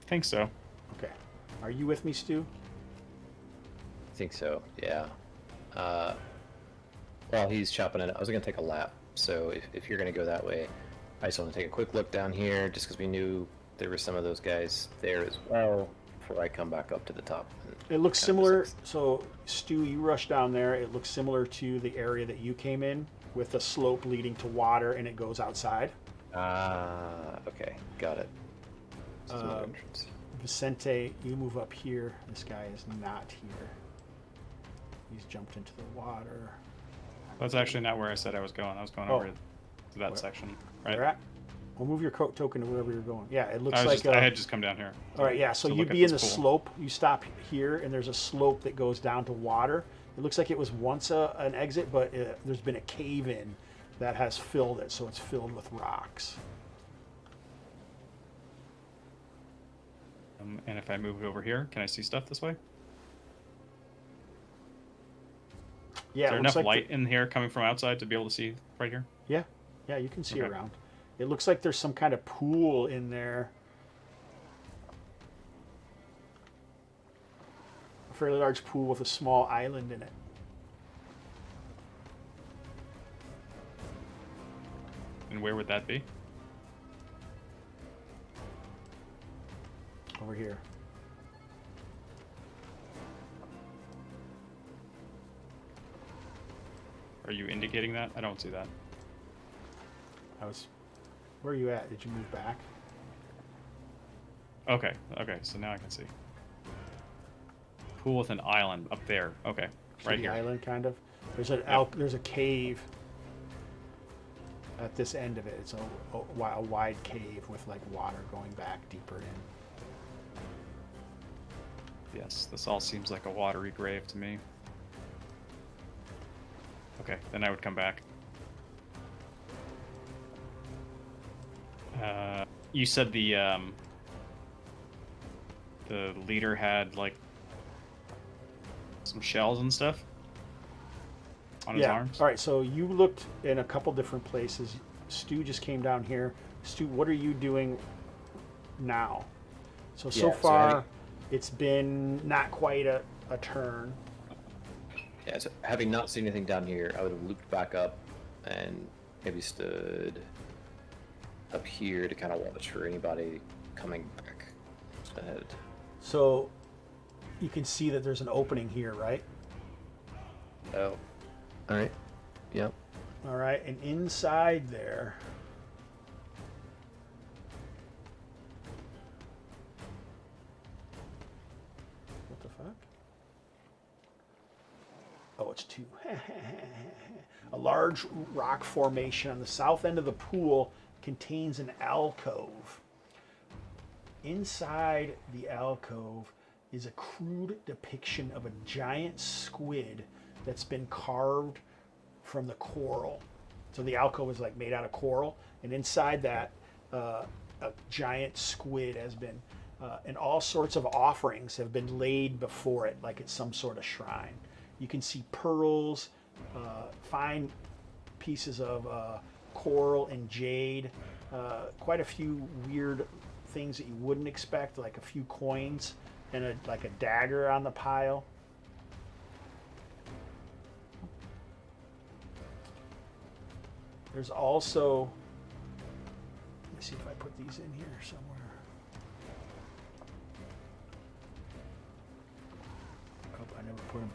I think so. Okay. Are you with me, Stu? I think so, yeah. while he's chopping it, I was going to take a lap. So if you're going to go that way, I just want to take a quick look down here, just because we knew there were some of those guys there as well, before I come back up to the top. It looks similar. So, Stu, you rushed down there. It looks similar to the area that you came in, with a slope leading to water, and it goes outside. Okay, got it. So there's no entrance. Vicente, you move up here. This guy is not here. He's jumped into the water. That's actually not where I said I was going. I was going over to that section. Right. Where at? We'll move your token to wherever you're going. Yeah, it looks I like... I had just come down here. All right, yeah, so you'd be in the slope. You stop here, and there's a slope that goes down to water. It looks like it was once an exit, but there's been a cave-in that has filled it, so it's filled with rocks. And if I move it over here, can I see stuff this way? Yeah, is there enough light in here coming from outside to be able to see right here? Yeah, yeah, you can see around. It looks like there's some kind of pool in there. A fairly large pool with a small island in it. And where would that be? Over here. Are you indicating that? I don't see that. Where are you at? Did you move back? Okay, so now I can see. Pool with an island up there. Okay, right the here. Island, kind of. There's there's a cave at this end of it. It's a wide cave with like water going back deeper in. Yes, this all seems like a watery grave to me. Okay, then I would come back. You said the leader had like some shells and stuff on his arms? All right, so you looked in a couple different places. Stu just came down here. Stu, what are you doing now? So far, it's been not quite a turn. Yeah, so having not seen anything down here, I would have looped back up and maybe stood up here to kind of watch for anybody coming back ahead. So you can see that there's an opening here, right? Oh. All right. Yep. All right, and inside there, what the fuck? Oh, it's two. A large rock formation on the south end of the pool contains an alcove. Inside the alcove is a crude depiction of a giant squid that's been carved from the coral. So the alcove is like made out of coral, and inside that a giant squid has been, and all sorts of offerings have been laid before it, like it's some sort of shrine. You can see pearls, fine pieces of coral and jade, quite a few weird things that you wouldn't expect, like a few coins and like a dagger on the pile. There's also, let me see if I put these in here somewhere. Oh, I never put them.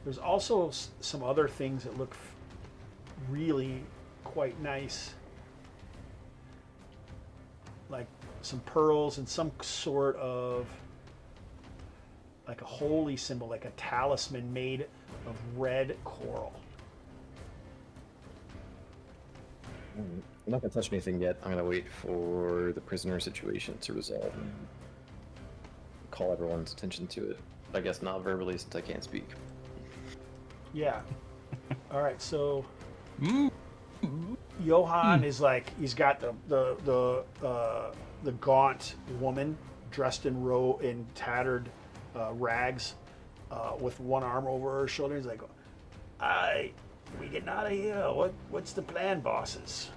There's also some other things that look really quite nice, like some pearls and some sort of like a holy symbol, like a talisman made of red coral. I'm not gonna touch anything yet. I'm gonna wait for the prisoner situation to resolve and call everyone's attention to it. I guess not verbally since I can't speak. Yeah. All right. So Johan is like, he's got the gaunt woman dressed in tattered rags with one arm over her shoulder. He's like, we getting out of here? What's the plan, bosses?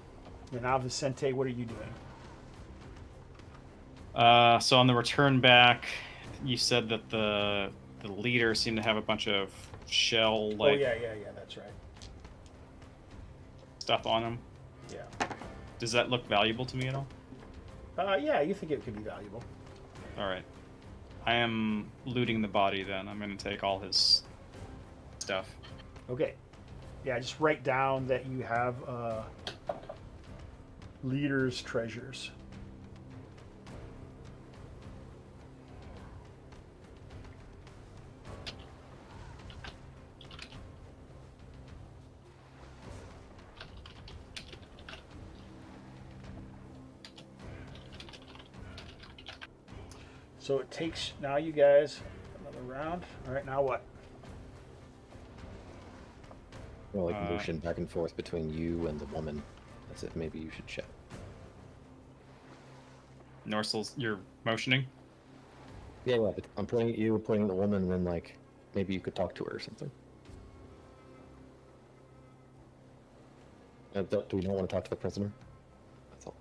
And now, Vicente, what are you doing? So on the return back, you said that the the leader seemed to have a bunch of shell Oh like yeah, that's right. stuff on him. Yeah. Does that look valuable to me at all? Yeah, you think it could be valuable. All right. I am looting the body then. I'm going to take all his stuff. Okay. Yeah, just write down that you have leader's treasures. So it takes, now you guys, another round. All right, now what? Well, like motion back and forth between you and the woman, as if maybe you should check. Norsil's, you're motioning? Yeah, well, but I'm pointing at you, pointing at the woman, and then like maybe you could talk to her or something. Do we not want to talk to the prisoner? That's all.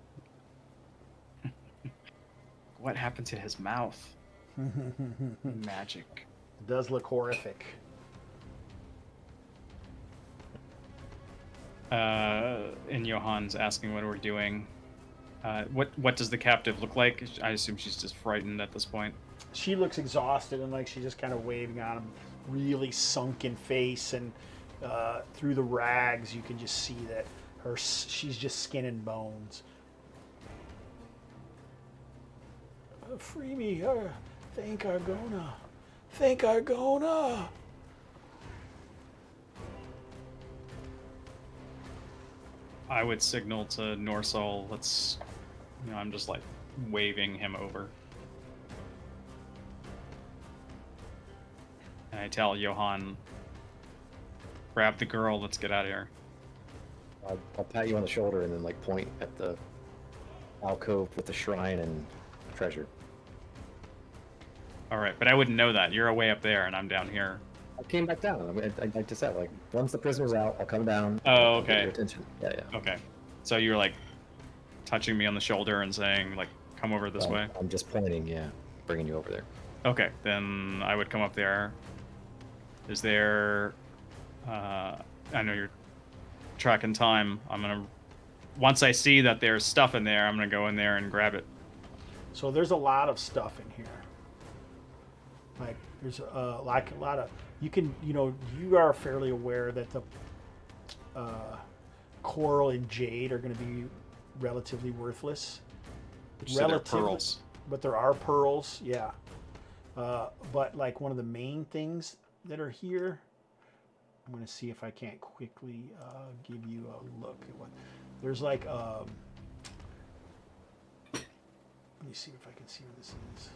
What happened to his mouth? Magic. It does look horrific. And Johan's asking what we're doing. What does the captive look like? I assume she's just frightened at this point. She looks exhausted and like she's just kind of waving on him, really sunken face, and through the rags you can just see that she's just skin and bones. Free me, thank Argona, thank Argona. I would signal to Norsil. Let's, I'm just like waving him over. And I tell Johan, grab the girl, let's get out of here. I'll pat you on the shoulder and then like point at the alcove with the shrine and treasure. All right, but I wouldn't know that. You're way up there and I'm down here. I came back down. I mean, I just said, like, once the prisoner's out, I'll come down. Oh, I'll get okay. your attention. Yeah. Okay. So you're like touching me on the shoulder and saying, like, come over this way? I'm just pointing, yeah, bringing you over there. Okay, then I would come up there. Is there... I know you're tracking time. I'm going to... Once I see that there's stuff in there, I'm going to go in there and grab it. So there's a lot of stuff in here. Like, there's like a lot of... You can, you are fairly aware that the coral and jade are going to be relatively worthless. Pearls. But there are pearls, yeah. But like one of the main things that are here, I'm going to see if I can't quickly give you a look at what... There's like... let me see if I can see where this is.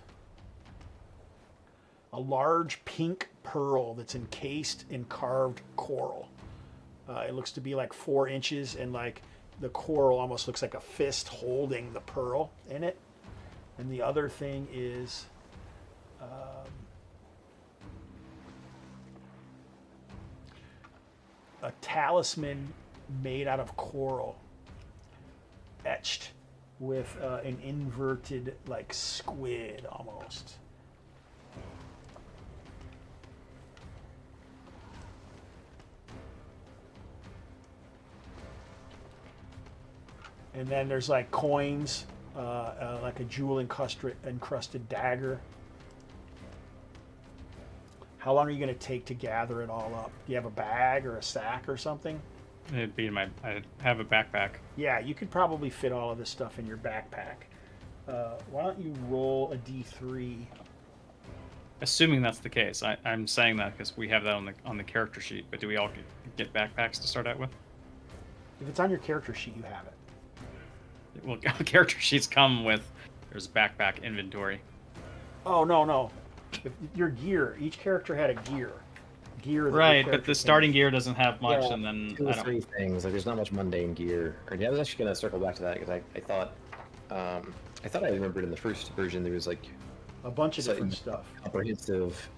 A large pink pearl that's encased in carved coral. It looks to be like 4 inches, and like the coral almost looks like a fist holding the pearl in it. And the other thing is a talisman made out of coral, etched with an inverted like squid almost. And then there's like coins, like a jewel encrusted dagger. How long are you going to take to gather it all up? Do you have a bag or a sack or something? It'd be in I have a backpack. Yeah, you could probably fit all of this stuff in your backpack. Why don't you roll a d3? Assuming that's the case. I'm saying that because we have that on the character sheet, but do we all get backpacks to start out with? If it's on your character sheet, you have it. Well, character sheets come with, there's backpack inventory. Oh, no. Your gear, each character had a gear. Right, but the starting gear doesn't have much, and then 2 or 3 things. Like, there's not much mundane gear. Or, yeah, I was actually gonna circle back to that because I thought I remembered in the first version there was like a bunch of different stuff. Comprehensive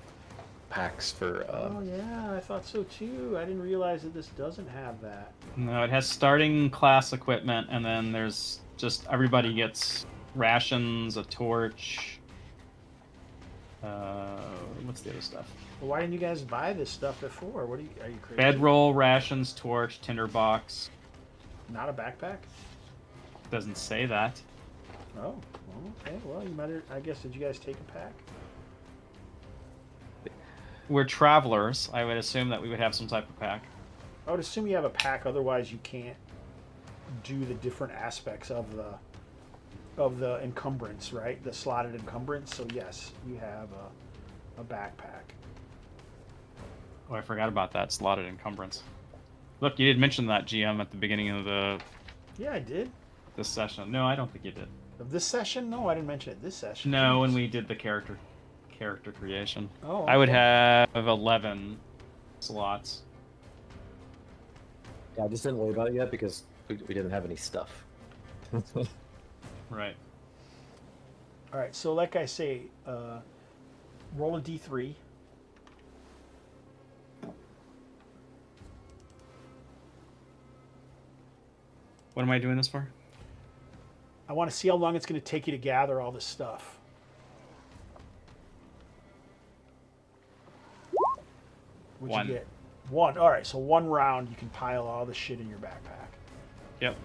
packs for. Oh yeah, I thought so too. I didn't realize that this doesn't have that. No, it has starting class equipment, and then there's just everybody gets rations, a torch. What's the other stuff? Well, why didn't you guys buy this stuff before? What are you crazy? Bedroll, rations, torch, tinderbox. Not a backpack? Doesn't say that. Oh, well, okay. Well, you might. I guess, did you guys take a pack? We're travelers. I would assume that we would have some type of pack. I would assume you have a pack. Otherwise, you can't do the different aspects of the encumbrance, right? The slotted encumbrance. So yes, you have a backpack. Oh, I forgot about that slotted encumbrance. Look, you did mention that, GM, at the beginning of Yeah, I did. this session. No, I don't think you did. Of this session? No, I didn't mention it this session. No, when we did the character creation. Oh, I would okay. have 11 slots. Yeah, I just didn't worry about it yet because we didn't have any stuff. Right. All right. So, like I say, roll a d3. What am I doing this for? I want to see how long it's going to take you to gather all this stuff. What'd One. you get? 1. All right. So 1 round, you can pile all the shit in your backpack. Yep.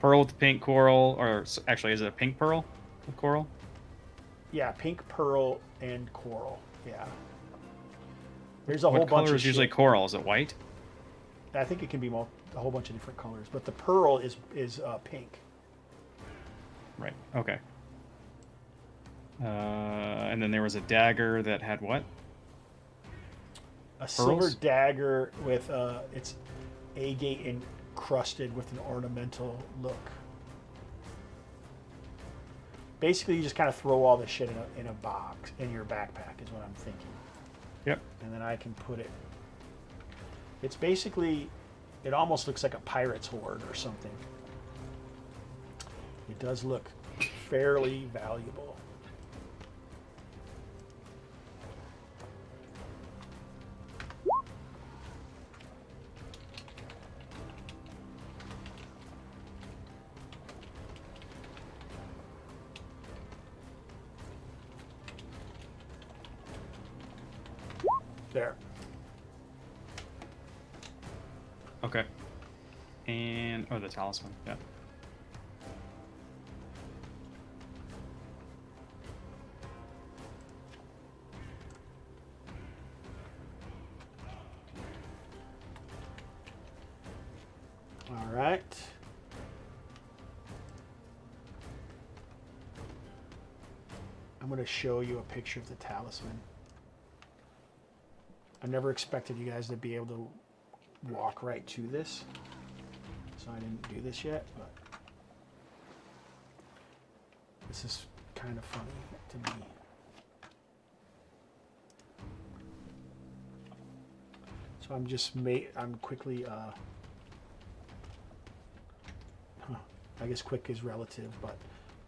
Pearl with the pink coral, or actually, is it a pink pearl with coral? Yeah, pink, pearl, and coral. Yeah. There's a What whole bunch color of is usually shit. coral? Is it white? I think it can be a whole bunch of different colors, but the pearl is pink. Right. Okay. And then there was a dagger that had what? A silver Pearls? dagger with its agate encrusted with an ornamental look. Basically, you just kind of throw all this shit in a box in your backpack, is what I'm thinking. Yep. And then I can put it. It's basically, it almost looks like a pirate's hoard or something. It does look fairly valuable. There. Okay. And the talisman. Yeah. All right. I'm going to show you a picture of the talisman. I never expected you guys to be able to walk right to this, so I didn't do this yet, but this is kind of funny to me. So I'm quickly I guess quick is relative, but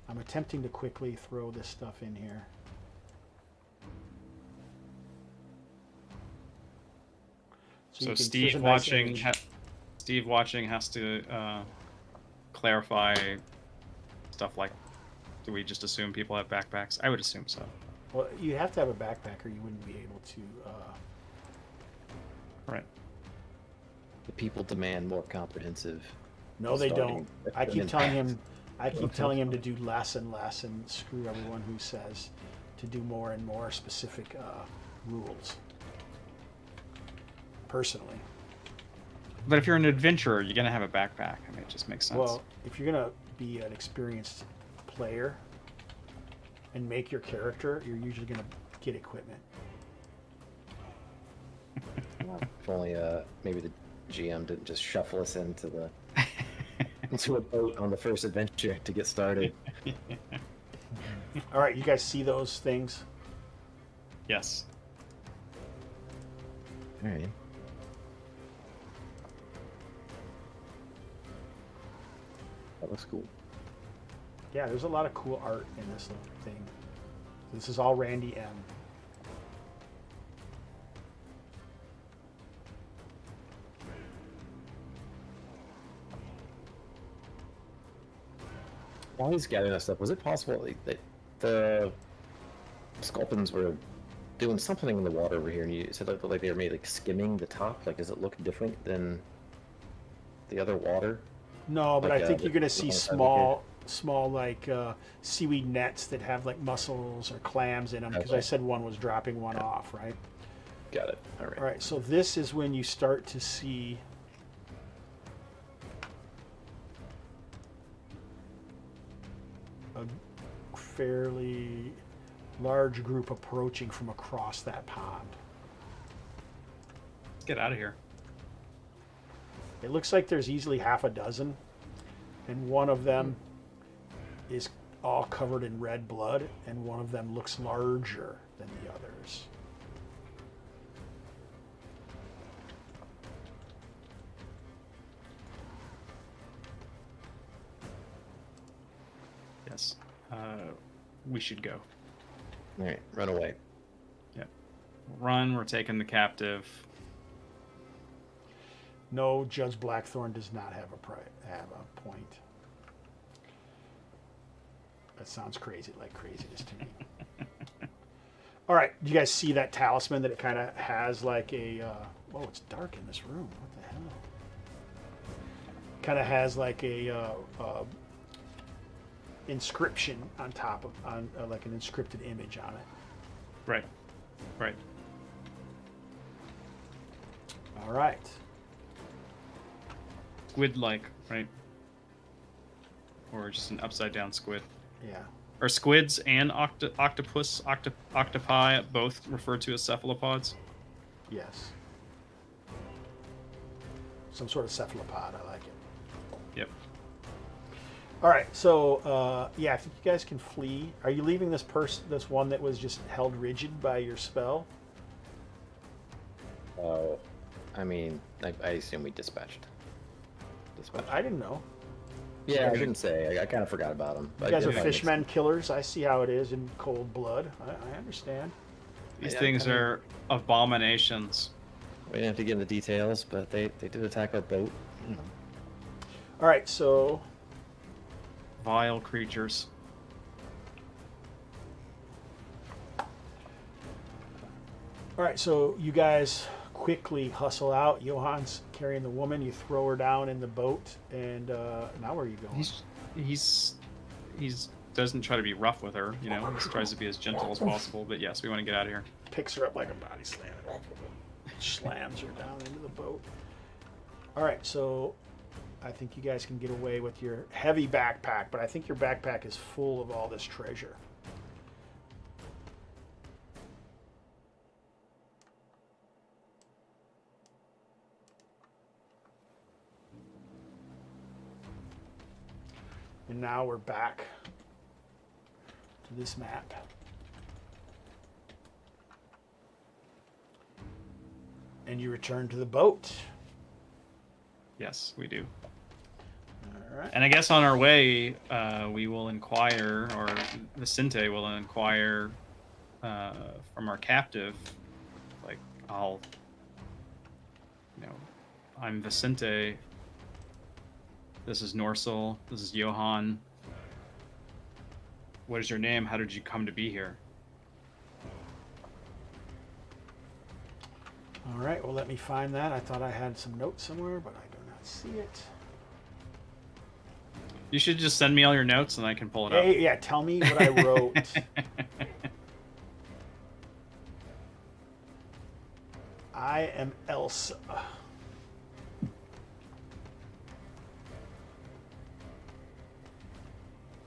I'm attempting to quickly throw this stuff in here. So you can- Steve there's a nice watching, image. Steve watching has to clarify stuff like, do we just assume people have backpacks? I would assume so. Well, you have to have a backpack or you wouldn't be able to. Right. The people demand more comprehensive. No, they starting don't. I keep equipment. telling him. I keep telling him to do less and less, and screw everyone who says to do more and more specific rules. Personally, But if you're an adventurer, you're gonna have a backpack. I mean, it just makes sense. well, if you're gonna be an experienced player and make your character, you're usually gonna get equipment. If only maybe the GM didn't just shuffle us into the into a boat on the first adventure to get started. All right, you guys see those things? Yes. All right. That looks cool. Yeah, there's a lot of cool art in this little thing. This is all Randy M. While he's gathering that stuff, was it possible that the sculpins were doing something in the water over here, and you said like they were maybe like skimming the top. Like, does it look different than the other water? No, but Like, I think you're going to see on the side over small like seaweed nets that have like mussels or clams in them, because I Okay. said one was dropping one off, right? Got it. All right. All right, so this is when you start to see a fairly large group approaching from across that pond. Let's get out of here. It looks like there's easily half a dozen, and one of them is all covered in red blood, and one of them looks larger than the others. Yes. We should go. All right. Run away. Yep. Run. We're taking the captive. No, Judge Blackthorn does not have a point. That sounds crazy, like craziness to me. All right, do you guys see that talisman that it kind of has like a? Whoa, it's dark in this room. What the hell? Kind of has like a inscription on top of like an inscripted image on it. Right. Right. All right. Squid-like, right? Or just an upside-down squid. Yeah. Are squids and octopi both referred to as cephalopods? Yes. Some sort of cephalopod. I like it. Yep. All right, so yeah, I think you guys can flee. Are you leaving this this one that was just held rigid by your spell? Oh, I mean, I assume we dispatched. I didn't know. Yeah, I didn't say. I kind of forgot about him. You guys are fishmen killers. I see how it is in cold blood. I understand. These Yeah, things kinda- are abominations. We didn't have to get into details, but they did attack our boat. All right, so Vile creatures. you guys quickly hustle out. Johan's carrying the woman. You throw her down in the boat, and now where are you going? He's doesn't try to be rough with her, you know. He tries to be as gentle as possible. But yes, we want to get out of here. Picks her up like a body slam. Slams her down into the boat. All right, so I think you guys can get away with your heavy backpack, but I think your backpack is full of all this treasure. And now we're back to this map. And you return to the boat. Yes, we do. All right. And I guess on our way, we will inquire, or Vicente will inquire from our captive. Like, I'm Vicente. This is Norsil. This is Johan. What is your name? How did you come to be here? All right, well, let me find that. I thought I had some notes somewhere, but I do not see it. You should just send me all your notes and I can pull it up. Hey, yeah, tell me what I wrote. I am Elsa.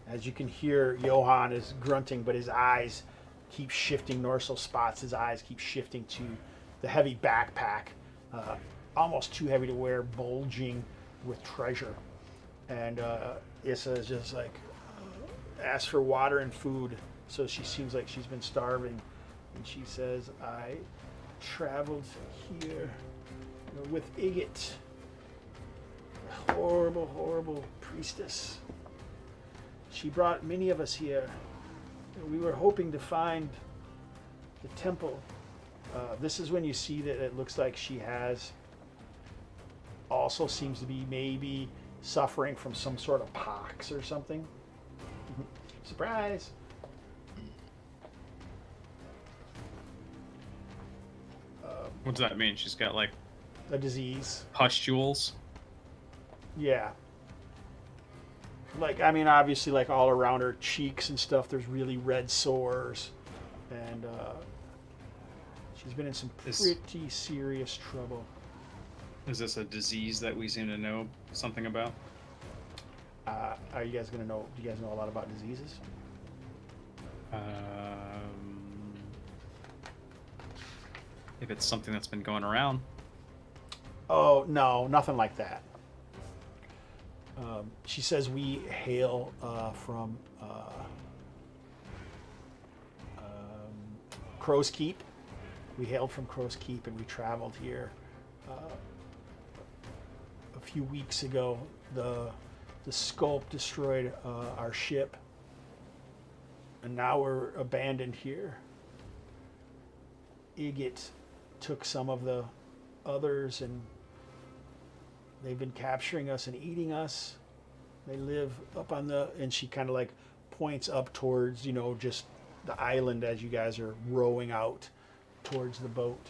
As you can hear, Johan is grunting, but his eyes keep shifting. Norsil spots his eyes keep shifting to the heavy backpack, almost too heavy to wear, bulging with treasure. And Issa is just like, asks for water and food. So she seems like she's been starving. And she says, I traveled here with Igit, a horrible, horrible priestess. She brought many of us here. We were hoping to find the temple. This is when you see that it looks like she also seems to be maybe suffering from some sort of pox or something. Surprise! What does that mean? She's got like A disease. pustules. Yeah. Like, I mean, obviously, like all around her cheeks and stuff, there's really red sores. And she's been in some pretty serious trouble. Is this a disease that we seem to know something about? Are you guys going to know? Do you guys know a lot about diseases? If it's something that's been going around. Oh, no, nothing like that. She says we hail from Crow's Keep. We hailed from Crow's Keep and we traveled here a few weeks ago. The sculp destroyed our ship, and now we're abandoned here. Igit took some of the others, and they've been capturing us and eating us. They live up on the, and she kind of like points up towards, you know, just the island as you guys are rowing out towards the boat.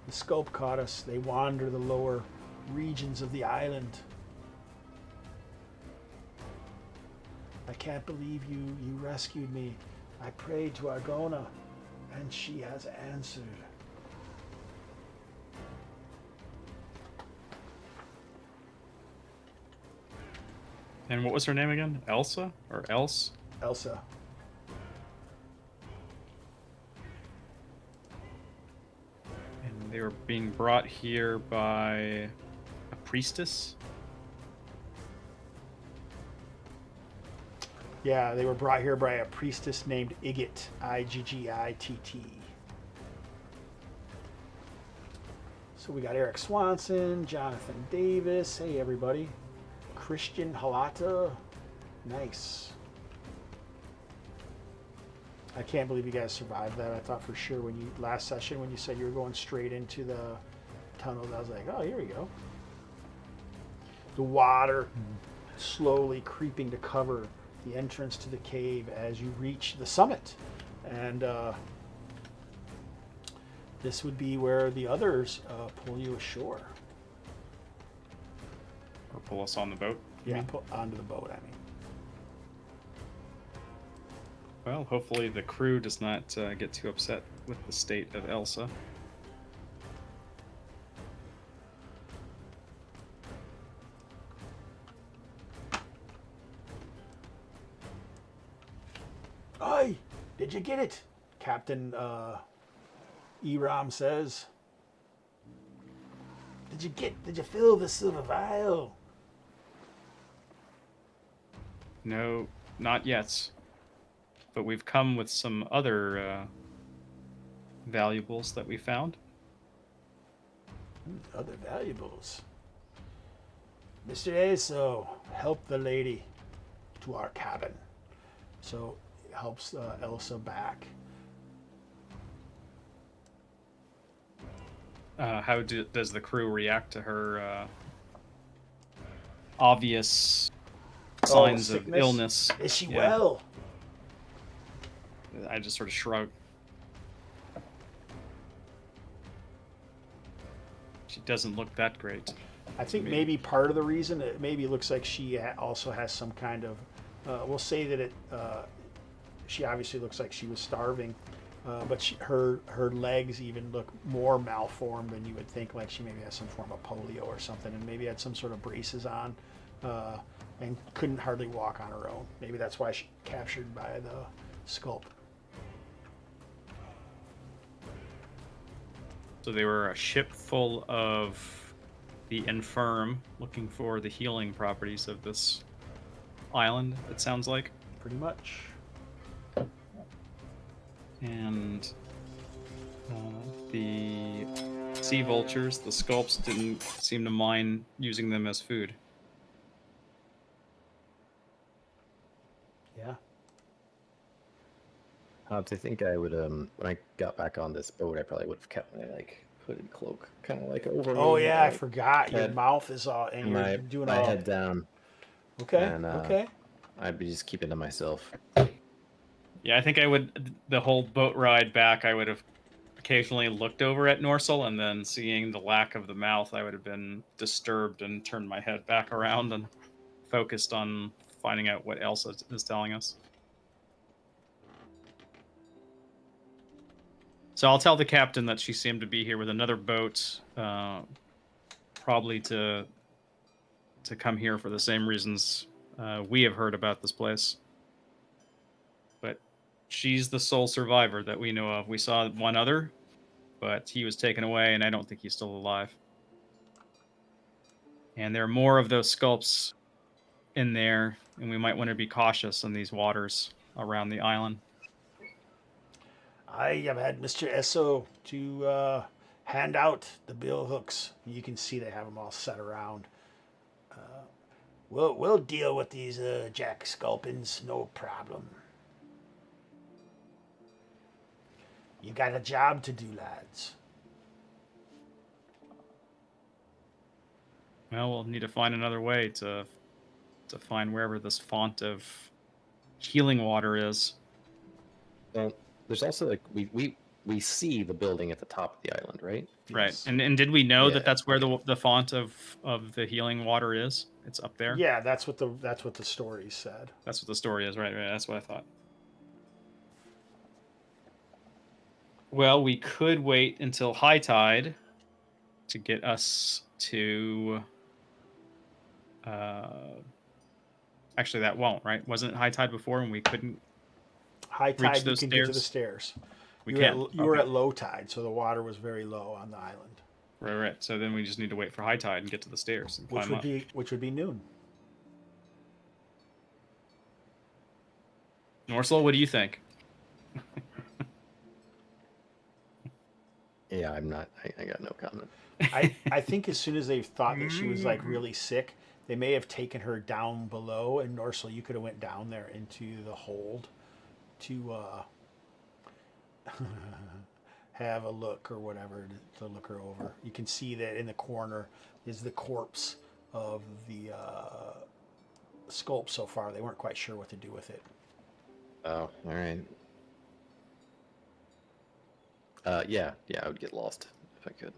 The sculp caught us. They wander the lower regions of the island. I can't believe you rescued me. I prayed to Argona, and she has answered. And what was her name again? Elsa? Or Else? Elsa. And they were being brought here by a priestess? Yeah, they were brought here by a priestess named Igit, Iggitt. So we got Eric Swanson, Jonathan Davis. Hey, everybody. Christian Halata. Nice. I can't believe you guys survived that. I thought for sure when you, last session, when you said you were going straight into the tunnels, I was like, oh, here we go. The water slowly creeping to cover the entrance to the cave as you reach the summit. And this would be where the others pull you ashore. Or pull us on the boat? Yeah, put onto the boat, I mean. Well, hopefully the crew does not get too upset with the state of Elsa. Oi! Did you get it? Captain Eram says. Did you fill the silver vial? No, not yet. But we've come with some other valuables that we found. Other valuables. Mr. Aso, help the lady to our cabin. So it helps Elsa back. How does the crew react to her obvious signs of sickness? illness? Is she Yeah. well? I just sort of shrug. She doesn't look that great. I think maybe part of the reason it maybe looks like she also has some kind of. We'll say that she obviously looks like she was starving, but her legs even look more malformed than you would think. Like she maybe has some form of polio or something, and maybe had some sort of braces on, and couldn't hardly walk on her own. Maybe that's why she captured by the sculp. So they were a ship full of the infirm, looking for the healing properties of this island, it sounds like. Pretty much. And the Sea Vultures, the sculps, didn't seem to mind using them as food. Yeah. Hobbs, I think I would when I got back on this boat, I probably would have kept my like hooded cloak kind of like over me. Oh yeah, I like, forgot. Your head- mouth is all, and you're my doing my all. head down. Okay. and, Okay. I'd be just keeping to myself. Yeah, I think I would. The whole boat ride back, I would have occasionally looked over at Norsil, and then seeing the lack of the mouth, I would have been disturbed and turned my head back around and focused on finding out what Elsa is telling us. So I'll tell the captain that she seemed to be here with another boat, probably to come here for the same reasons we have heard about this place. But she's the sole survivor that we know of. We saw one other, but he was taken away, and I don't think he's still alive. And there are more of those sculpts in there, and we might want to be cautious in these waters around the island. I have had Mr. Esso to hand out the bill hooks. You can see they have them all set around. We'll deal with these jack sculpins, no problem. You got a job to do, lads. Well, we'll need to find another way to find wherever this font of healing water is. Well, there's also like we see the building at the top of the island, right? Right. Yes. And did we know Yeah, that that's where okay. the font of the healing water is? It's up there. Yeah, that's what the story said. That's what the story is. Right. That's what I thought. Well, we could wait until high tide to get us to. Actually, that won't. Right? Wasn't it high tide before, and we couldn't? High tide, you those can get to the stairs? stairs. We You can. were at low tide, so the water was very low on the island, Right. So then we just need to wait for high tide and get to the stairs and climb up. which would be noon. Norsil, what do you think? Yeah, I'm not. I got no comment. I think as soon as they thought that she was like really sick, they may have taken her down below. And Norsil, you could have went down there into the hold to have a look or whatever to look her over. You can see that in the corner is the corpse of the sculpt so far. They weren't quite sure what to do with it. Oh, all right. Yeah, I would get lost if I could.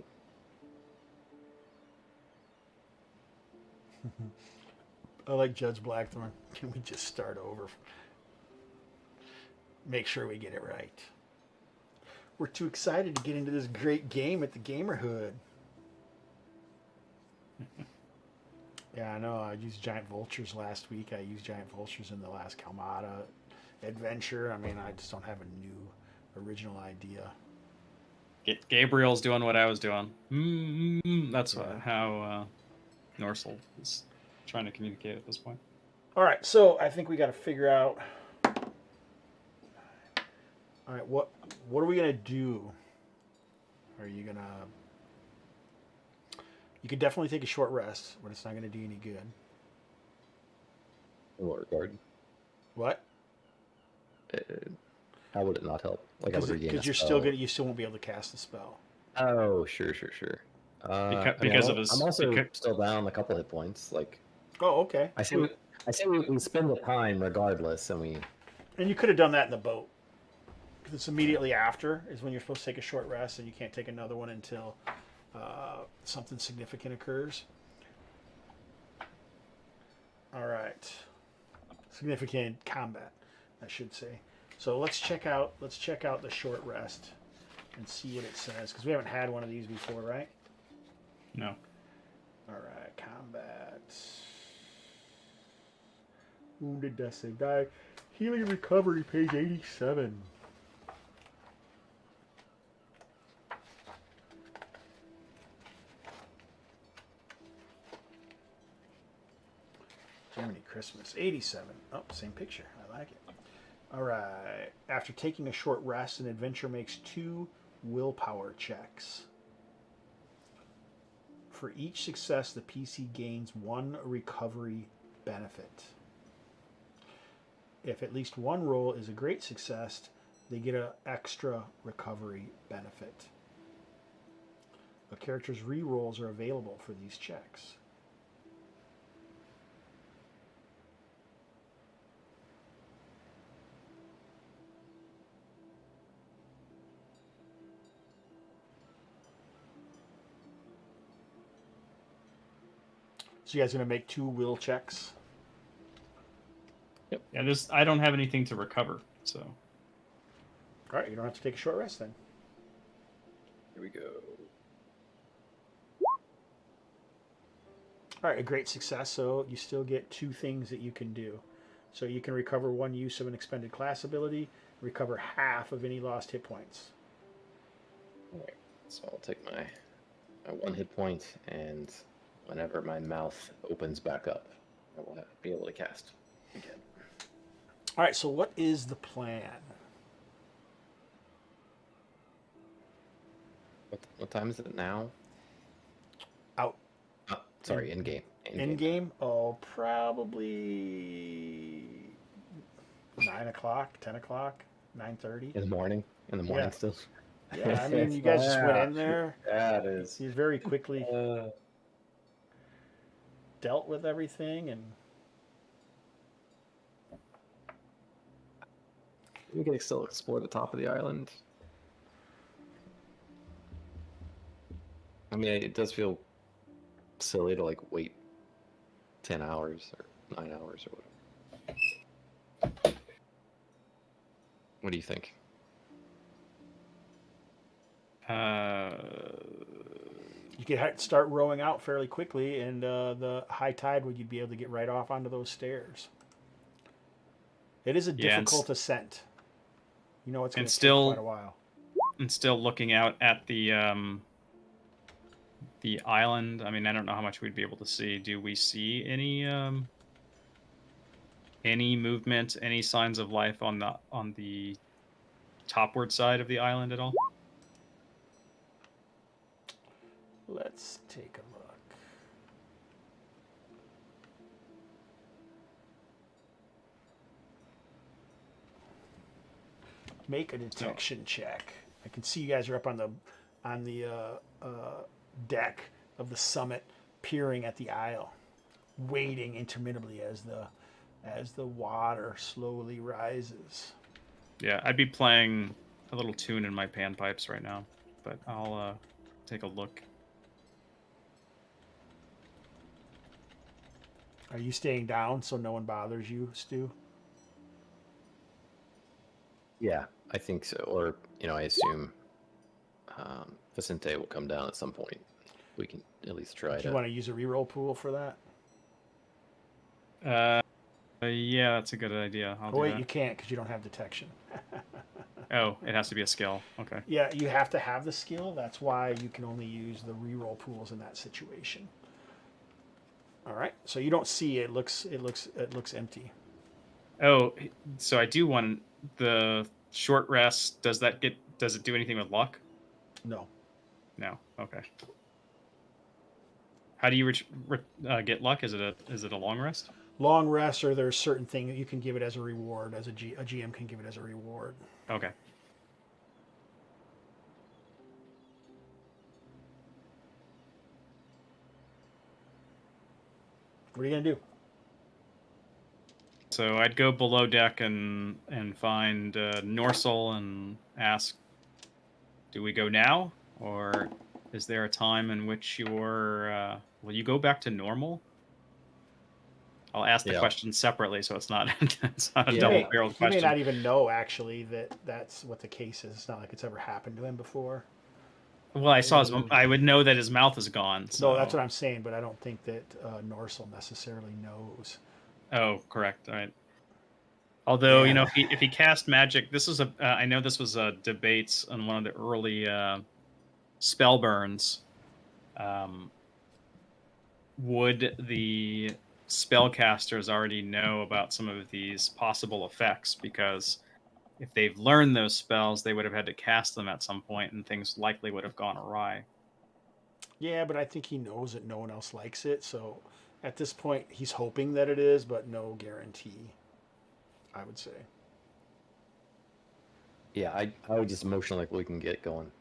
I like Judge Blackthorn. Can we just start over? Make sure we get it right. We're too excited to get into this great game at the Gamerhood. Yeah, I know. I used giant vultures last week. I used giant vultures in the last Kalmata adventure. I mean, I just don't have a new original idea. Gabriel's doing what I was doing. That's how Norsil is trying to communicate at this point. All right, so I think we got to figure out. All right, what are we gonna do? Are you gonna? You could definitely take a short rest, but it's not gonna do any good. In what regard? What? How would it not help? Like I would regain Because a you still won't be able to cast the spell. Oh, sure. Because of his. I'm also still down a couple hit points. Like, Oh, okay. I say we spend the time regardless, and we. And you could have done that in the boat. Because it's immediately after is when you're supposed to take a short rest, and you can't take another one until something significant occurs. All right. Significant combat, I should say. So let's check out the short rest and see what it says, because we haven't had one of these before, right? No. All right, combat. Wounded, death save, die. Healing and recovery, page 87. Germany Christmas, 87. Oh, same picture. I like it. All right. After taking a short rest, an adventurer makes 2 willpower checks. For each success, the PC gains 1 recovery benefit. If at least one roll is a great success, they get an extra recovery benefit. A character's re-rolls are available for these checks. So you guys gonna make 2 will checks? Yeah, this I don't have anything to recover, so All right, you don't have to take a short rest then. Here we go. All right, a great success. So you still get 2 things that you can do. So you can recover 1 use of an expended class ability, recover half of any lost hit points. All right. So I'll take my 1 hit point, and whenever my mouth opens back up, I will be able to cast again. All right, so what is the plan? What time is it now? Out. Oh, sorry, in game. In game? Oh, probably 9 o'clock, 10 o'clock, 9:30. In the morning. In the morning Yeah. still. Yeah, I mean, you guys just went in there. Yeah, it is. You very quickly dealt with everything, and We can still explore the top of the island. I mean, it does feel silly to like wait 10 hours or 9 hours or whatever. What do you think? you could start rowing out fairly quickly, and the high tide would you'd be able to get right off onto those stairs. It is a Yeah, and difficult ascent. You know, it's going and to take still- quite a while. and still looking out at the island. I mean, I don't know how much we'd be able to see. Do we see any movement, any signs of life on the topward side of the island at all? Let's take a look. Make a detection check. I can see you guys are up on the deck of the summit, peering at the isle, waiting intermittently as the water slowly rises. Yeah, I'd be playing a little tune in my panpipes right now, but I'll take a look. Are you staying down so no one bothers you, Stu? Yeah, I think so. Or, I assume Vicente will come down at some point. We can at least try Do you to. want to use a reroll pool for that? Yeah, that's a good idea. I'll Oh do wait, that. you can't because you don't have detection. Oh, it has to be a skill. Okay. Yeah, you have to have the skill. That's why you can only use the reroll pools in that situation. All right. So you don't see it. It looks empty. Oh, so I do want the short rest. Does it do anything with luck? No. No. Okay. How do you get luck? Is it a long rest? Long rest, or there's certain thing that you can give it as a reward. As a GM can give it as a reward. Okay. What are you gonna do? So I'd go below deck and find Norsil and ask, do we go now, or is there a time in which will you go back to normal? I'll ask the Yeah. question separately, so it's not it's not a Yeah. double-barreled He may question. not even know actually that that's what the case is. It's not like it's ever happened to him before. Well, I saw I would know that his mouth is gone. So. No, that's what I'm saying, but I don't think that Norsil necessarily knows. Oh, correct. All right. Although, Yeah. if he cast magic, this was I know this was debates on one of the early spell burns. Would the spellcasters already know about some of these possible effects? Because if they've learned those spells, they would have had to cast them at some point, and things likely would have gone awry. Yeah, but I think he knows that no one else likes it. So at this point, he's hoping that it is, but no guarantee, I would say. Yeah, I would just motion like we can get going.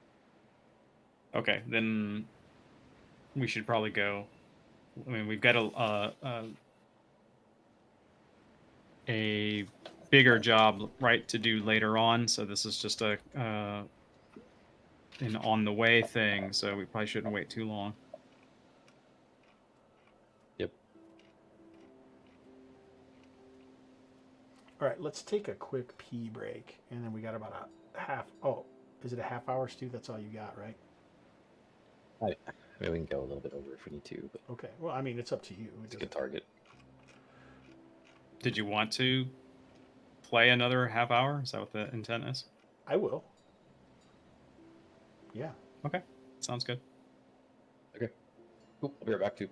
Okay, then we should probably go. I mean, we've got a bigger job to do later on, so this is just an on the way thing, so we probably shouldn't wait too long. Yep. All right, let's take a quick pee break, and then we got about a half. Oh, is it a half hour, Stu? That's all you got, right? I mean, we can go a little bit over if we need to, but Okay. Well, I mean, it's up to you. It it's a doesn't. good target. Did you want to play another half hour? Is that what the intent is? I will. Yeah. Okay, sounds good. Okay. Cool. I'll be right back too.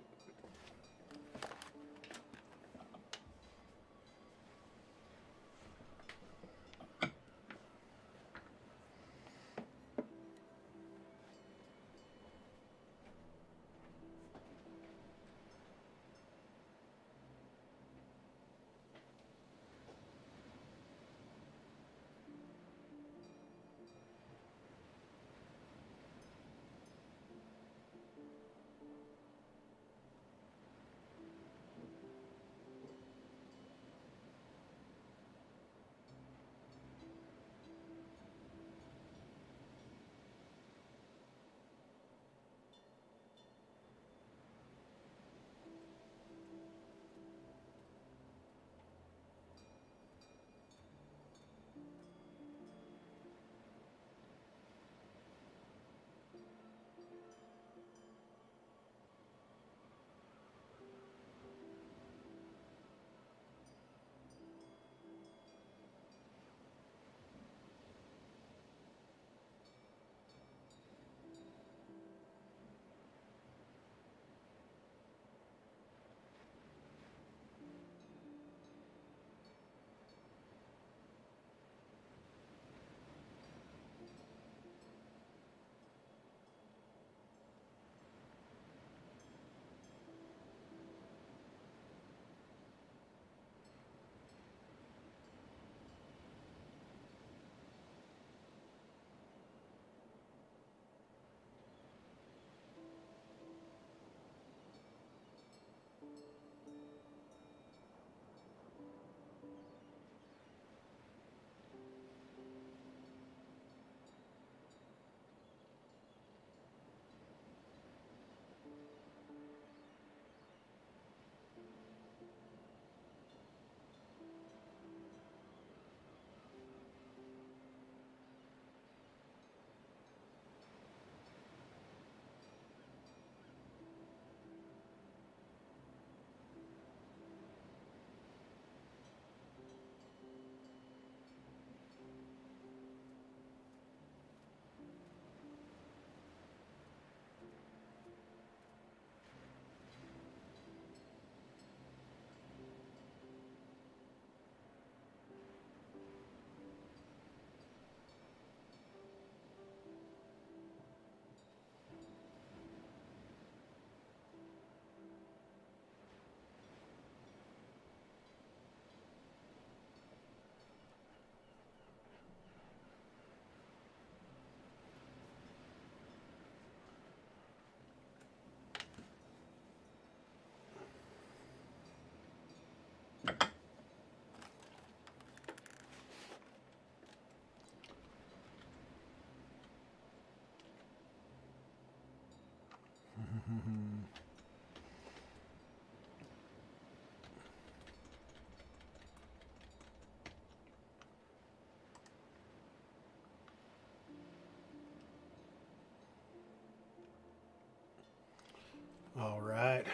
All right.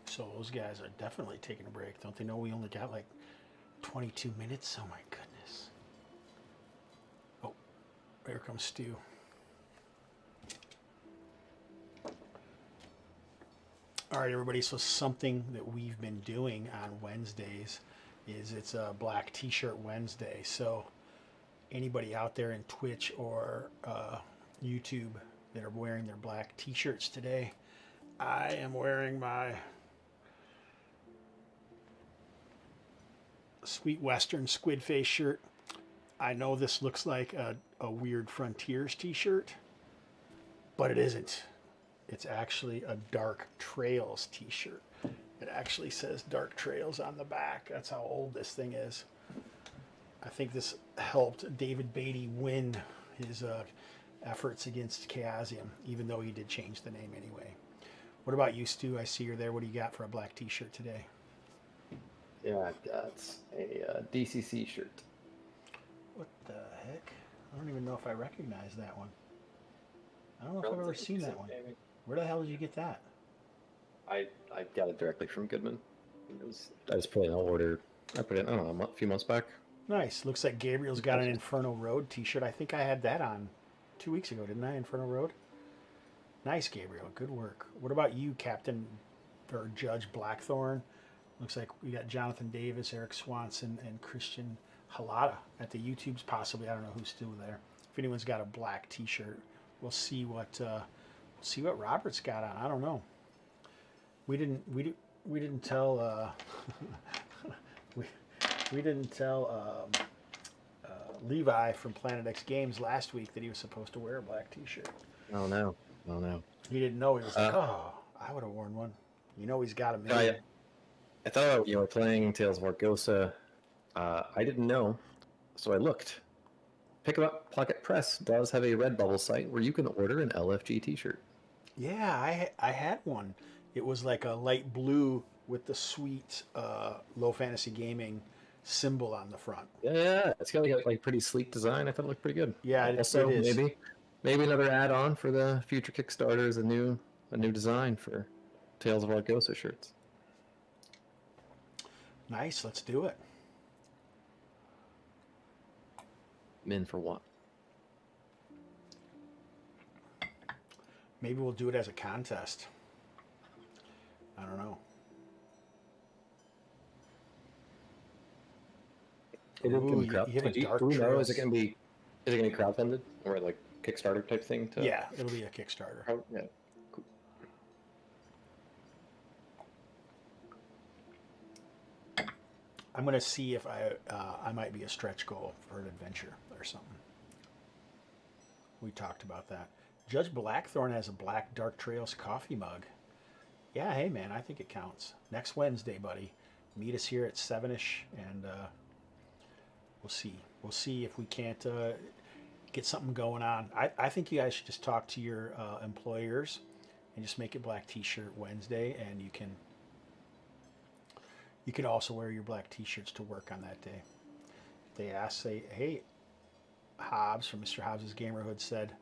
So those guys are definitely taking a break. Don't they know we only got like 22 minutes? Oh my goodness. Oh, here comes Stu. All right, everybody. So something that we've been doing on Wednesdays is it's a black T-shirt Wednesday. So anybody out there in Twitch or YouTube that are wearing their black T-shirts today, I am wearing my Sweet Western squid face shirt. I know this looks like a weird Frontiers T-shirt, but it isn't. It's actually a Dark Trails T-shirt. It actually says Dark Trails on the back. That's how old this thing is. I think this helped David Beatty win his efforts against Chaosium, even though he did change the name anyway. What about you, Stu? I see you're there. What do you got for a black T-shirt today? Yeah, I've got a DCC shirt. What the heck? I don't even know if I recognize that one. I don't know if I've ever seen that one. Where the hell did you get that? I got it directly from Goodman. I just put it in order. I put it, I don't know, a few months back. Nice. Looks like Gabriel's got an Inferno Road t-shirt. I think I had that on 2 weeks ago, didn't I? Inferno Road. Nice, Gabriel. Good work. What about you, Captain or Judge Blackthorn? Looks like we got Jonathan Davis, Eric Swanson, and Christian Halata at the YouTubes. Possibly, I don't know who's still there. If anyone's got a black T-shirt, we'll see what Robert's got on. I don't know. We didn't tell we didn't tell Levi from Planet X Games last week that he was supposed to wear a black T-shirt. Oh no. Oh no. He didn't know. He was like, "Oh, I would have worn one." You know, he's got a million. Yeah. I thought you were playing Tales of Argosa. I didn't know, so I looked. Pickpocket Press does have a Redbubble site where you can order an LFG T-shirt. Yeah, I had one. It was like a light blue with the sweet low fantasy gaming symbol on the front. Yeah, it's got like pretty sleek design. I thought it looked pretty good. Yeah, Also, it is. Maybe another add-on for the future Kickstarter is a new design for Tales of Argosa shirts. Nice, let's do it. Men for what? Maybe we'll do it as a contest. I don't know. Ooh, you have a dark do we know? Trails. Is it gonna be crowdfunded or like Kickstarter type thing? Yeah, it'll be a Kickstarter. Yeah. Cool. I'm gonna see if I might be a stretch goal for an adventure or something. We talked about that. Judge Blackthorn has a black Dark Trails coffee mug. Yeah, hey man, I think it counts. Next Wednesday, buddy. Meet us here at 7-ish, and we'll see. We'll see if we can't get something going on. I think you guys should just talk to your employers and just make it black T-shirt Wednesday, and you can also wear your black T-shirts to work on that day. If they ask, say, hey, Hobbs from Mr. Hobbs' Gamerhood said,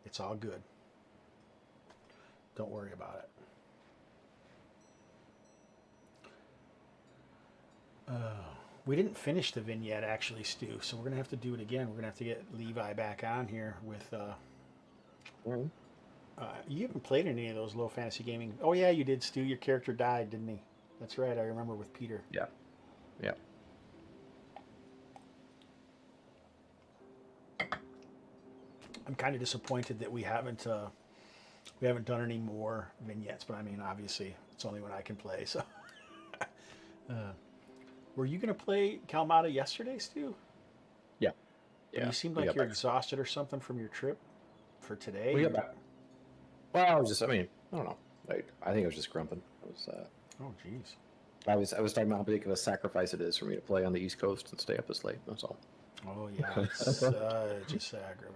it's all good. Don't worry about it. We didn't finish the vignette actually, Stu, so we're gonna have to do it again. We're gonna have to get Levi back on here with. You haven't played any of those low fantasy gaming. Oh yeah, you did, Stu. Your character died, didn't he? That's right. I remember with Peter. Yeah. Yeah. I'm kind of disappointed that we haven't done any more vignettes, but I mean, obviously, it's only when I can play. So, were you gonna play Kalmata yesterday, Stu? Yeah. But you seemed like you're exhausted or something from your trip for today. We got back. Well, I don't know. I think I was just grumping. Oh, jeez. I was talking about how big of a sacrifice it is for me to play on the East Coast and stay up this late. That's all. Oh yeah, it's such a sacrifice.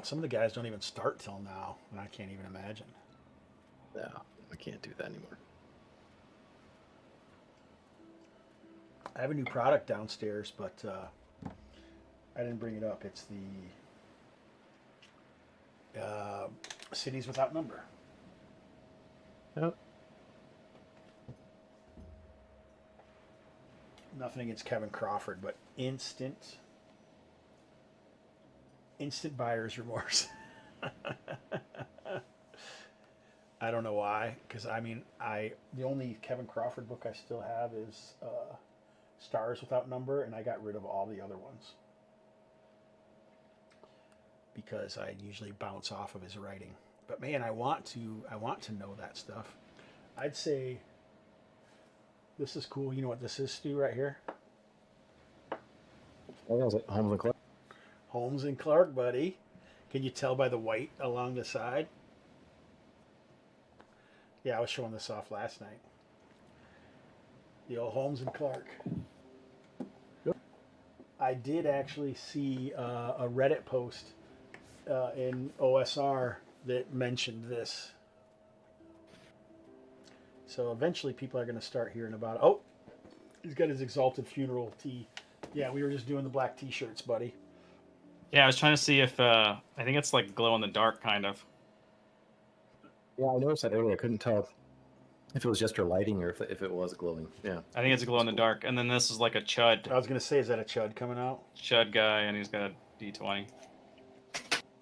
Some of the guys don't even start till now, and I can't even imagine. No, I can't do that anymore. I have a new product downstairs, but I didn't bring it up. It's the Cities Without Number. Yep. Nothing against Kevin Crawford, but instant buyer's remorse. I don't know why, because the only Kevin Crawford book I still have is Stars Without Number, and I got rid of all the other ones because I usually bounce off of his writing. But man, I want to know that stuff. I'd say this is cool. You know what this is, Stu, right here? What was it? Holmes and Clark. Holmes and Clark, buddy. Can you tell by the white along the side? Yeah, I was showing this off last night. The old Holmes and Clark. Yep. I did actually see a Reddit post in OSR that mentioned this. So eventually people are going to start hearing about it. Oh, he's got his Exalted Funeral tee. Yeah, we were just doing the black t-shirts, buddy. Yeah, I was trying to see if I think it's like glow in the dark kind of. Yeah, I noticed that earlier. I couldn't tell if it was just your lighting or if it was glowing. Yeah. I think it's a glow in the dark, and then this is like a chud I was going to say, is that a chud coming out? guy, and he's got a D20.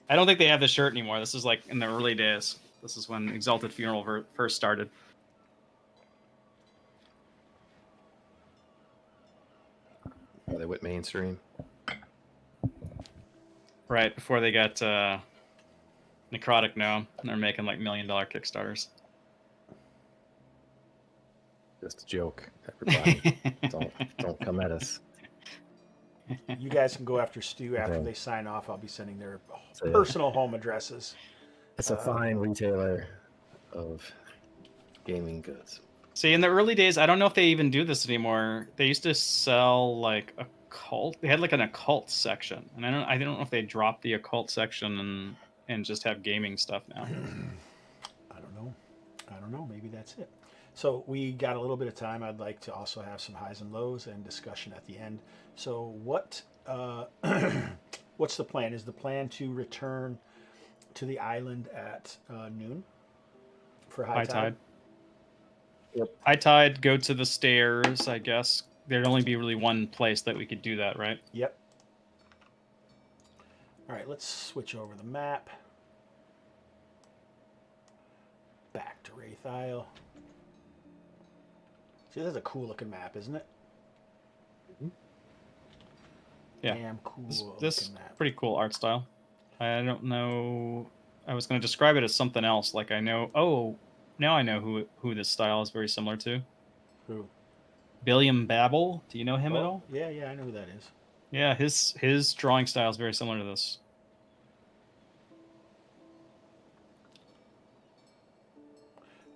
I don't think they have this shirt anymore. This is like in the early days. This is when Exalted Funeral first started. Oh, they went mainstream. Right before they got Necrotic Gnome, and they're making like $1 million Kickstarters. Just a joke, everybody. don't come at us. You guys can go after Stu after Okay. they sign off. I'll be sending their So, personal home addresses. It's a fine retailer of gaming goods. See, in the early days, I don't know if they even do this anymore. They used to sell like occult. They had like an occult section, and I don't know if they dropped the occult section and just have gaming stuff now. I don't know. Maybe that's it. So we got a little bit of time. I'd like to also have some highs and lows and discussion at the end. So what? What's the plan? Is the plan to return to the island at noon for high tide? Yep. High tide, go to the stairs, I guess. There'd only be really one place that we could do that, right? Yep. All right, let's switch over the map. Back to Wraith Isle. See, this is a cool looking map, isn't it? Yeah. Damn cool This looking map. pretty cool art style. I don't know. I was going to describe it as something else. Like I know. Oh, now I know who this style is very similar to. Who? Billiam Babel. Do you know him at Oh, all? yeah, I know who that is. Yeah, his drawing style is very similar to this.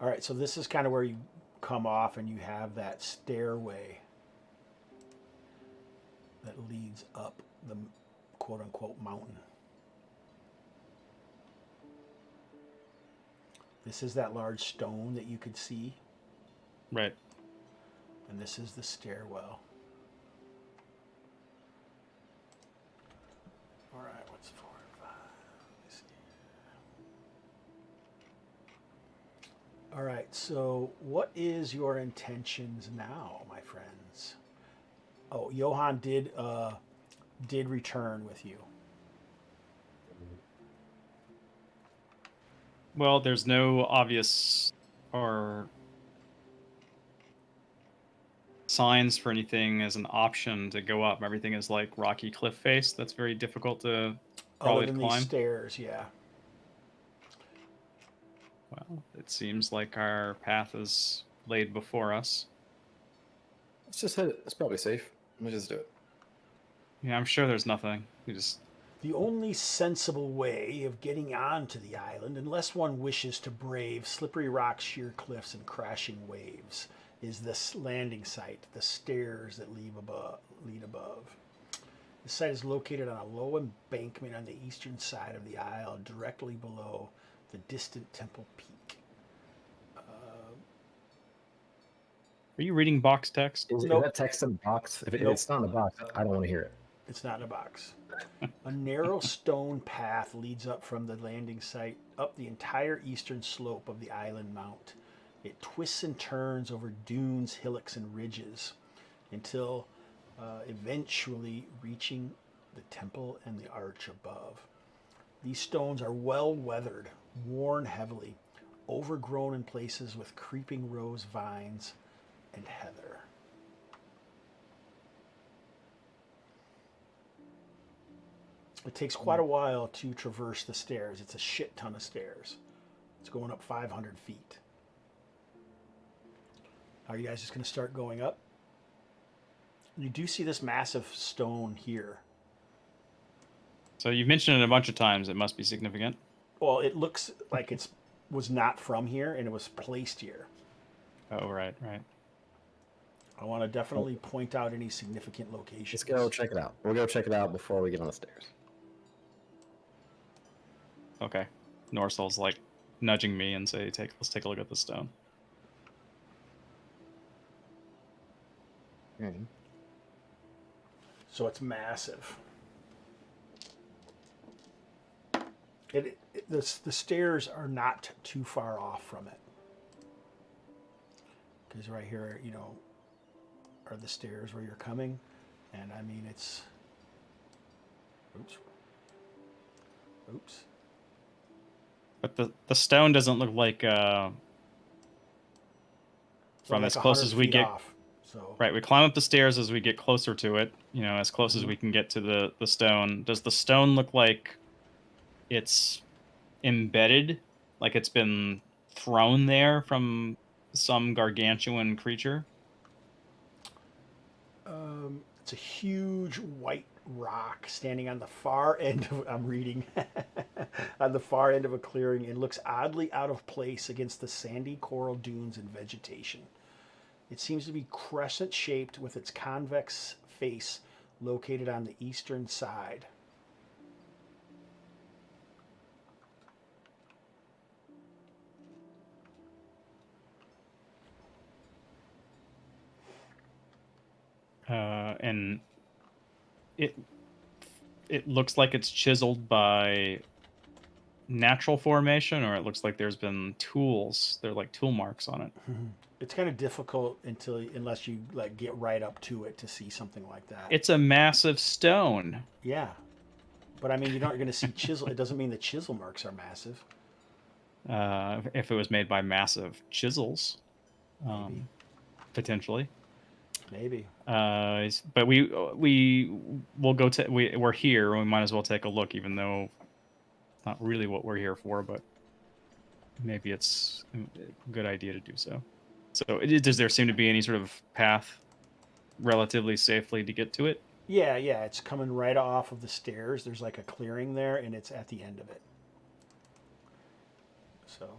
All right, so this is kind of where you come off and you have that stairway that leads up the quote-unquote mountain. This is that large stone that you could see, Right. and this is the stairwell. All right, what's 4 and 5? Let me see. All right, so what is your intentions now, my friends? Oh, Johan did return with you. Well, there's no obvious or signs for anything as an option to go up. Everything is like rocky cliff face. That's very difficult to probably Other than climb. these stairs, yeah. Well, it seems like our path is laid before us. Let's just hit it. It's probably safe. Let's just do it. Yeah, I'm sure there's nothing. We just The only sensible way of getting onto the island, unless one wishes to brave slippery rocks, sheer cliffs, and crashing waves, is this landing site, the stairs that lead above. The site is located on a low embankment on the eastern side of the isle, directly below the distant temple peak. Are you reading box text? Is Nope. that text in the box? If Nope. it's not in the box, I don't want to hear it. It's not in a box. A narrow stone path leads up from the landing site up the entire eastern slope of the island mount. It twists and turns over dunes, hillocks, and ridges until eventually reaching the temple and the arch above. These stones are well weathered, worn heavily, overgrown in places with creeping rose vines and heather. It takes quite a while to traverse the stairs. It's a shit ton of stairs. It's going up 500 feet. Are you guys just going to start going up? You do see this massive stone here. So you've mentioned it a bunch of times. It must be significant. Well, it looks like it was not from here and it was placed here. Oh, right. I want to definitely point out any significant locations. Let's go check it out. We'll go check it out before we get on the stairs. Okay. Norsil's like nudging me and say, let's take a look at the stone. Okay. So it's massive. The stairs are not too far off from it. Because right here, you know, are the stairs where you're coming. And I mean, it's... Oops. Oops. But the stone doesn't look like So from like as close 100 as we feet get. off. So Right, we climb up the stairs as we get closer to it. You know, as close as Mhm. we can get to the stone. Does the stone look like it's embedded, like it's been thrown there from some gargantuan creature? it's a huge white rock standing on the far end of, I'm reading, on the far end of a clearing and looks oddly out of place against the sandy coral dunes and vegetation. It seems to be crescent shaped with its convex face located on the eastern side. And it looks like it's chiseled by natural formation, or it looks like there's been tools. They're like tool marks on it. It's kind of difficult unless you like get right up to it to see something like that. It's a massive stone. Yeah, but I mean, you're not going to see chisel. It doesn't mean the chisel marks are massive. If it was made by massive chisels, Maybe. potentially. Maybe. But we'll go to we're here. We might as well take a look, even though not really what we're here for, but maybe it's a good idea to do so. So, does there seem to be any sort of path relatively safely to get to it? Yeah, it's coming right off of the stairs. There's like a clearing there, and it's at the end of it. So.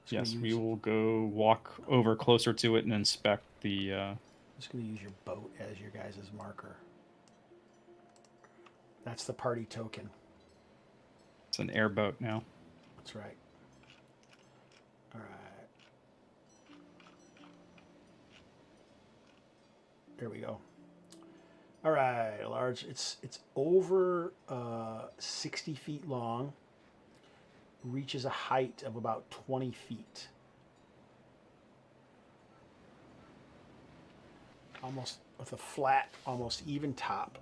Yes, we will go walk over closer to it and inspect the. I'm just going to use your boat as your guys' marker. That's the party token. It's an airboat now. That's right. All right. There we go. All right, large. It's over 60 feet long. Reaches a height of about 20 feet. Almost with a flat, almost even top.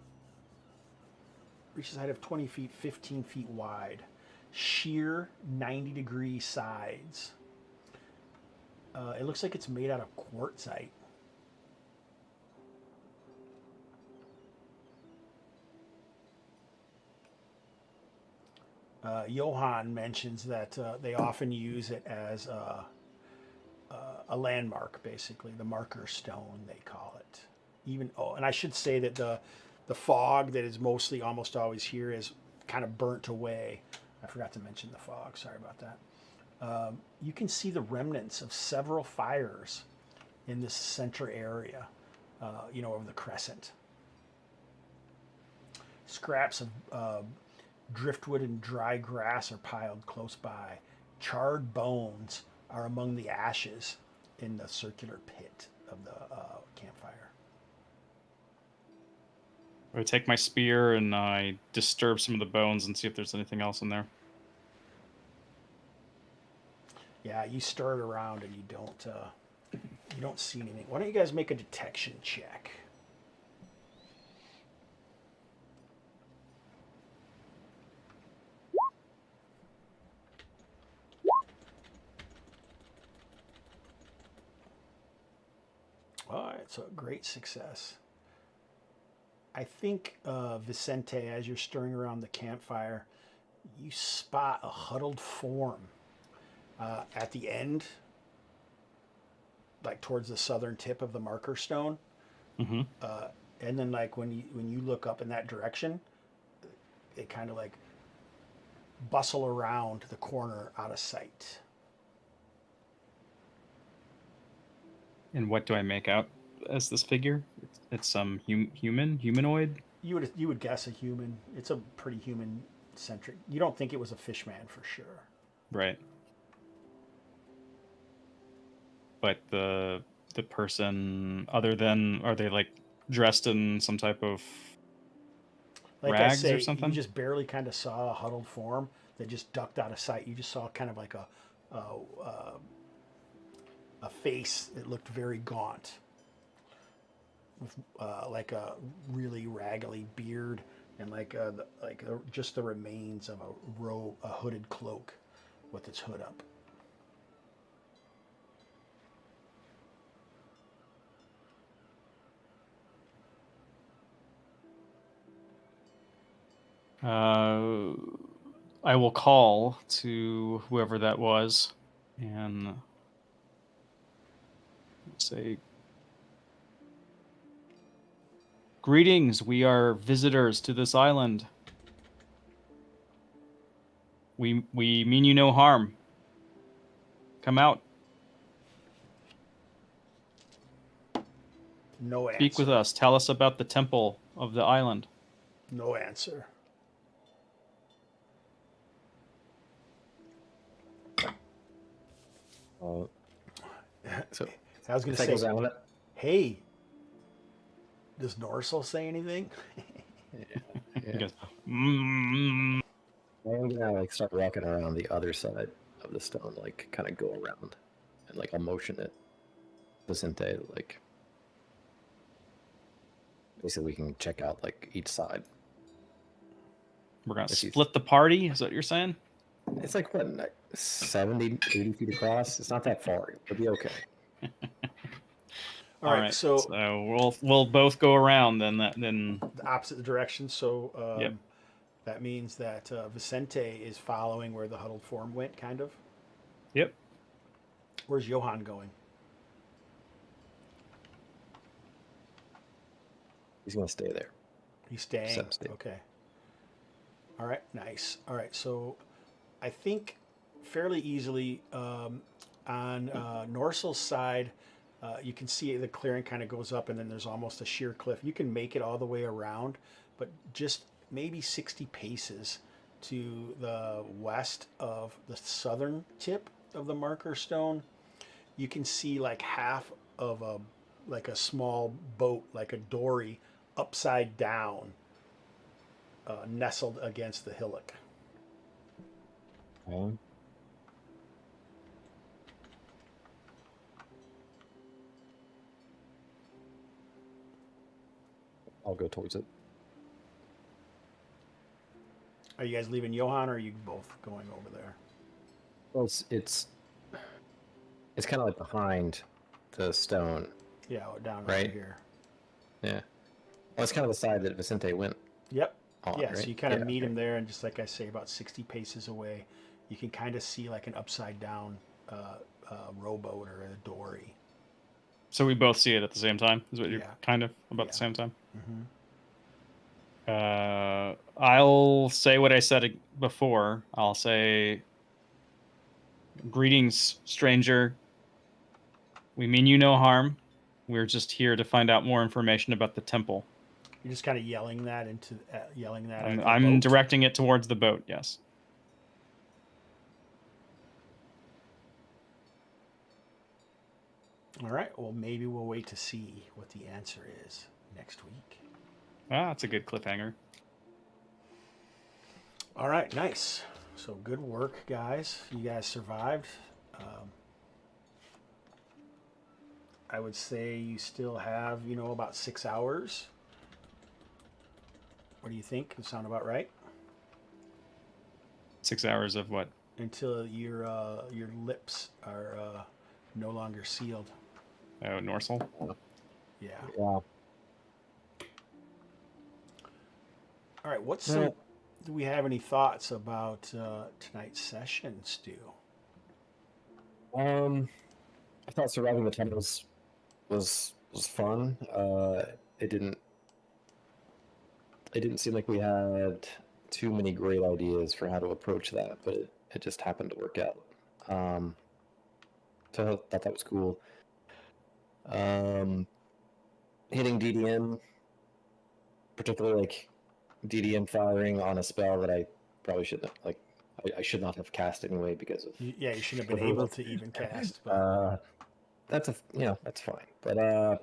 Reaches a height of 20 feet, 15 feet wide. Sheer 90-degree sides. It looks like it's made out of quartzite. Johan mentions that they often use it as a landmark, basically the marker stone they call it. And I should say that the fog that is mostly almost always here is kind of burnt away. I forgot to mention the fog. Sorry about that. You can see the remnants of several fires in this center area, over the crescent. Scraps of driftwood and dry grass are piled close by. Charred bones are among the ashes in the circular pit of the campfire. I take my spear and I disturb some of the bones and see if there's anything else in there. Yeah, you stir it around and you don't see anything. Why don't you guys make a detection check? All right, so great success. I think, Vicente, as you're stirring around the campfire, you spot a huddled form at the end, like towards the southern tip of the marker stone. Mm-hmm. And then, like when you look up in that direction, they kind of like bustle around the corner out of sight. And what do I make out as this figure? It's some humanoid? You would guess a human. It's a pretty human centric. You don't think it was a fishman for sure. Right. But the the person other than, are they like dressed in some type of Like I rags say, or something? you just barely kind of saw a huddled form that just ducked out of sight. You just saw kind of like a face that looked very gaunt, with like a really raggedy beard and just the remains of a hooded cloak with its hood up. I will call to whoever that was and say, "Greetings, we are visitors to this island. We mean you no harm. Come out, No speak with answer. us, tell us about the temple of the island." No answer. So I was going to if that goes say, down with it, hey, does Norsil say anything? He goes, "Mm." I'm gonna like start walking around the other side of the stone, like kind of go around, and like I'll motion it, Vicente, like basically we can check out like each side. We're gonna If you- split the party. Is that what you're saying? It's like what, like 70, 80 feet across. It's not that far. It'll be okay. All right, so we'll both go around then. Then the opposite direction. So Yep. that means that Vicente is following where the huddled form went, kind of. Yep. Where's Johan going? He's gonna stay there. He's staying. Set state. Okay. All right, nice. All right, so I think fairly easily on Norsil's side, you can see the clearing kind of goes up and then there's almost a sheer cliff. You can make it all the way around, but just maybe 60 paces to the west of the southern tip of the marker stone, you can see like half of a small boat, like a dory, upside down, nestled against the hillock. Okay. I'll go towards it. Are you guys leaving Johan, or are you both going over there? Well, it's kind of like behind the stone. Yeah, down Right. over here. Yeah. Well, it's kind of the side that Vicente went Yep. on. Yeah, right? so you kind of Yeah, meet okay. him there, and just like I say, about 60 paces away, you can kind of see like an upside down rowboat or a dory. So we both see it at the same time. Is what you're Yeah. kind of about Yeah. the same time. Mm-hmm. I'll say what I said before. I'll say, "Greetings, stranger. We mean you no harm. We're just here to find out more information about the temple." You're just kind of yelling that into yelling that. at the I'm boat. directing it towards the boat. Yes. All right. Well, maybe we'll wait to see what the answer is next week. Ah, that's a good cliffhanger. All right. Nice. So good work, guys. You guys survived. I would say you still have, about 6 hours. What do you think? Does it sound about right? 6 hours of what? Until your lips are no longer sealed. Oh, Norsil. Yeah. Yeah. All right. Do we have any thoughts about tonight's session, Stu? I thought surviving the tunnels was fun. It didn't seem like we had too many great ideas for how to approach that, but it just happened to work out. So I thought that was cool. Hitting DDM, particularly like DDM firing on a spell that I probably shouldn't have, I should not have cast anyway because of You shouldn't have been able to even cast. But that's that's fine. But yeah,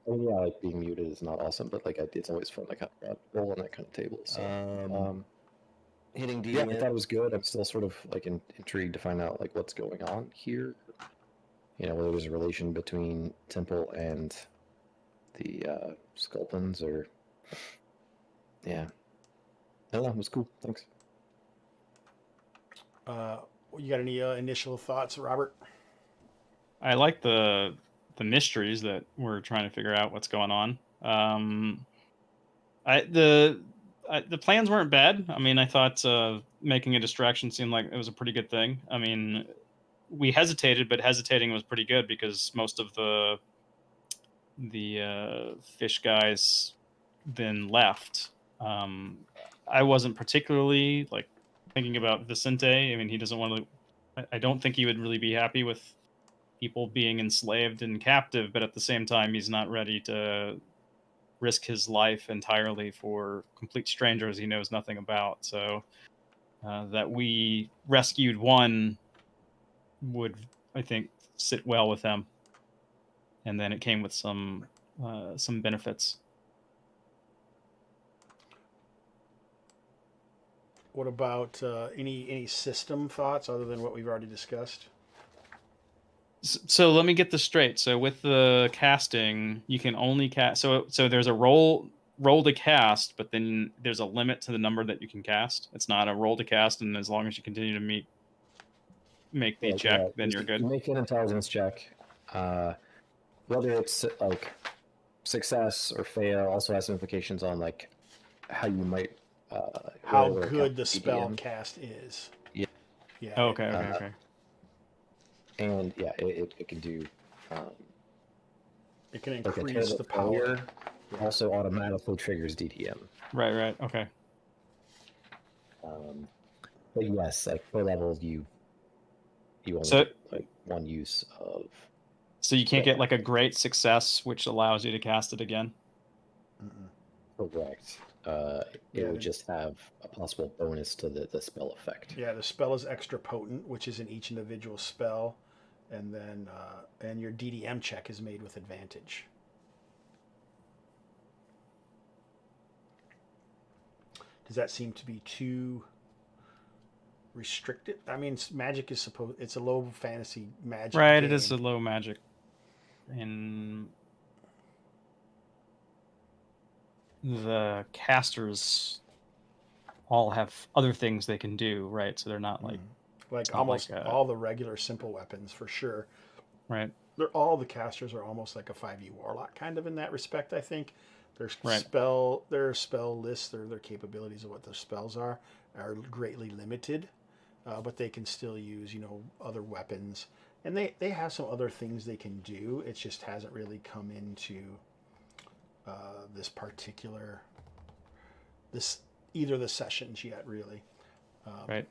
like being muted is not awesome, but like it's always fun to kind of roll on that kind of table. So Hitting yeah, I DM. thought it was good. I'm still sort of like intrigued to find out like what's going on here. Whether there's a relation between Temple and the Sculpins, or yeah, I don't know. It was cool. Thanks. You got any initial thoughts, Robert? I like the mysteries that we're trying to figure out what's going on. The plans weren't bad. I mean, I thought making a distraction seemed like it was a pretty good thing. I mean, we hesitated, but hesitating was pretty good because most of the fish guys then left. I wasn't particularly like thinking about Vicente. I mean, he doesn't want to. I don't think he would really be happy with people being enslaved and captive, but at the same time, he's not ready to risk his life entirely for complete strangers he knows nothing about. So that we rescued one would, I think, sit well with him. And then it came with some benefits. What about any system thoughts other than what we've already discussed? So let me get this straight. So with the casting, you can only cast. So there's a roll to cast, but then there's a limit to the number that you can cast. It's not a roll to cast, and as long as you continue to make the check, then you're good. You make an intelligence check. Whether it's like success or fail also has implications on like how you might How roll or good count the spell DDM. cast is. Yeah. Yeah. Oh, okay. And yeah, it can do It can like a increase terrible the power. failure. It also automatically triggers DDM. Right. Okay. But yes, like per level, you only So- get like one use of. So you can't get like a great success, which allows you to cast it again. Correct. Yeah, It would just have a possible bonus to the spell effect. Yeah, the spell is extra potent, which is in each individual spell, and then and your DDM check is made with advantage. Does that seem to be too restricted? I mean, magic is supposed. It's a low fantasy magic. Right. game. It is a low magic. And the casters all have other things they can do, right? So they're not like like not almost like all the regular simple weapons for sure. right. They're all the casters are almost like a 5e warlock kind of in that respect. I think their Right. spell lists, their capabilities of what their spells are greatly limited, but they can still use other weapons, and they have some other things they can do. It just hasn't really come into either of the sessions yet, really. Right.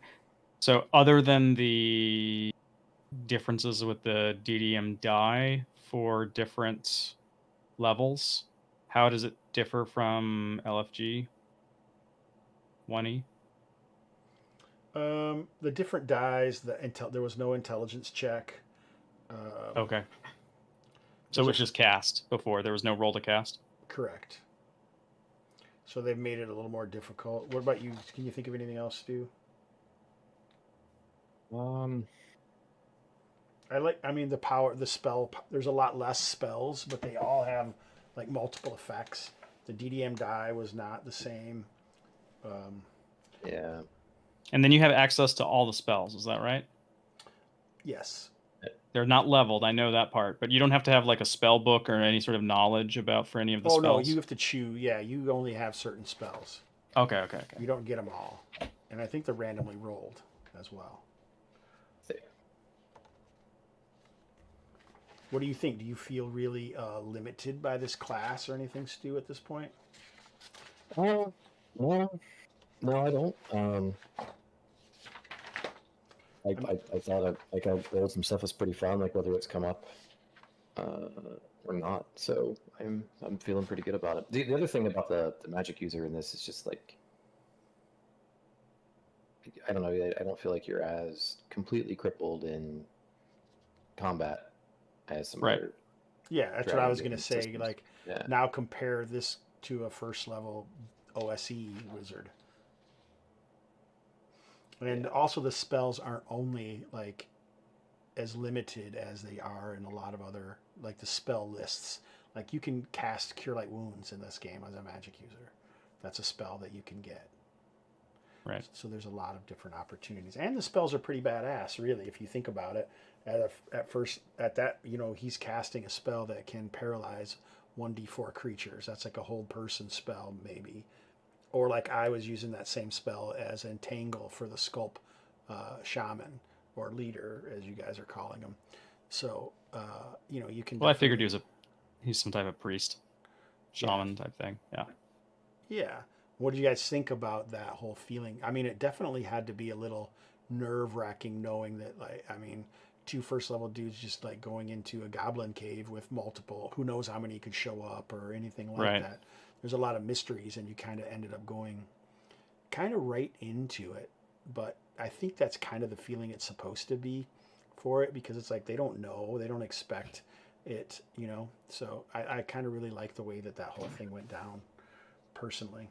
So other than the differences with the DDM die for different levels, how does it differ from LFG 1E? The different dies, there was no intelligence check. Okay. So it was just cast before. There was no roll to cast? Correct. So they've made it a little more difficult. What about you? Can you think of anything else, Stu? The spell, there's a lot less spells, but they all have like multiple effects. The DDM die was not the same. Yeah. And then you have access to all the spells, is that right? Yes. They're not leveled, I know that part, but you don't have to have like a spell book or any sort of knowledge about for any of the spells. Oh no, you have to choose. Yeah, you only have certain spells. Okay. You don't get them all, and I think they're randomly rolled as well. What do you think? Do you feel really limited by this class or anything, Stu, at this point? No, I don't. I thought I rolled some stuff that's pretty fun, like whether it's come up or not. So I'm feeling pretty good about it. The other thing about the magic user in this is just like I don't know. I don't feel like you're as completely crippled in combat as some Right. other Yeah, that's what I dragon was gonna game say. systems. Like, Yeah. now compare this to a first level OSE wizard. And Yeah. also the spells aren't only like as limited as they are in a lot of other like the spell lists. Like you can cast Cure Light Wounds in this game as a magic user. That's a spell that you can get. Right. So there's a lot of different opportunities, and the spells are pretty badass, really, if you think about it. At first, at that, he's casting a spell that can paralyze 1d4 creatures. That's like a whole person spell, maybe. Or like I was using that same spell as Entangle for the Sculpt shaman or leader, as you guys are calling him. So you can. Well, I figured he's some type of priest, shaman type thing. Yeah. Yeah. What do you guys think about that whole feeling? I mean, it definitely had to be a little nerve wracking knowing that, like, I mean, two first level dudes just like going into a goblin cave with multiple, who knows how many could show up or anything like Right. that. There's a lot of mysteries, and you kind of ended up going kind of right into it. But I think that's kind of the feeling it's supposed to be for it, because it's like they don't know, they don't expect it, So I kind of really like the way that whole thing went down, personally.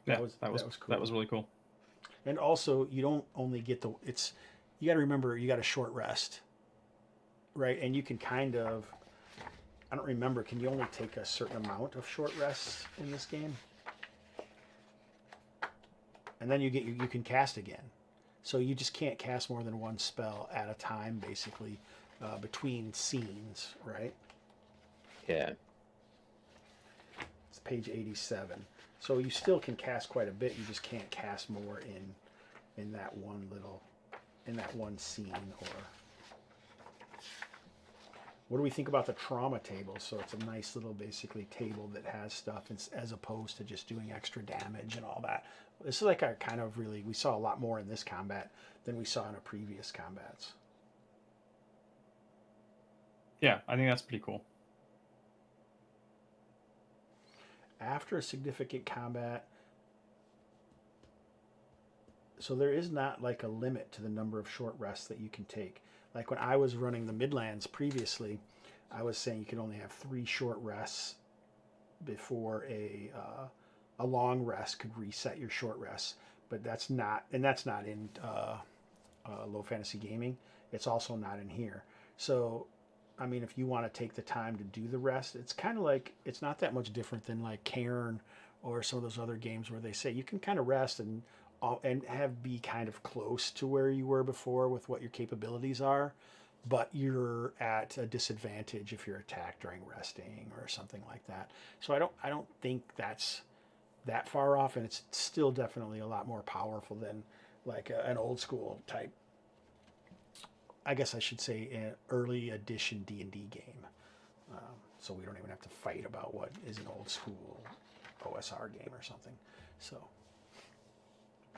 Yeah, That was cool. That was really cool. And also, you don't only get you got to remember, you got a short rest, right? And you can kind of, I don't remember, can you only take a certain amount of short rests in this game? And then you can cast again. So you just can't cast more than one spell at a time, basically, between scenes, right? Yeah. It's page 87. So you still can cast quite a bit. You just can't cast more in that one scene. Or what do we think about the trauma table? So it's a nice little basically table that has stuff as opposed to just doing extra damage and all that. This is like we saw a lot more in this combat than we saw in a previous combats. Yeah, I think that's pretty cool. After a significant combat, so there is not like a limit to the number of short rests that you can take. Like when I was running the Midlands previously, I was saying you could only have 3 short rests before a long rest could reset your short rests. But that's not in low fantasy gaming. It's also not in here. So I mean, if you want to take the time to do the rest, it's kind of like, it's not that much different than like Cairn or some of those other games where they say you can kind of rest and be kind of close to where you were before with what your capabilities are, but you're at a disadvantage if you're attacked during resting or something like that. So I don't think that's that far off, and it's still definitely a lot more powerful than like an old school type, I guess I should say, an early edition D&D game. So we don't even have to fight about what is an old school OSR game or something. So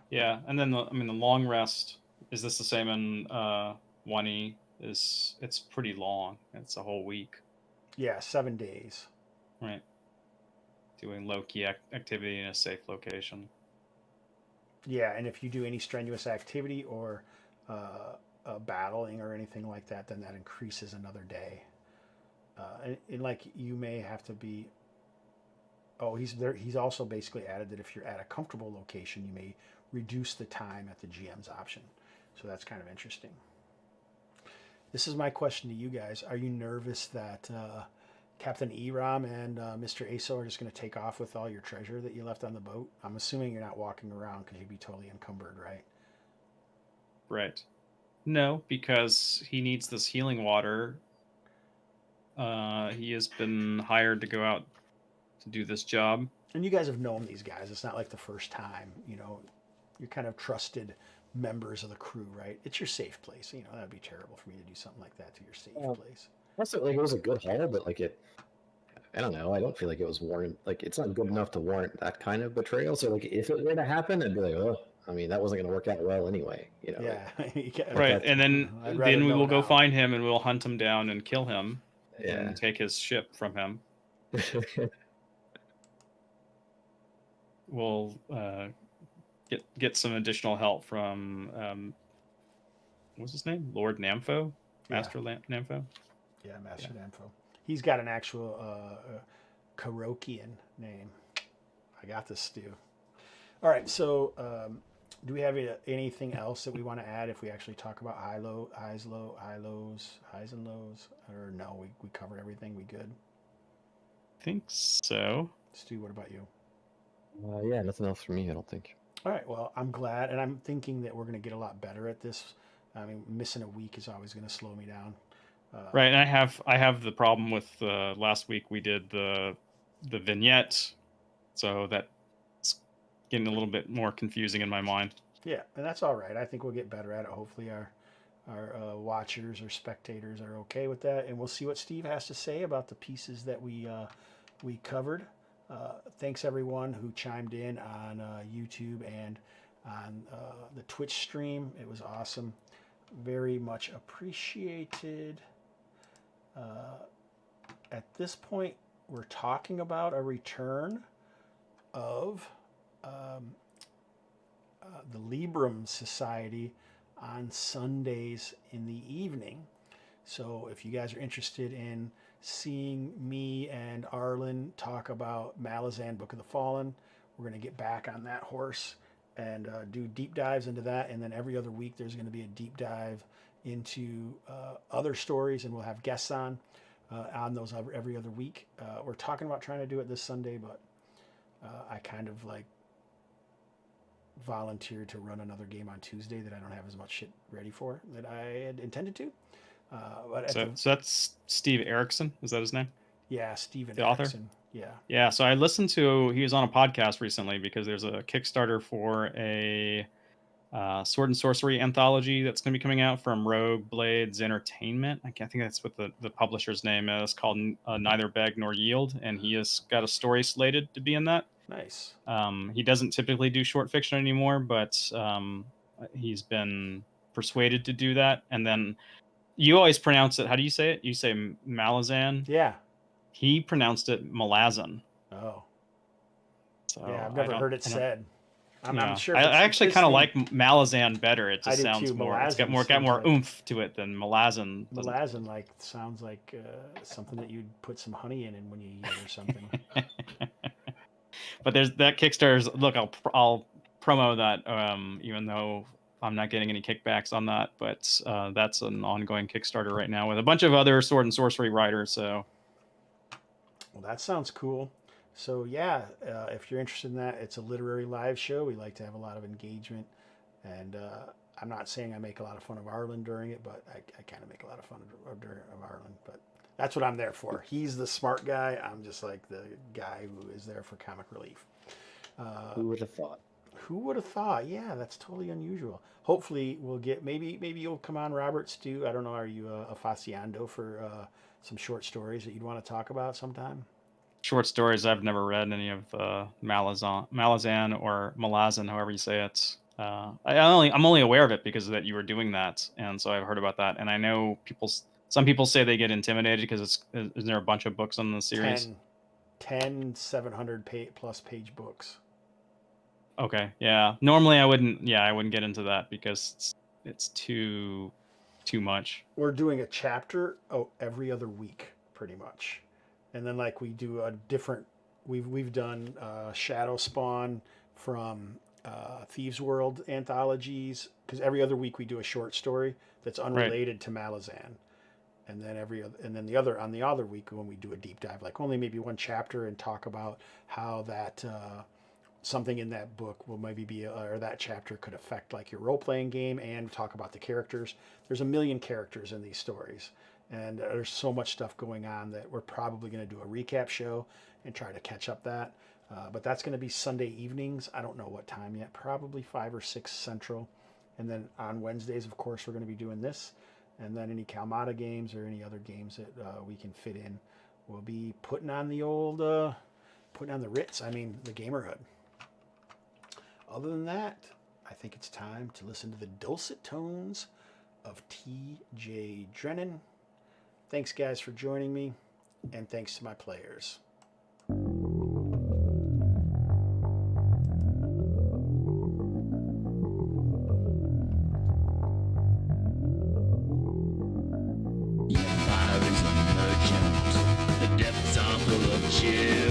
Yeah, and then the long rest, is this the same in 1E? It's pretty long. It's a whole week. yeah, 7 days. Right. Doing low-key activity in a safe location. Yeah, and if you do any strenuous activity or battling or anything like that, then that increases another day. And like you may have to be. Oh, he's there. He's also basically added that if you're at a comfortable location, you may reduce the time at the GM's option. So that's kind of interesting. This is my question to you guys. Are you nervous that Captain Eram and Mr. Aso are just going to take off with all your treasure that you left on the boat? I'm assuming you're not walking around because you'd be totally encumbered, right? Right. No, because he needs this healing water. He has been hired to go out to do this job. And you guys have known these guys. It's not like the first time, you're kind of trusted members of the crew, right? It's your safe place. That'd be terrible for me to do something like that to your safe place. Also, like, it was a good haul, but like I don't know. I don't feel like it was warrant. Like, it's not good enough to warrant that kind of betrayal. So, like, if it were to happen, I'd be like, oh, I mean, that wasn't going to work out well anyway. Yeah. Right, and then we will go find him and we'll hunt him down and kill him and take his ship from him. We'll get some additional help from what's his name? Lord Namfo, Master Namfo. Yeah, Master Namfo. He's got an actual Karokian name. I got this, Stu. All right, so do we have anything else that we want to add if we actually talk about highs and lows? Or no, we covered everything. We good? I think so. Stu, what about you? Yeah, nothing else for me, I don't think. All right, well, I'm glad, and I'm thinking that we're going to get a lot better at this. I mean, missing a week is always going to slow me down. Right, and I have the problem with last week we did the vignette, so that's getting a little bit more confusing in my mind. Yeah, and that's all right. I think we'll get better at it. Hopefully, our watchers or spectators are okay with that, and we'll see what Steve has to say about the pieces that we covered. Thanks everyone who chimed in on YouTube and on the Twitch stream. It was awesome. Very much appreciated. At this point, we're talking about a return of the Libram Society on Sundays in the evening. So if you guys are interested in seeing me and Arlen talk about Malazan Book of the Fallen, we're going to get back on that horse and do deep dives into that. And then every other week there's going to be a deep dive into other stories, and we'll have guests on those every other week. We're talking about trying to do it this Sunday, but I kind of like volunteered to run another game on Tuesday that I don't have as much shit ready for that I had intended to. So that's Steve Erickson. Is that his name? Yeah, Steven the author. Erickson. Yeah. Yeah. So I listened to. He was on a podcast recently because there's a Kickstarter for a sword and sorcery anthology that's going to be coming out from Rogue Blades Entertainment. I think that's what the publisher's name is, called Neither Beg Nor Yield, and he has got a story slated to be in that. Nice. He doesn't typically do short fiction anymore, but he's been persuaded to do that. And then you always pronounce it. How do you say it? You say Malazan. Yeah. He pronounced it Malazan. Oh. So Yeah, I've never heard it said. I'm sure. I actually kind of like Malazan better. It just sounds too. more. It's got Malazan more like, oomph to it than Malazan. Malazan sounds like something that you'd put some honey in when you eat it or something. But there's that Kickstarter's. Look, I'll promo that, even though I'm not getting any kickbacks on that. But that's an ongoing Kickstarter right now with a bunch of other sword and sorcery writers. So, well, that sounds cool. So yeah, if you're interested in that, it's a literary live show. We like to have a lot of engagement, and I'm not saying I make a lot of fun of Arlen during it, but I kind of make a lot of fun of Arlen. But that's what I'm there for. He's the smart guy. I'm just like the guy who is there for comic relief. Who would have thought? Who would have thought? Yeah, that's totally unusual. Hopefully we'll get, maybe you'll come on, Robert, Stu. I don't know. Are you a aficionado for some short stories that you'd want to talk about sometime? Short stories. I've never read any of Malazan or Malazan, however you say it. I'm only aware of it because that you were doing that, and so I've heard about that. And I know some people say they get intimidated because isn't there a bunch of books on the series? 10 700+ page books. Okay, yeah. Normally I wouldn't get into that because it's too much. We're doing a chapter every other week, pretty much. And then we do a different, we've done Shadow Spawn from Thieves World anthologies, because every other week we do a short story that's unrelated to Malazan. And then on the other week when we do a deep dive, only maybe one chapter, and talk about how that something in that book will maybe be, or that chapter could affect your role-playing game, and talk about the characters. There's a million characters in these stories, and there's so much stuff going on that we're probably going to do a recap show and try to catch up that. But that's going to be Sunday evenings. I don't know what time yet, probably 5 or 6 Central. And then on Wednesdays, of course, we're going to be doing this. And then any Kalmata games or any other games that we can fit in, we'll be putting on the Ritz, the Gamerhood. Other than that, I think it's time to listen to the dulcet tones of T.J. Drennan. Thanks, guys, for joining me, and thanks to my players. chill.